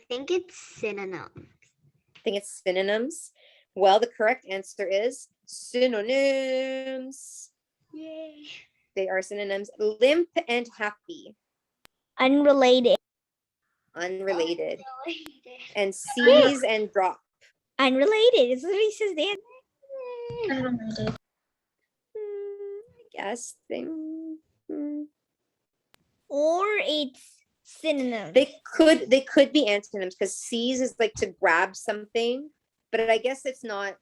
think it's synonym. I think it's synonyms. Well, the correct answer is synonyms. Yay. They are synonyms. Limp and happy. Unrelated. Unrelated. And seize and drop. Unrelated. It's literally says the Unrelated. I guess they, or it's synonym. they could be antonyms, because seize is like to grab something, but I guess it's not.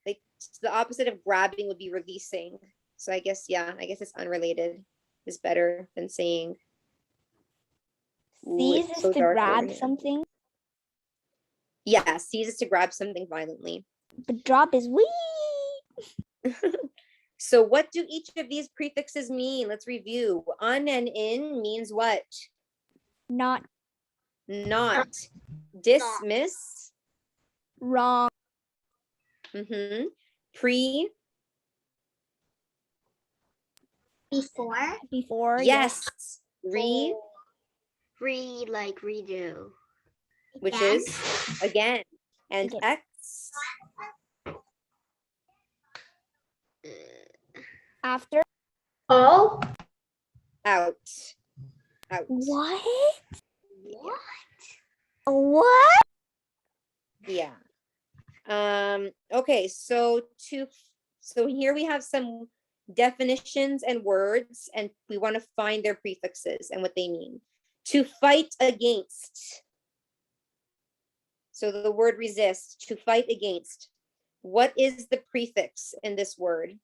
Like the opposite of grabbing would be releasing. So I guess, yeah, I guess it's unrelated is better than saying. Seize it's is so to dark over grab here. something. Yeah, seize is to grab something violently. But drop is wee. So what do each of these prefixes mean? Let's review. Un and in means what? Not Not. Dismiss. wrong. Pre. Before. Before. Yes. Re, Like redo. which Again. is again. And Again. X. After. All. Out. Out. What? What? What? Yeah. Okay, so here we have some definitions and words, and we want to find their prefixes and what they mean. To fight against. So the word resist, to fight against. What is the prefix in this word?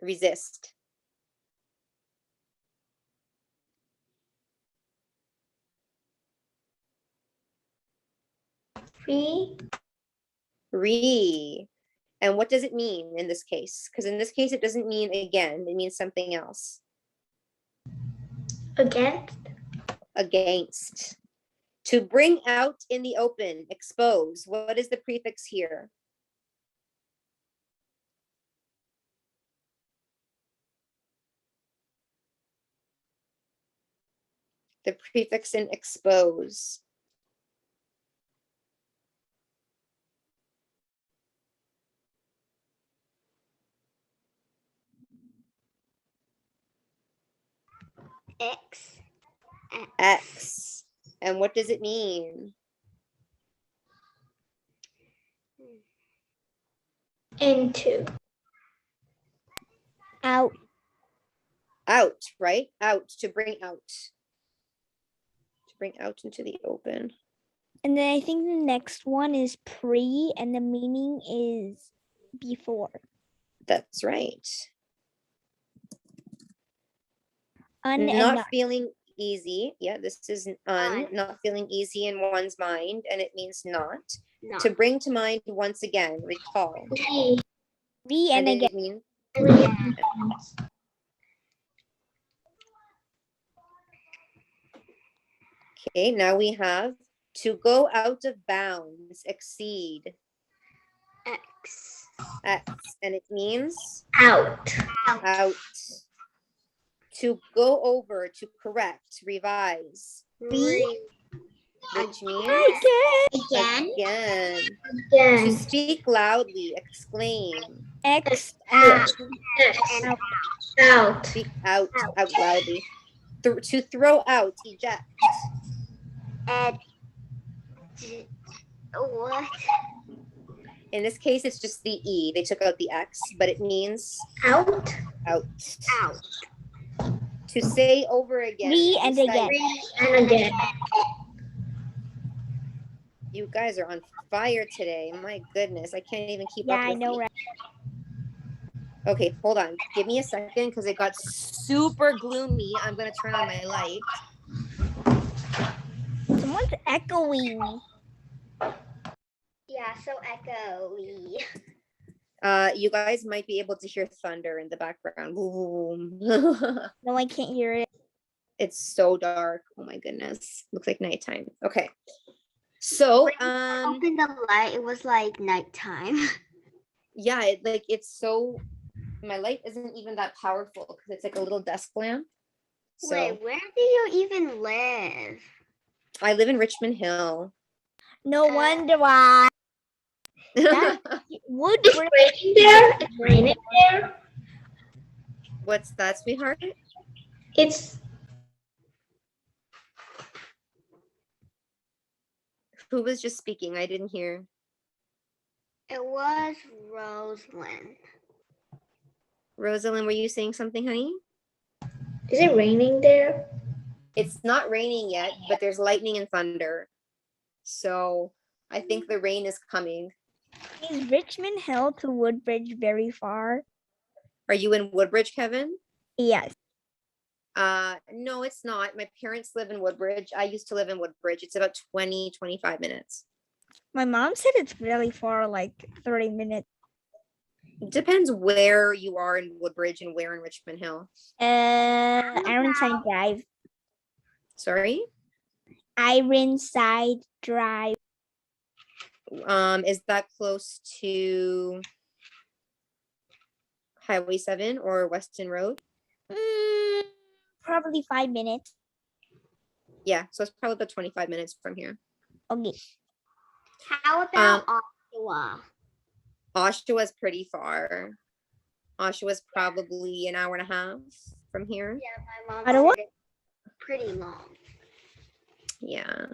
Resist. Re. And what does it mean in this case? Because in this case, it doesn't mean again, it means something else. Against. Against. To bring out in the open, expose. What is the prefix here? The prefix in expose. X. X. And what does it mean? Into. Out. Out, right? Out, to bring out. To bring out into the open. And then I think the next one is pre, and the meaning is before. That's right. Un and Not not. feeling easy. Yeah, this is not feeling easy in one's mind, and it means not. To bring to mind once again, recall. Re and then again. it means okay, now we have to go out of bounds, exceed. X. And it means Out. out. To go over, to correct, revise. Re. Which means again. To speak loudly, exclaim. X. Out. Out. Speak out loudly. To throw out, eject. What? In this case, it's just the E. They took out the X, but it means Out. out. Out. To say over again. Re and again. And again. You guys are on fire today. My goodness, I can't even keep up Yeah, with I know, you. right? Okay, hold on. Give me a second because it got super gloomy. I'm going to turn on my light. Someone's echoing. Yeah, so echoey. You guys might be able to hear thunder in the background. Boom. No, I can't hear it. It's so dark. Oh my goodness. Looks like nighttime. Okay. So, Open the light. It was like nighttime. yeah, it's so, my light isn't even that powerful because it's like a little desk lamp. So Wait, where do you even live? I live in Richmond Hill. No wonder why. That would It's raining there. It's raining there. What's that, sweetheart? It's Who was just speaking? I didn't hear. It was Rosalind. Rosalind, were you saying something, honey? Is it raining there? It's not raining yet, but there's lightning and thunder. So I think the rain is coming. Is Richmond Hill to Woodbridge very far? Are you in Woodbridge, Kevin? Yes. No, it's not. My parents live in Woodbridge. I used to live in Woodbridge. It's about 20-25 minutes. My mom said it's really far, like 30 minutes. Depends where you are in Woodbridge and where in Richmond Hill. Ironside Drive. Sorry? Ironside Drive. Is that close to Highway 7 or Weston Road? Probably 5 minutes. Yeah, so it's probably about 25 minutes from here. Okay. How about Oshawa? Oshawa's pretty far. Oshawa's probably an hour and a half from here. Yeah, my mom Ottawa? said it's pretty long. Yeah.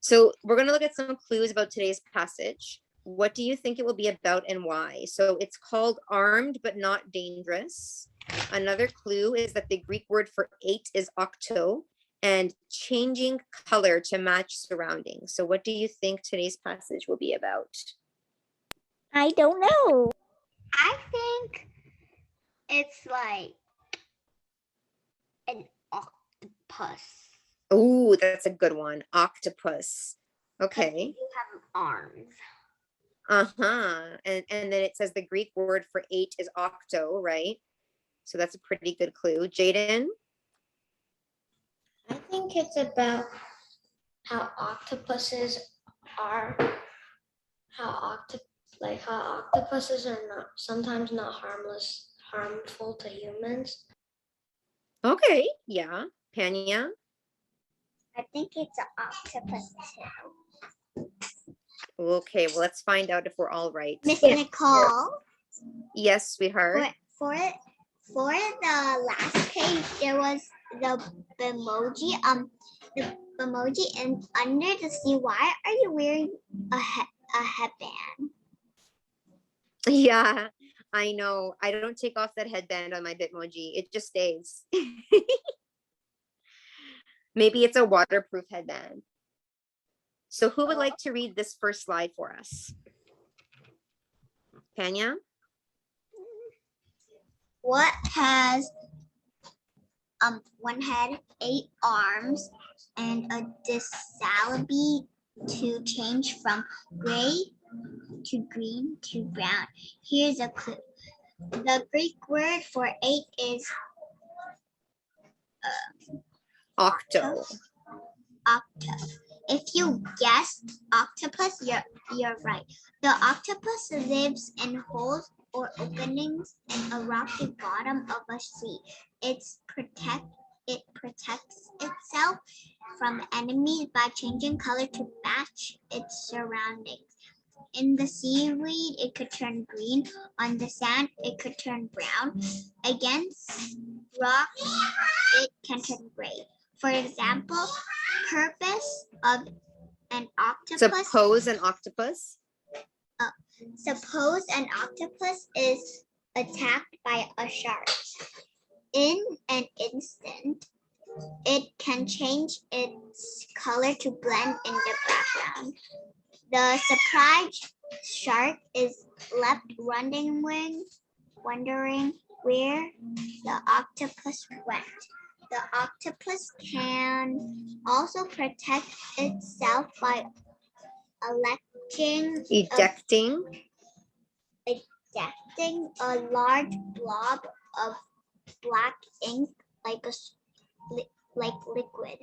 So we're going to look at some clues about today's passage. What do you think it will be about and why? So it's called Armed but Not Dangerous. Another clue is that the Greek word for 8 is octo, and changing color to match surroundings. So what do you think today's passage will be about? I don't know. I think it's like an octopus. Oh, that's a good one. Octopus. Okay. You have arms. Uh-huh. And then it says the Greek word for 8 is octo, right? So that's a pretty good clue. Jaden? I think it's about how octopuses are, how octopuses are not sometimes not harmful to humans. Okay, yeah. Panya? I think it's an octopus too. Okay, well, let's find out if we're all right. Miss Nicole, Yes, sweetheart. for the last page, there was the emoji. The emoji, and under the sea. Why are you wearing a headband? Yeah, I know. I don't take off that headband on my Bitmoji. It just stays. Maybe it's a waterproof headband. So who would like to read this first slide for us? Tanya? What has one head, 8 arms, and a disability to change from gray to green to brown? Here's a clue. The Greek word for 8 is Octo. octo. If you guessed octopus, you're right. The octopus lives in holes or openings in a rocky bottom of a sea. It protects itself from enemies by changing color to match its surroundings. In the seaweed, it could turn green. On the sand, it could turn brown. Against rocks, it can turn gray. For example, purpose of an octopus. Suppose an octopus. Suppose an octopus is attacked by a shark. In an instant, it can change its color to blend in the background. The surprised shark is left wondering where the octopus went. The octopus can also protect itself by Ejecting a large blob of black ink like liquid.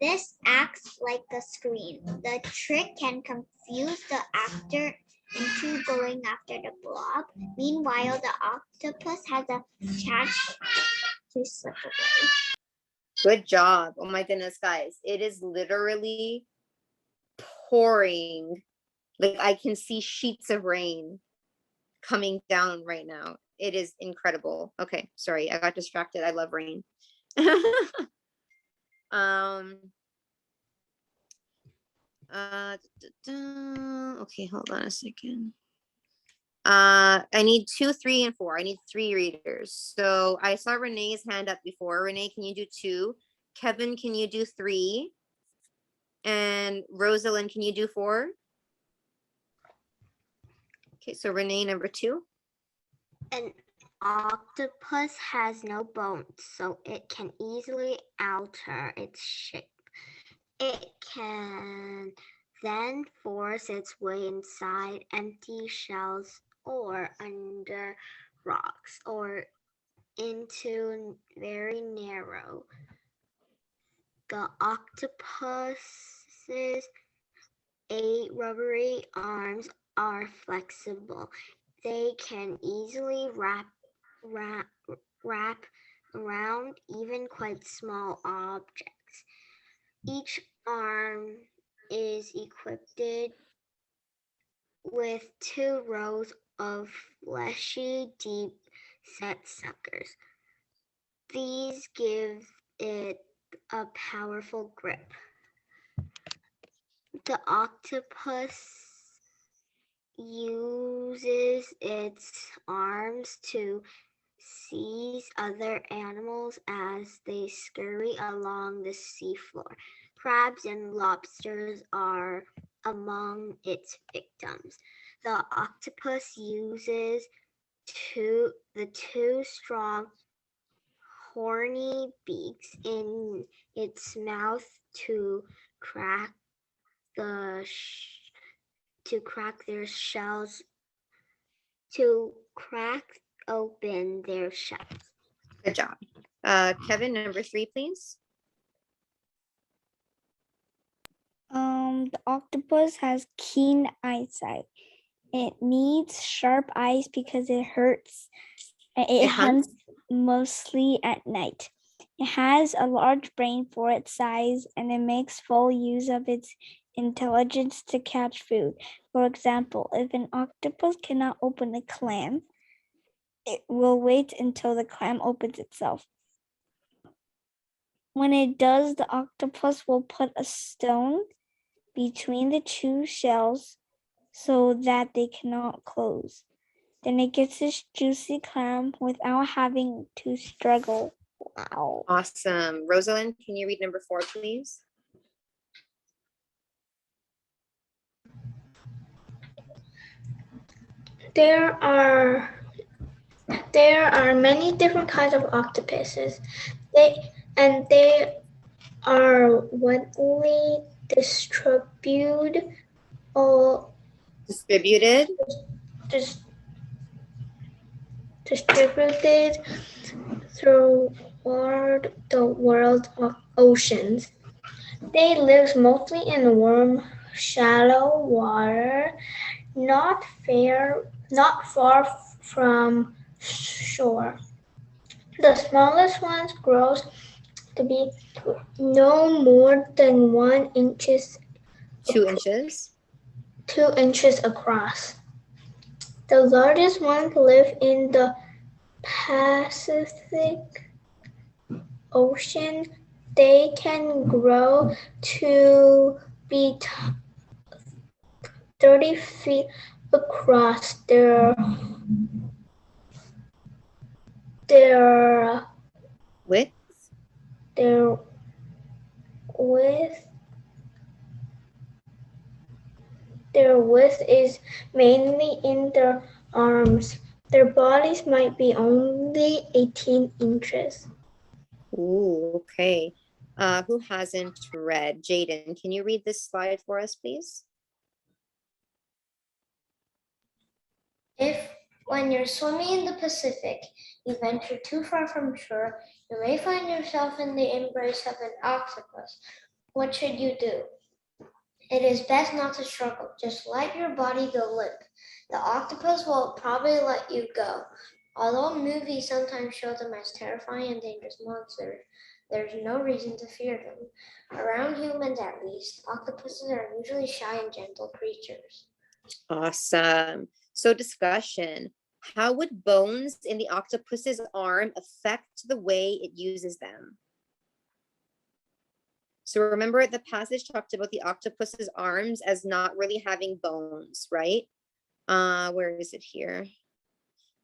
This acts like a screen. The trick can confuse the actor into going after the blob. Meanwhile, the octopus has a chance to slip away. Good job. Oh my goodness, guys. It is literally pouring. Like I can see sheets of rain coming down right now. It is incredible. Okay, sorry, I got distracted. I love rain. Okay, hold on a second. I need 2, 3, and 4. I need 3 readers. So I saw Renee's hand up before. Renee, can you do 2? Kevin, can you do 3? And Rosalind, can you do 4? Okay, so Renee, number 2. An octopus has no bones, so it can easily alter its shape. It can then force its way inside empty shells or under rocks or into very narrow. The octopus's 8 rubbery arms are flexible. They can easily wrap around even quite small objects. Each arm is equipped with 2 rows of fleshy, deep-set suckers. These give it a powerful grip. The octopus uses its arms to seize other animals as they scurry along the seafloor. Crabs and lobsters are among its victims. The octopus uses the 2 strong, horny beaks in its mouth to crack their shells, to crack open their shells. Good job. Kevin, number 3, please. The octopus has keen eyesight. It needs sharp eyes because it hunts mostly at night. It has a large brain for its size, and it makes full use of its intelligence to catch food. For example, if an octopus cannot open a clam, it will wait until the clam opens itself. When it does, the octopus will put a stone between the two shells so that they cannot close. Then it gets this juicy clam without having to struggle. Wow. Awesome. Rosalind, can you read number 4, please? There are many different kinds of octopuses. They are widely distributed all Distributed. distributed throughout the world's oceans. They live mostly in warm, shallow water, not far from shore. The smallest ones grow to be no more than 1 inches 2 inches. 2 inches across. The largest ones live in the Pacific Ocean. They can grow to be 30 feet across. Their Width. Their width is mainly in their arms. Their bodies might be only 18 inches. Ooh, okay. Who hasn't read? Jaden, can you read this slide for us, please? If, when you're swimming in the Pacific, you venture too far from shore, you may find yourself in the embrace of an octopus. What should you do? It is best not to struggle. Just let your body go limp. The octopus will probably let you go. Although movies sometimes show them as terrifying and dangerous monsters, there's no reason to fear them. Around humans, at least, octopuses are usually shy and gentle creatures. Awesome. So discussion. How would bones in the octopus's arm affect the way it uses them? So remember the passage talked about the octopus's arms as not really having bones, right? Where is it here?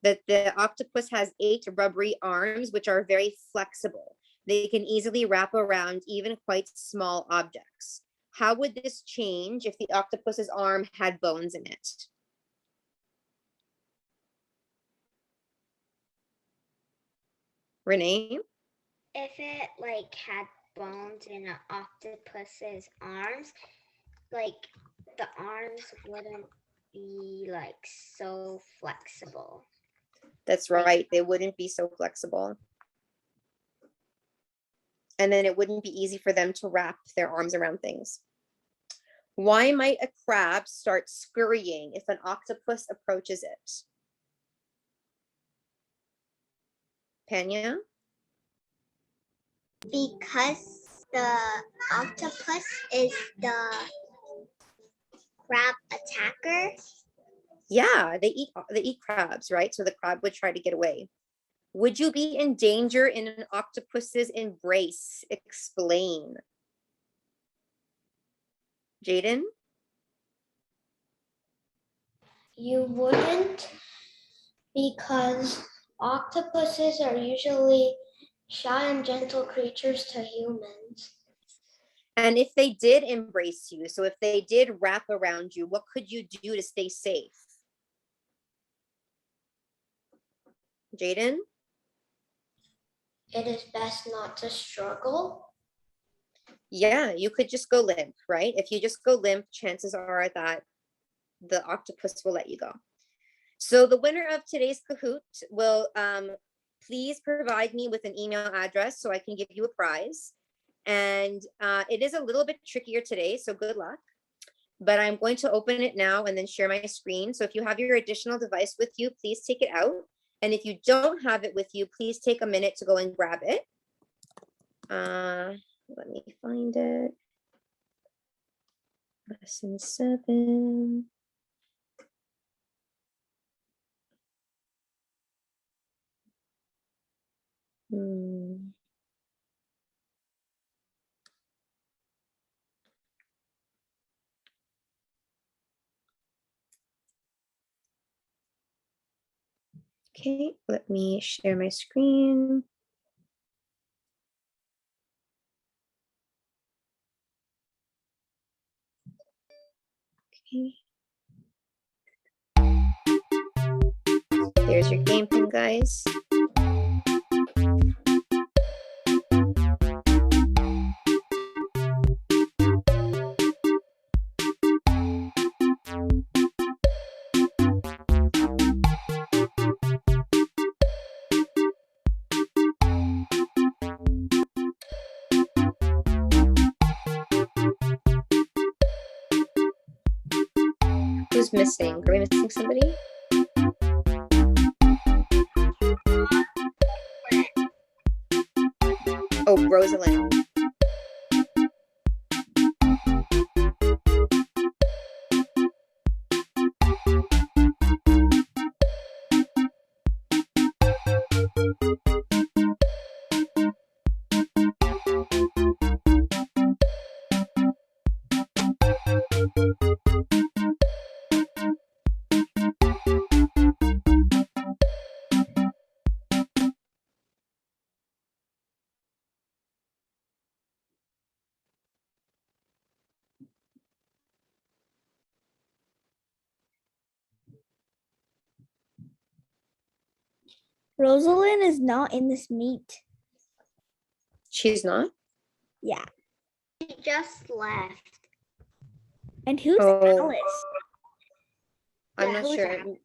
That the octopus has 8 rubbery arms, which are very flexible. They can easily wrap around even quite small objects. How would this change if the octopus's arm had bones in it? Renee? If it like had bones in an octopus's arms, like the arms wouldn't be like so flexible. That's right. They wouldn't be so flexible. And then it wouldn't be easy for them to wrap their arms around things. Why might a crab start scurrying if an octopus approaches it? Panya? Because the octopus is the crab attacker. Yeah, they eat crabs, right? So the crab would try to get away. Would you be in danger in an octopus's embrace? Explain. Jaden? You wouldn't, because octopuses are usually shy and gentle creatures to humans. And if they did embrace you, so if they did wrap around you, what could you do to stay safe? Jaden? It is best not to struggle. Yeah, you could just go limp, right? If you just go limp, chances are that the octopus will let you go. So the winner of today's Kahoot will please provide me with an email address so I can give you a prize. And it is a little bit trickier today, so good luck. But I'm going to open it now and then share my screen. So if you have your additional device with you, please take it out. And if you don't have it with you, please take a minute to go and grab it. Let me find it. Lesson 7. Okay, let me share my screen. Okay. There's your game pin, guys. Who's missing? Are we missing somebody? Oh, Rosalind. Rosalind is not in this meet. She's not? Yeah. She just left. And who's Oh. Alice? I'm Yeah, not who is sure. that?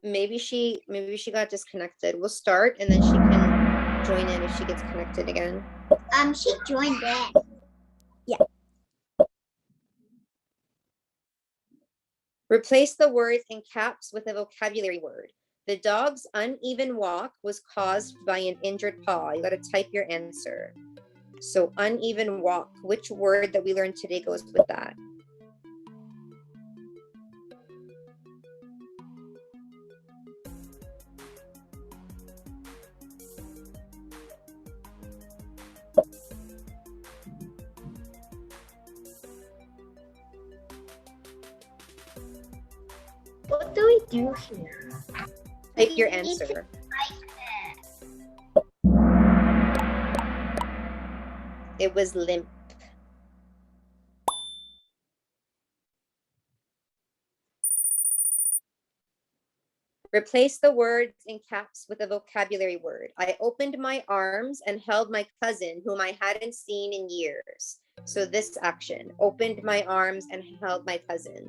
Maybe she got disconnected. We'll start and then she can join in if she gets connected again. She joined in. Replace the words in caps with a vocabulary word. The dog's uneven walk was caused by an injured paw. You got to type your answer. So uneven walk, which word that we learned today goes with that? What do we do here? Type your We need to answer. It was limp. Replace the words in caps with a vocabulary word. I opened my arms and held my cousin, whom I hadn't seen in years. So this action, opened my arms and held my cousin.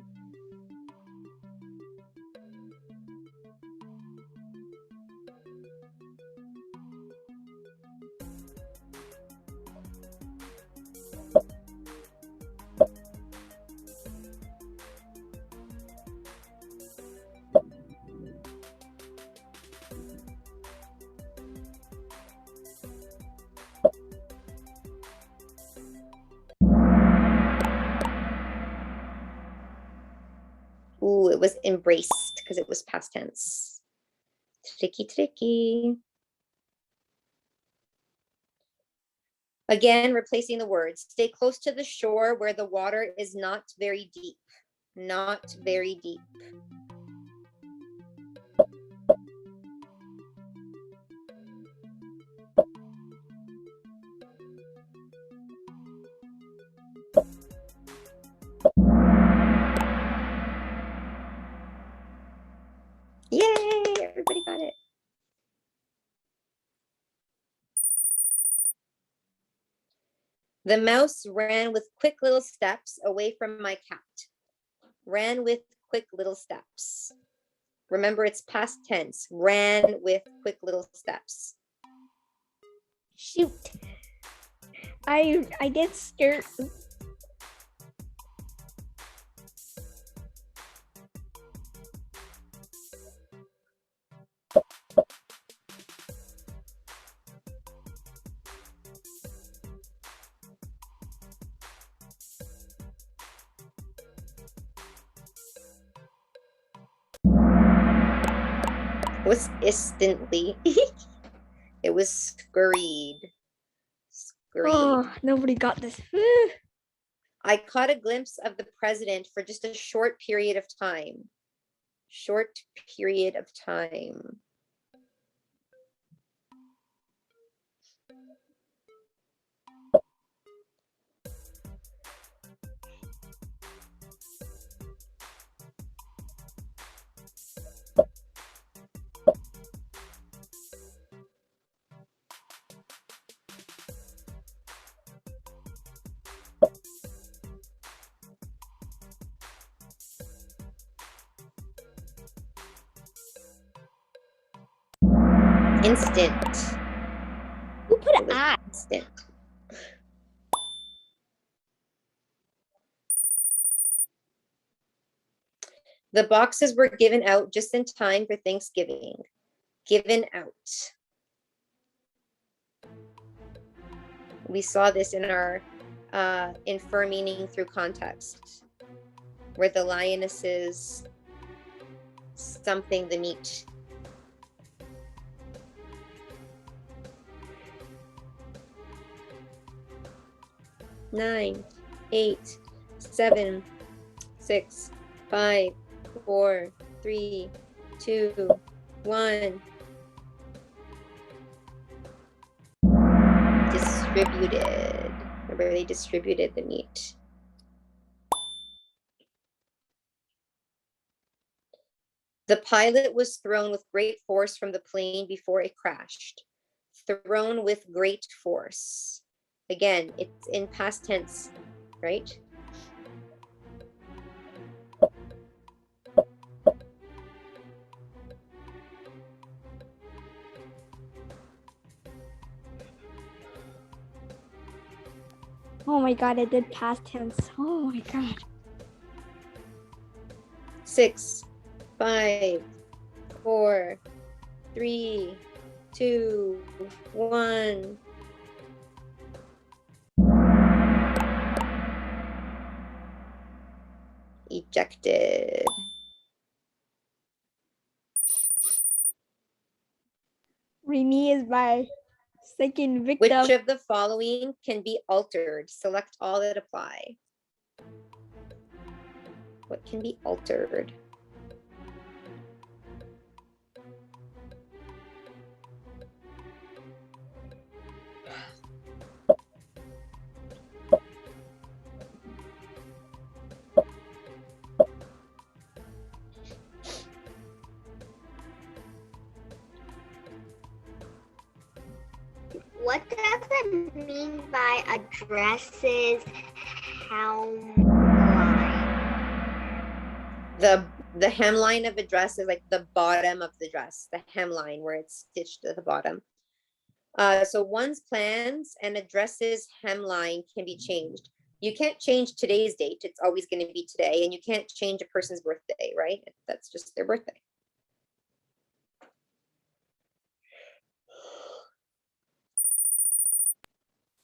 Ooh, it was embraced because it was past tense. Tricky, tricky. Again, replacing the words. Stay close to the shore where the water is not very deep. Not very deep. Yay, everybody got it. The mouse ran with quick little steps away from my cat. Ran with quick little steps. Remember, it's past tense. Ran with quick little steps. Shoot. I did skirt. It was instantly. It was scurried. Scurried. Oh, nobody got this. I caught a glimpse of the president for just a short period of time. Short period of time. Instant. Who put It an was I? instant. The boxes were given out just in time for Thanksgiving. Given out. We saw this in our infer meaning through context, where the lioness is something the meat. Nine, 8, 7, 6, 5, 4, 3, 2, 1. Distributed. Remember, they distributed the meat. The pilot was thrown with great force from the plane before it crashed. Thrown with great force. Again, it's in past tense, right? Oh my god, I did past tense. Oh my god. 6, 5, 4, 3, 2, 1. Ejected. Remy is my second Which victim. of the following can be altered? Select all that apply. What can be altered? What does it mean by addresses hemline? The hemline of a dress is like the bottom of the dress, the hemline where it's stitched at the bottom. So one's plans and addresses hemline can be changed. You can't change today's date. It's always going to be today. And you can't change a person's birthday, right? That's just their birthday.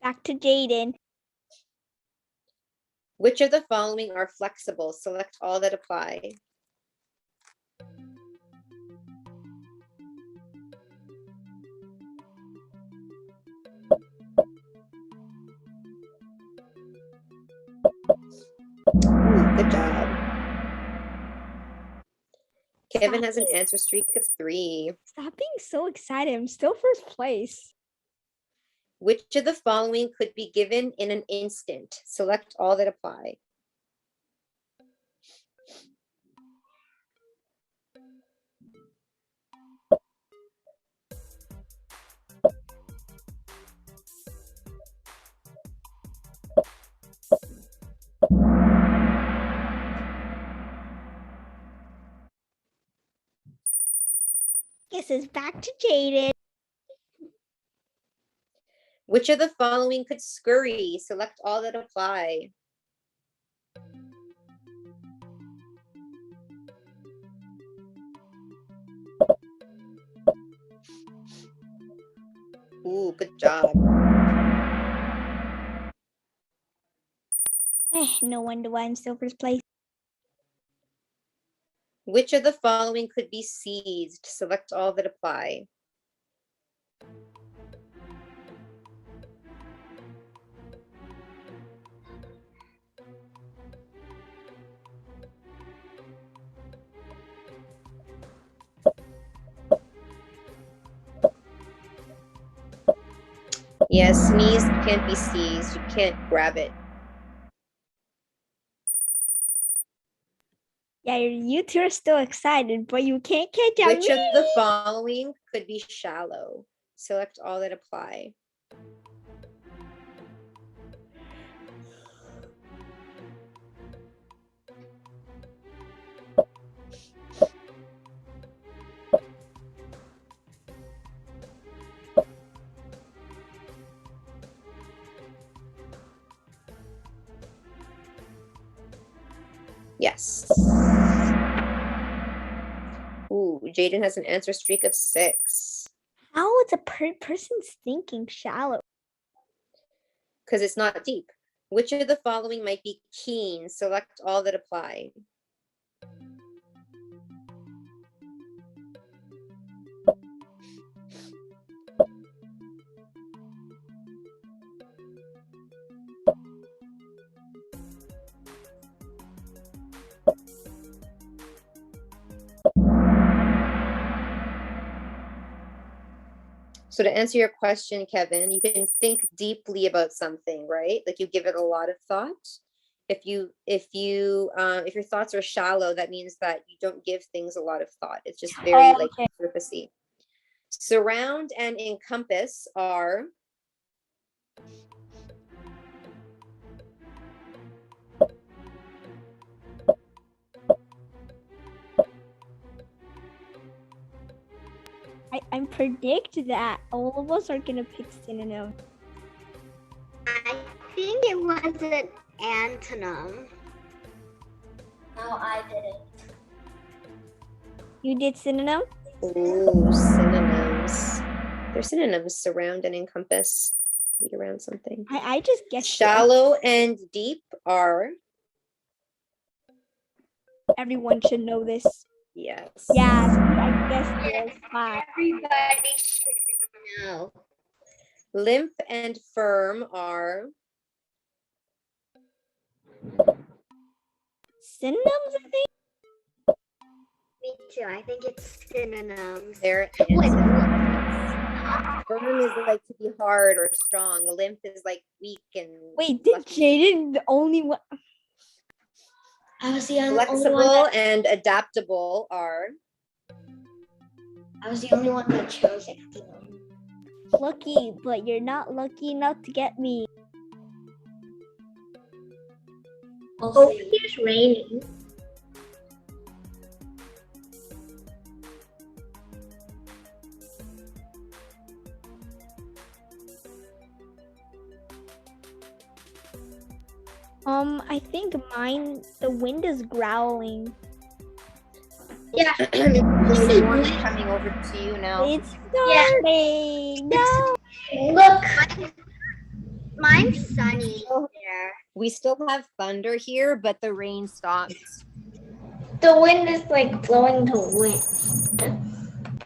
Back to Jaden. Which of the following are flexible? Select all that apply. Ooh, good job. Kevin has an answer streak of 3. Stop being so excited. I'm still first place. Which of the following could be given in an instant? Select all that apply. Guess it's back to Jaden. Which of the following could scurry? Select all that apply. Ooh, good job. No wonder why I'm still first place. Which of the following could be seized? Select all that apply. Yes, sneeze can't be seized. You can't grab it. Yeah, you two are still excited, but you can't catch up. Which of the following could be shallow? Select all that apply. Yes. Ooh, Jaden has an answer streak of 6. How is a person's thinking shallow? Because it's not deep. Which of the following might be keen? Select all that apply. So to answer your question, Kevin, you can think deeply about something, right? Like you give it a lot of thought. If your thoughts are shallow, that means that you don't give things a lot of thought. It's just very like surfacey. Surround and encompass are I predict that all of us are gonna pick synonym. I think it was an antonym. No, I didn't. You did synonym? ooh, synonyms. They're synonyms: surround and encompass. Be around something. I just guessed it. Shallow and deep are Everyone should know this. yes. Yeah, I guessed this. Fine. Everybody should know. Limp and firm are Synonyms, I think. Me too. I think it's synonyms. they're Wait, antonyms. Firm is like to be hard or strong. Limp is like weak and Wait, did Jaden the only one? I was the only one. flexible and adaptable are I was the only one that chose it. Lucky, but you're not lucky enough to get me. We'll oh, see. it's raining. I think mine, the wind is growling. Yeah. the storm is coming over to you now. It's starting. No. Look, mine's sunny there. We still have thunder here, but the rain stopped. The wind is like blowing the wind.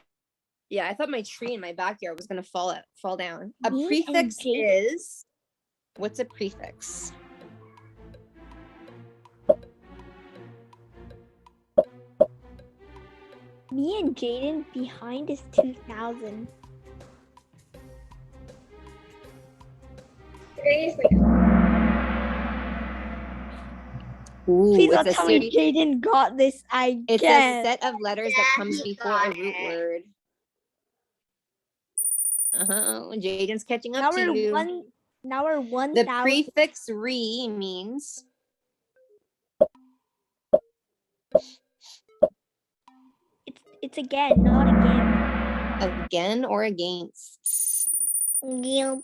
Yeah, I thought my tree in my backyard was gonna fall down. A Me prefix and Jaden- is what's a prefix? Me and Jaden behind is 2000. Ooh, Please it's don't a tell me series. Jaden got this. It's a set of letters that comes he before a got root it. word. Jaden's catching Now up to we're you. Now we're The 1000. prefix re means It's again, not again. again or against. Yeah.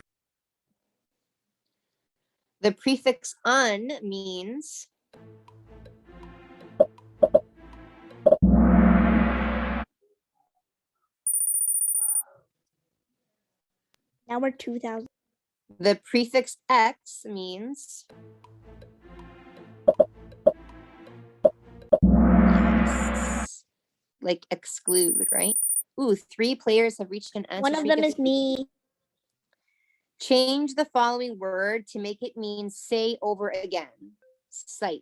The prefix un means Now we're 2000. the prefix x means yes. Like exclude, right? Ooh, 3 players have reached an answer. One of them is me. Change the following word to make it mean say over again. Cite.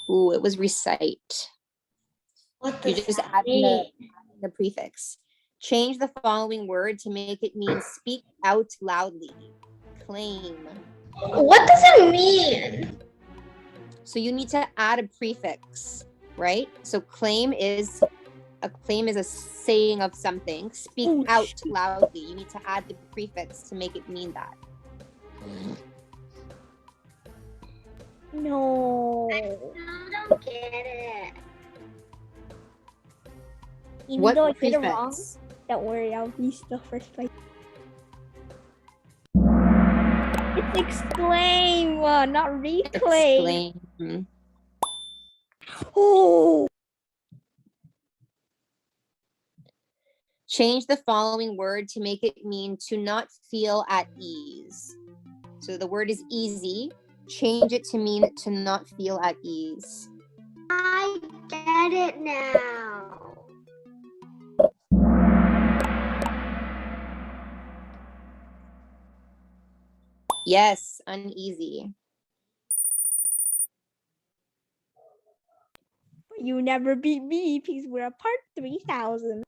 Ooh, it was recite. What You does just that add mean? the prefix. Change the following word to make it mean speak out loudly. Claim. What does it mean? So you need to add a prefix, right? So claim is a saying of something. Speak Oh, out loudly. You need to add the prefix to make it mean that. No. I don't get it. Even What though I did it prefix? wrong, don't worry, I'll be still first place. It's exclaim, not reclaim. Exclaim. Oh. Change the following word to make it mean to not feel at ease. So the word is easy. Change it to mean to not feel at ease. I get it now. Yes, uneasy. You never beat me because we're apart 3,000.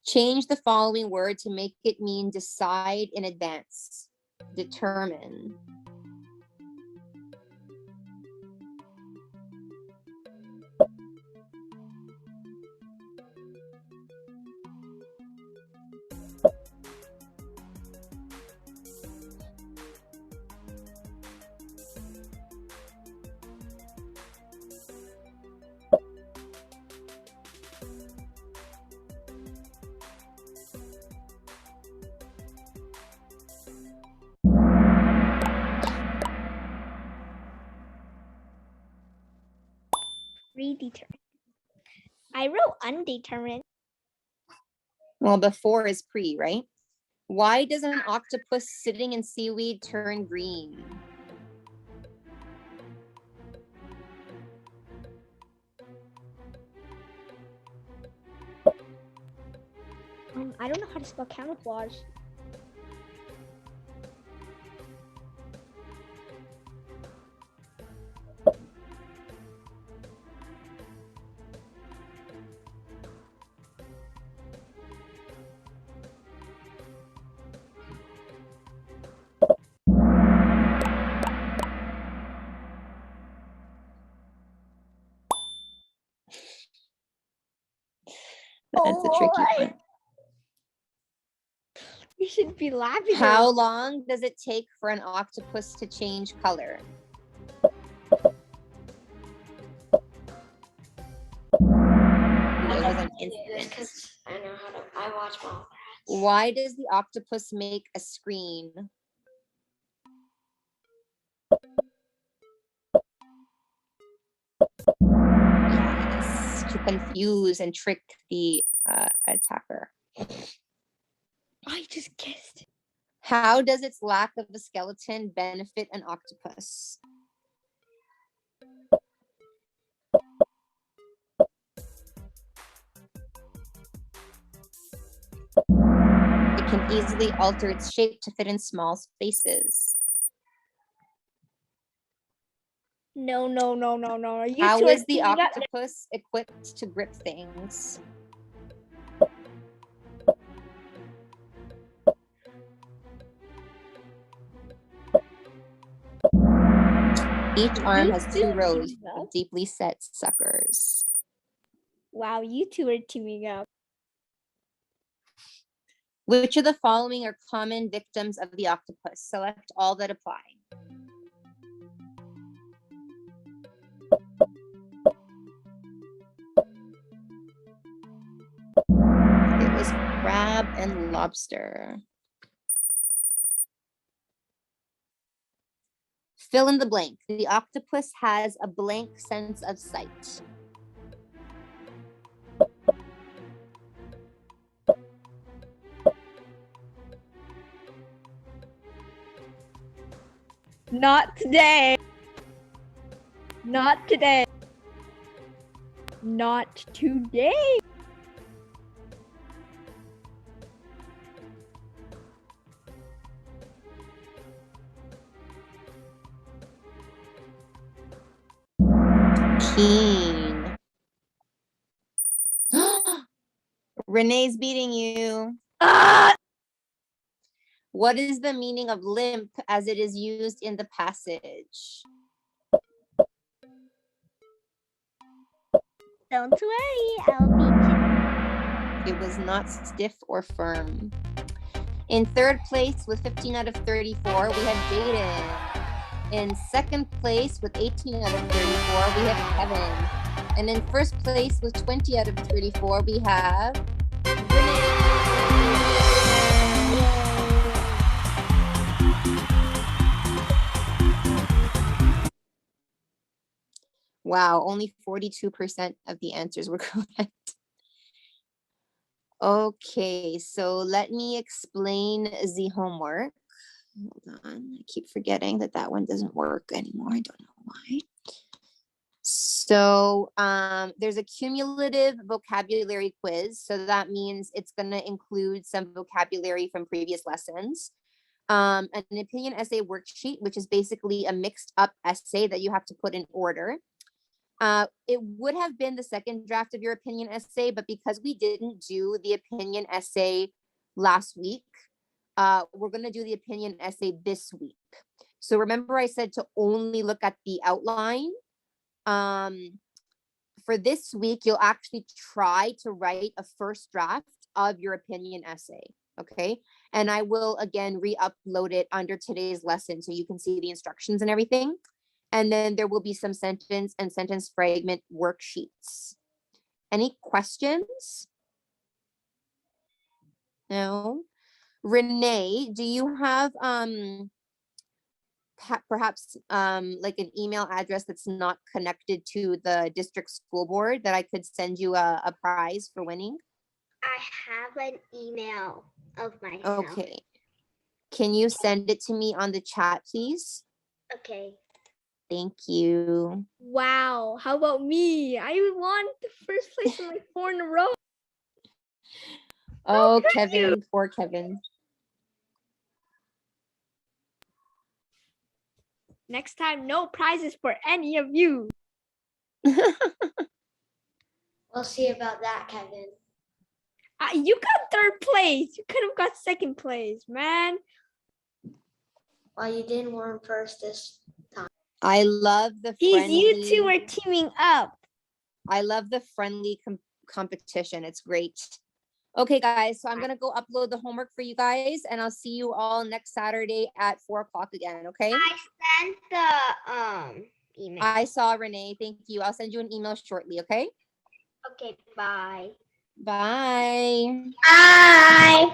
Change the following word to make it mean decide in advance. Determine. Predetermined. I wrote undetermined. Well, before is pre, right? Why does an octopus sitting in seaweed turn green? I don't know how to spell camouflage. That's a tricky one. You should be laughing. How long does it take for an octopus to change color? It was an instant. Because I know how to. I watch Mallrats. Why does the octopus make a screen? Yes, to confuse and trick the attacker. I just guessed. How does its lack of a skeleton benefit an octopus? It can easily alter its shape to fit in small spaces. No. You How two are is the teaming up. octopus equipped to grip things? Each arm has two rows of deeply set suckers. Wow, you two are teaming up. Which of the following are common victims of the octopus? Select all that apply. It was crab and lobster. Fill in the blank. The octopus has a blank sense of sight. Not today. Not today. Not today. Keen. Renee's beating you. Ah! What is the meaning of limp as it is used in the passage? Don't worry, I'll beat you. It was not stiff or firm. In third place with 15 out of 34, we have Jaden. In second place with 18 out of 34, we have Kevin. And in first place with 20 out of 34, we have Renee. Wow, only 42% of the answers were correct. Okay, so let me explain the homework. Hold on, I keep forgetting that that one doesn't work anymore. I don't know why. So there's a cumulative vocabulary quiz. So that means it's going to include some vocabulary from previous lessons. An opinion essay worksheet, which is basically a mixed up essay that you have to put in order. It would have been the second draft of your opinion essay, but because we didn't do the opinion essay last week, we're going to do the opinion essay this week. So remember I said to only look at the outline. For this week, you'll actually try to write a first draft of your opinion essay. Okay. And I will again re-upload it under today's lesson so you can see the instructions and everything. And then there will be some sentence and sentence fragment worksheets. Any questions? No. Renee, do you have perhaps like an email address that's not connected to the district school board that I could send you a prize for winning? I have an email of myself. Okay. Can you send it to me on the chat, please? Okay. Thank you. Wow, how about me? I won the first place in like 4 in a row. Oh, Kevin, poor Kevin. Next time, no prizes for any of you. We'll see about that, Kevin. You got 3rd place. You could have got 2nd place, man. Well, you didn't win first this time. I love the These friendly. you two are teaming up. I love the friendly competition. It's great. Okay, guys, so I'm going to go upload the homework for you guys, and I'll see you all next Saturday at 4 o'clock again, okay? I sent the email. I saw Renee. Thank you. I'll send you an email shortly, okay? Okay, bye. Bye. Bye.